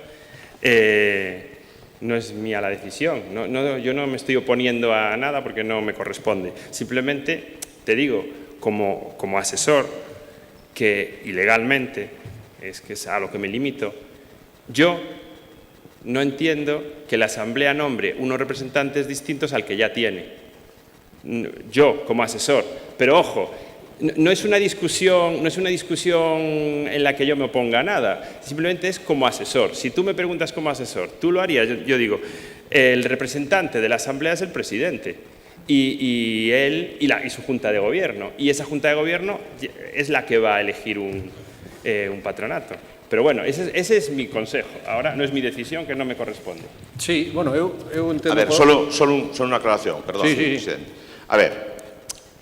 Speaker 15: No es mía la decisión, yo no me estoy oponiendo a nada porque no me corresponde. Simplemente te digo, como asesor, que ilegalmente, que es a lo que me limito, yo no entiendo que la Asamblea nombre unos representantes distintos al que ya tiene. Yo, como asesor. Pero ojo, no es una discusión en la que yo me oponga a nada, simplemente es como asesor. Si tú me preguntas como asesor, ¿tú lo harías? Yo digo, el representante de la Asamblea es el presidente y él y su Junta de Gobierno, y esa Junta de Gobierno es la que va a elegir un patronato. Pero bueno, ese es mi consejo. Ahora no es mi decisión, que no me corresponde.
Speaker 2: Sí, bueno, eu entendo...
Speaker 16: A ver, solo una aclaración, perdón,
Speaker 2: Sí,
Speaker 16: señor
Speaker 2: sí.
Speaker 16: presidente. A ver,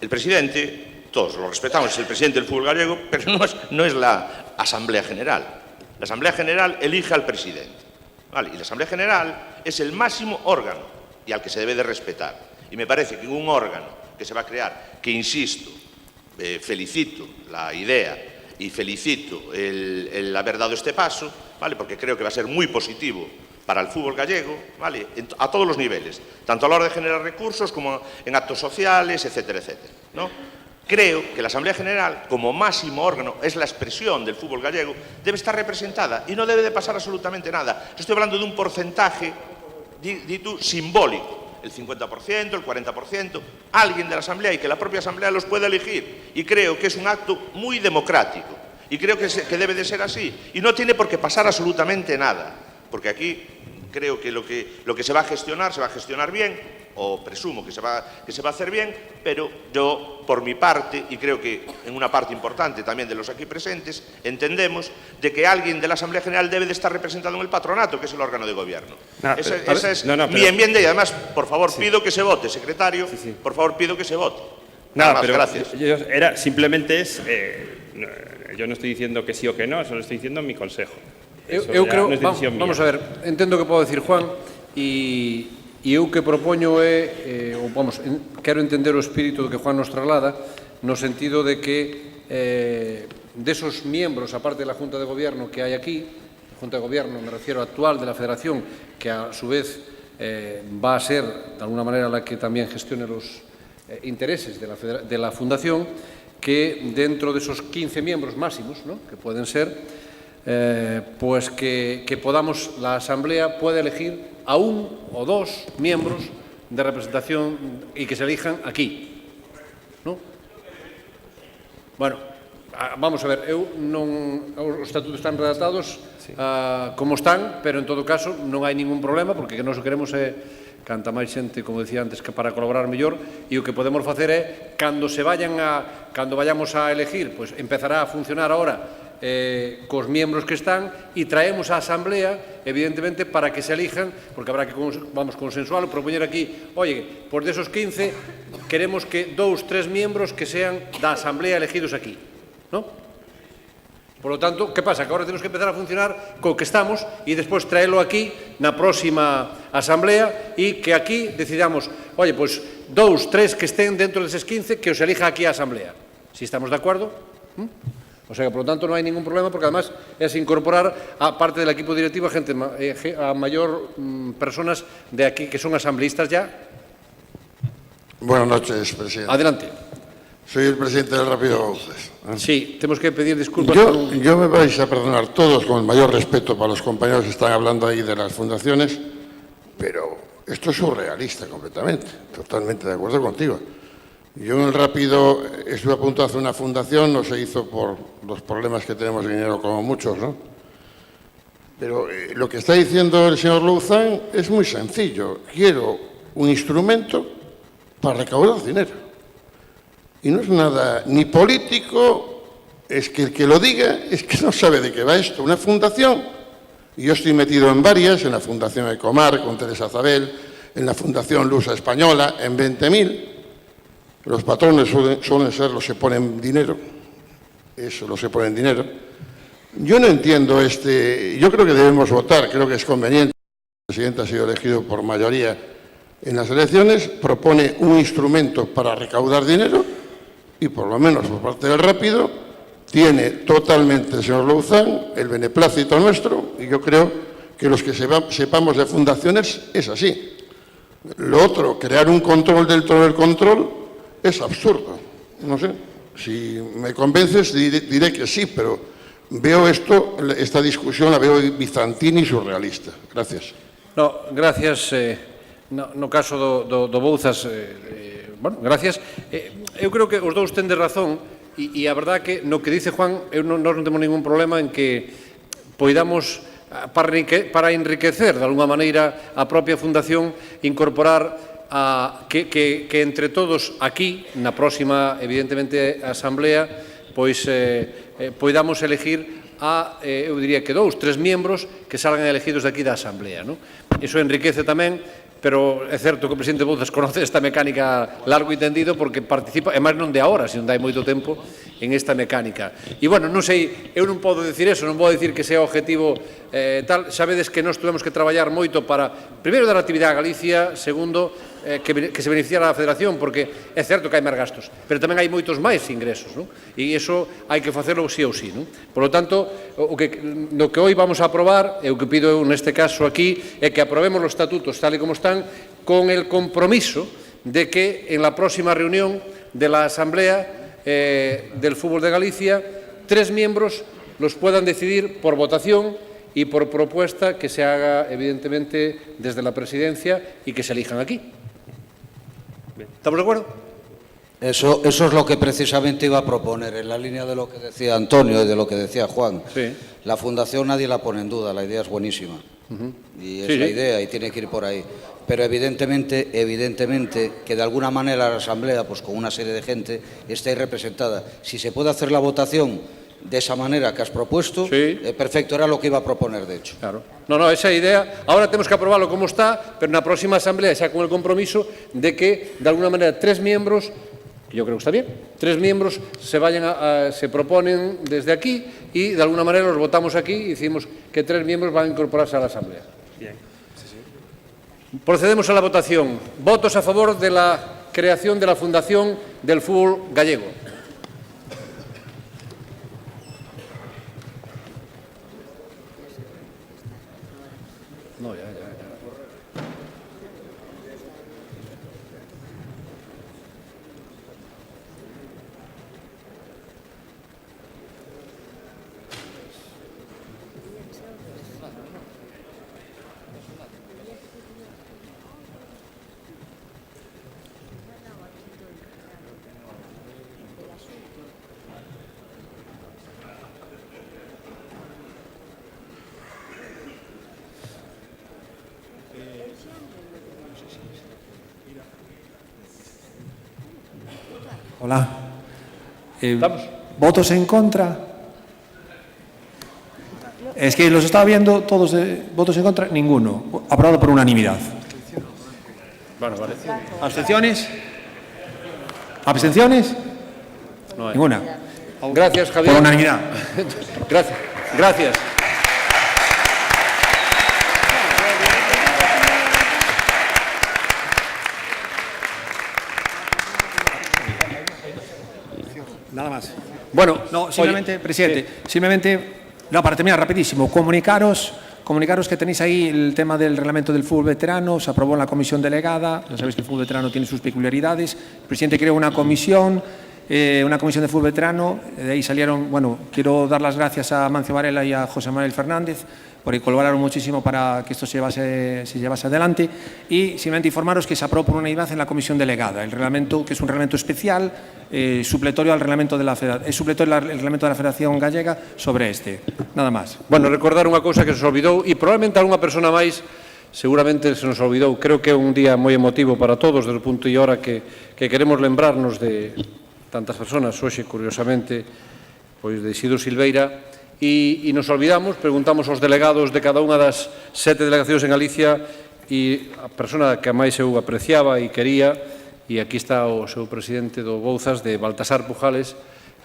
Speaker 16: el presidente, todos lo respetamos, es el presidente del fútbol gallego, pero no es la Asamblea General. La Asamblea General elige al presidente, ¿vale? Y la Asamblea General es el máximo órgano y al que se debe de respetar. Y me parece que un órgano que se va a crear, que insisto, felicito la idea y felicito el haber dado este paso, ¿vale? Porque creo que va a ser muy positivo para el fútbol gallego, ¿vale? A todos los niveles, tanto a la hora de generar recursos como en actos sociales, etcétera, etcétera, ¿no? Creo que la Asamblea General, como máximo órgano, es la expresión del fútbol gallego, debe estar representada y no debe de pasar absolutamente nada. Yo estoy hablando de un porcentaje, di tú, simbólico, el 50%, el 40%, alguien de la Asamblea, y que la propia Asamblea los pueda elegir. Y creo que es un acto muy democrático. Y creo que debe de ser así. Y no tiene por qué pasar absolutamente nada. Porque aquí creo que lo que se va a gestionar bien, o presumo que se va a hacer bien, pero yo, por mi parte, y creo que en una parte importante también de los aquí presentes, entendemos de que alguien de la Asamblea General debe de estar representado en el patronato, que es el órgano de gobierno. Esa es mi enmienda, y además, por favor, pido que se vote, secretario, por favor, pido que se vote. Nada más, gracias.
Speaker 15: Simplemente yo no estoy diciendo que sí o que no, solo estoy diciendo mi consejo.
Speaker 2: Eu creo, vamos a ver, entendo que pode decir Juan, e eu que propoño quero entender o espírito do que Juan nos traslada, no sentido de que desos miembros, aparte de la Junta de Gobierno que hai aquí, Junta de Gobierno, me refiero actual de la Federación, que a su vez va a ser, de alguna manera, la que también gestione los intereses de la Fundación, que dentro de esos 15 miembros máximos, ¿no?, que pueden ser, pues que podamos, la Asamblea puede elegir a un o dos miembros de representación y que se elijan aquí, ¿no? Bueno, vamos a ver, os estatutos están redactados como están, pero en todo caso non hai ningún problema, porque que nós queremos é canta máis xente, como decía antes, que para colaborar mellor, e o que podemos facer é, cando vayamos a elegir, pues empezará a funcionar ahora cos miembros que están, e traemos á Asamblea, evidentemente, para que se elijan, porque habrá que, vamos, consensualo, propoñer aquí, oye, pues desos 15 queremos que 2, 3 miembros que sean da Asamblea elegidos aquí, ¿no? Por lo tanto, que pasa? Que agora temos que empezar a funcionar co que estamos e despois traelo aquí na próxima Asamblea e que aquí decidamos, oye, pues 2, 3 que estén dentro deses 15 que os elija aquí a Asamblea. Si estamos de acuerdo? O sea que, por lo tanto, no hai ningún problema, porque además es incorporar a parte del equipo directivo a mayor personas de aquí que son asambleístas ya.
Speaker 17: Buenas noches, presidente.
Speaker 2: Adelante.
Speaker 17: Soy el presidente del Rápido Bauces.
Speaker 2: Sí, tenemos que pedir disculpas.
Speaker 17: Yo me vais a perdonar todos, con el mayor respeto para los compañeros que están hablando ahí de las fundaciones, pero esto es surrealista completamente, totalmente de acuerdo contigo. Yo en el Rápido estuve a punto de hacer una fundación, no se hizo por los problemas que tenemos de dinero como muchos, ¿no? Pero lo que está diciendo el señor Louzán es muy sencillo. Quiero un instrumento para recaudar dinero. Y no es nada ni político, es que el que lo diga es que no sabe de qué va esto. Una fundación, y yo estoy metido en varias, en la Fundación Ecomar, con Teresa Zabel, en la Fundación Lusa Española, en 20.000. Los patrones suelen ser los que ponen dinero. Eso, los que ponen dinero. Yo no entiendo yo creo que debemos votar, creo que es conveniente. El presidente ha sido elegido por mayoría en las elecciones, propone un instrumento para recaudar dinero y por lo menos por parte del Rápido tiene totalmente el señor Louzán el beneplácito nuestro y yo creo que los que sepamos de fundaciones es así. Lo otro, crear un control dentro del control es absurdo. No sé, si me convences diré que sí, pero veo esta discusión la veo bizantina y surrealista. Gracias.
Speaker 2: No, gracias. No caso do Bouzas, bueno, gracias. Eu creo que os dous tendes razón e a verdad que no que dice Juan, nós non temos ningún problema en que poidamos para enriquecer de alguma maneira a propia fundación incorporar que entre todos aquí, na próxima, evidentemente, asamblea, pois poidamos elegir eu diría que 2, 3 membros que salgan elegidos de aquí da asamblea. Iso enriquece tamén, pero é certo que o presidente Bouzas conoce esta mecánica largo e tendido porque participa, e máis non de agora, sino de hai moito tempo, en esta mecánica. E, bueno, non sei, eu non podo dicir eso, non vou dicir que sea objetivo tal. Sabedes que nós tuvemos que traballar moito para, primeiro, dar actividade a Galicia, segundo, que se beneficiara a Federación, porque é certo que hai máis gastos, pero tamén hai moitos máis ingresos, non? E iso hai que facelo sí ou sí, non? Por lo tanto, no que hoy vamos a aprobar, e o que pido eu neste caso aquí, é que aprobemos os estatutos tal e como están, con el compromiso de que en la próxima reunión de la Asamblea del Fútbol de Galicia, 3 miembros los puedan decidir por votación y por propuesta que se haga, evidentemente, desde la presidencia y que se elijan aquí. ¿Estamos de acuerdo?
Speaker 12: Eso es lo que precisamente iba a proponer, en la línea de lo que decía Antonio y de lo que decía Juan.
Speaker 2: Sí.
Speaker 12: La fundación nadie la pone en duda, la idea es buenísima. Y es la idea y tiene que ir por ahí. Pero evidentemente, que de alguna manera la Asamblea, pues con una serie de gente, esté representada. Si se puede hacer la votación de esa manera que has propuesto, perfecto, era lo que iba a proponer, de hecho.
Speaker 2: Claro. No, esa idea, ahora tenemos que aprobarlo como está, pero en la próxima Asamblea, ya con el compromiso de que, de alguna manera, 3 miembros, que yo creo que está bien, 3 miembros se proponen desde aquí y, de alguna manera, los votamos aquí y decimos que 3 miembros van a incorporarse a la Asamblea.
Speaker 15: Bien.
Speaker 2: Procedemos a la votación. Votos a favor de la creación de la Fundación del Fútbol Gallego. No, ya.
Speaker 18: Hola.
Speaker 2: ¿Estamos?
Speaker 18: ¿Votos en contra? Es que los estaba viendo todos votos en contra, ninguno. Aprobado por unanimidad.
Speaker 2: Bueno, vale.
Speaker 18: ¿Abstenciones? ¿Abstenciones?
Speaker 2: No hay.
Speaker 18: Ninguna.
Speaker 2: Gracias, Javier.
Speaker 18: Por unanimidad.
Speaker 2: Gracias.
Speaker 18: Nada más.
Speaker 2: Bueno,
Speaker 18: no, simplemente, presidente, para terminar rapidísimo, comunicaros que tenéis ahí el tema del reglamento del fútbol veterano, se aprobó en la comisión delegada, ya sabéis que el fútbol veterano tiene sus peculiaridades, el presidente creó una comisión de fútbol veterano, de ahí salieron, bueno, quiero dar las gracias a Mancio Varela y a José Manuel Fernández, porque colaboraron muchísimo para que esto se llevase adelante, y simplemente informaros que se aprobó por unanimidad en la comisión delegada el reglamento, que es un reglamento especial, supletorio al reglamento de la Federación Gallega sobre este. Nada más.
Speaker 2: Bueno, recordar unha cousa que se olvidou, e probablemente algunha persona máis seguramente se nos olvidou. Creo que é un día moi emotivo para todos, desde o punto e hora que queremos lembrarnos de tantas personas, hoxe, curiosamente, pois de Isidro Silveira, e nos olvidamos, preguntamos aos delegados de cada unha das 7 delegacións en Galicia, e a persona que máis eu apreciaba e quería, e aquí está o seu presidente do Bouzas, de Baltasar Pujales,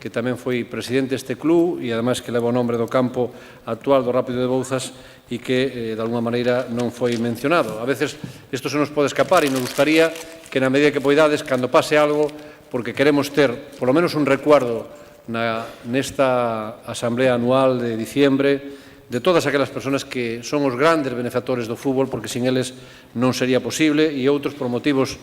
Speaker 2: que tamén foi presidente deste club e ademais que leva o nombre do campo actual do Rápido de Bouzas e que de alguma maneira non foi mencionado. A veces isto se nos pode escapar e nos gustaría que na medida que poidades, cando pase algo, porque queremos ter polo menos un recuerdo nesta asamblea anual de diciembre de todas aquelas persoas que son os grandes benefactores do fútbol, porque sin eles non sería posible, e outros por motivos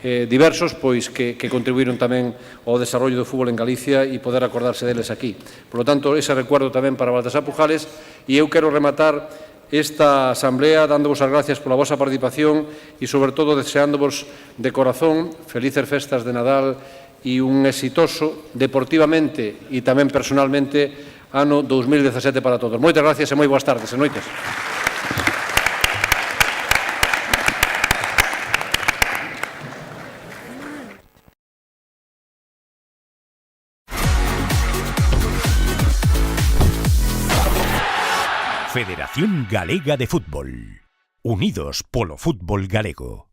Speaker 2: diversos pois que contribuíron tamén ao desarrollo do fútbol en Galicia e poder acordarse deles aquí. Por lo tanto, ese recuerdo tamén para Baltasar Pujales, e eu quero rematar esta asamblea dándovos as gracias pola vosa participación e, sobre todo, deseándovos de corazón felices festas de Nadal e un exitoso deportivamente e tamén personalmente ano 2017 para todos. Moitas gracias e moi boas tardes e noites.
Speaker 1: Federación Galega de Fútbol. Unidos polo fútbol galego.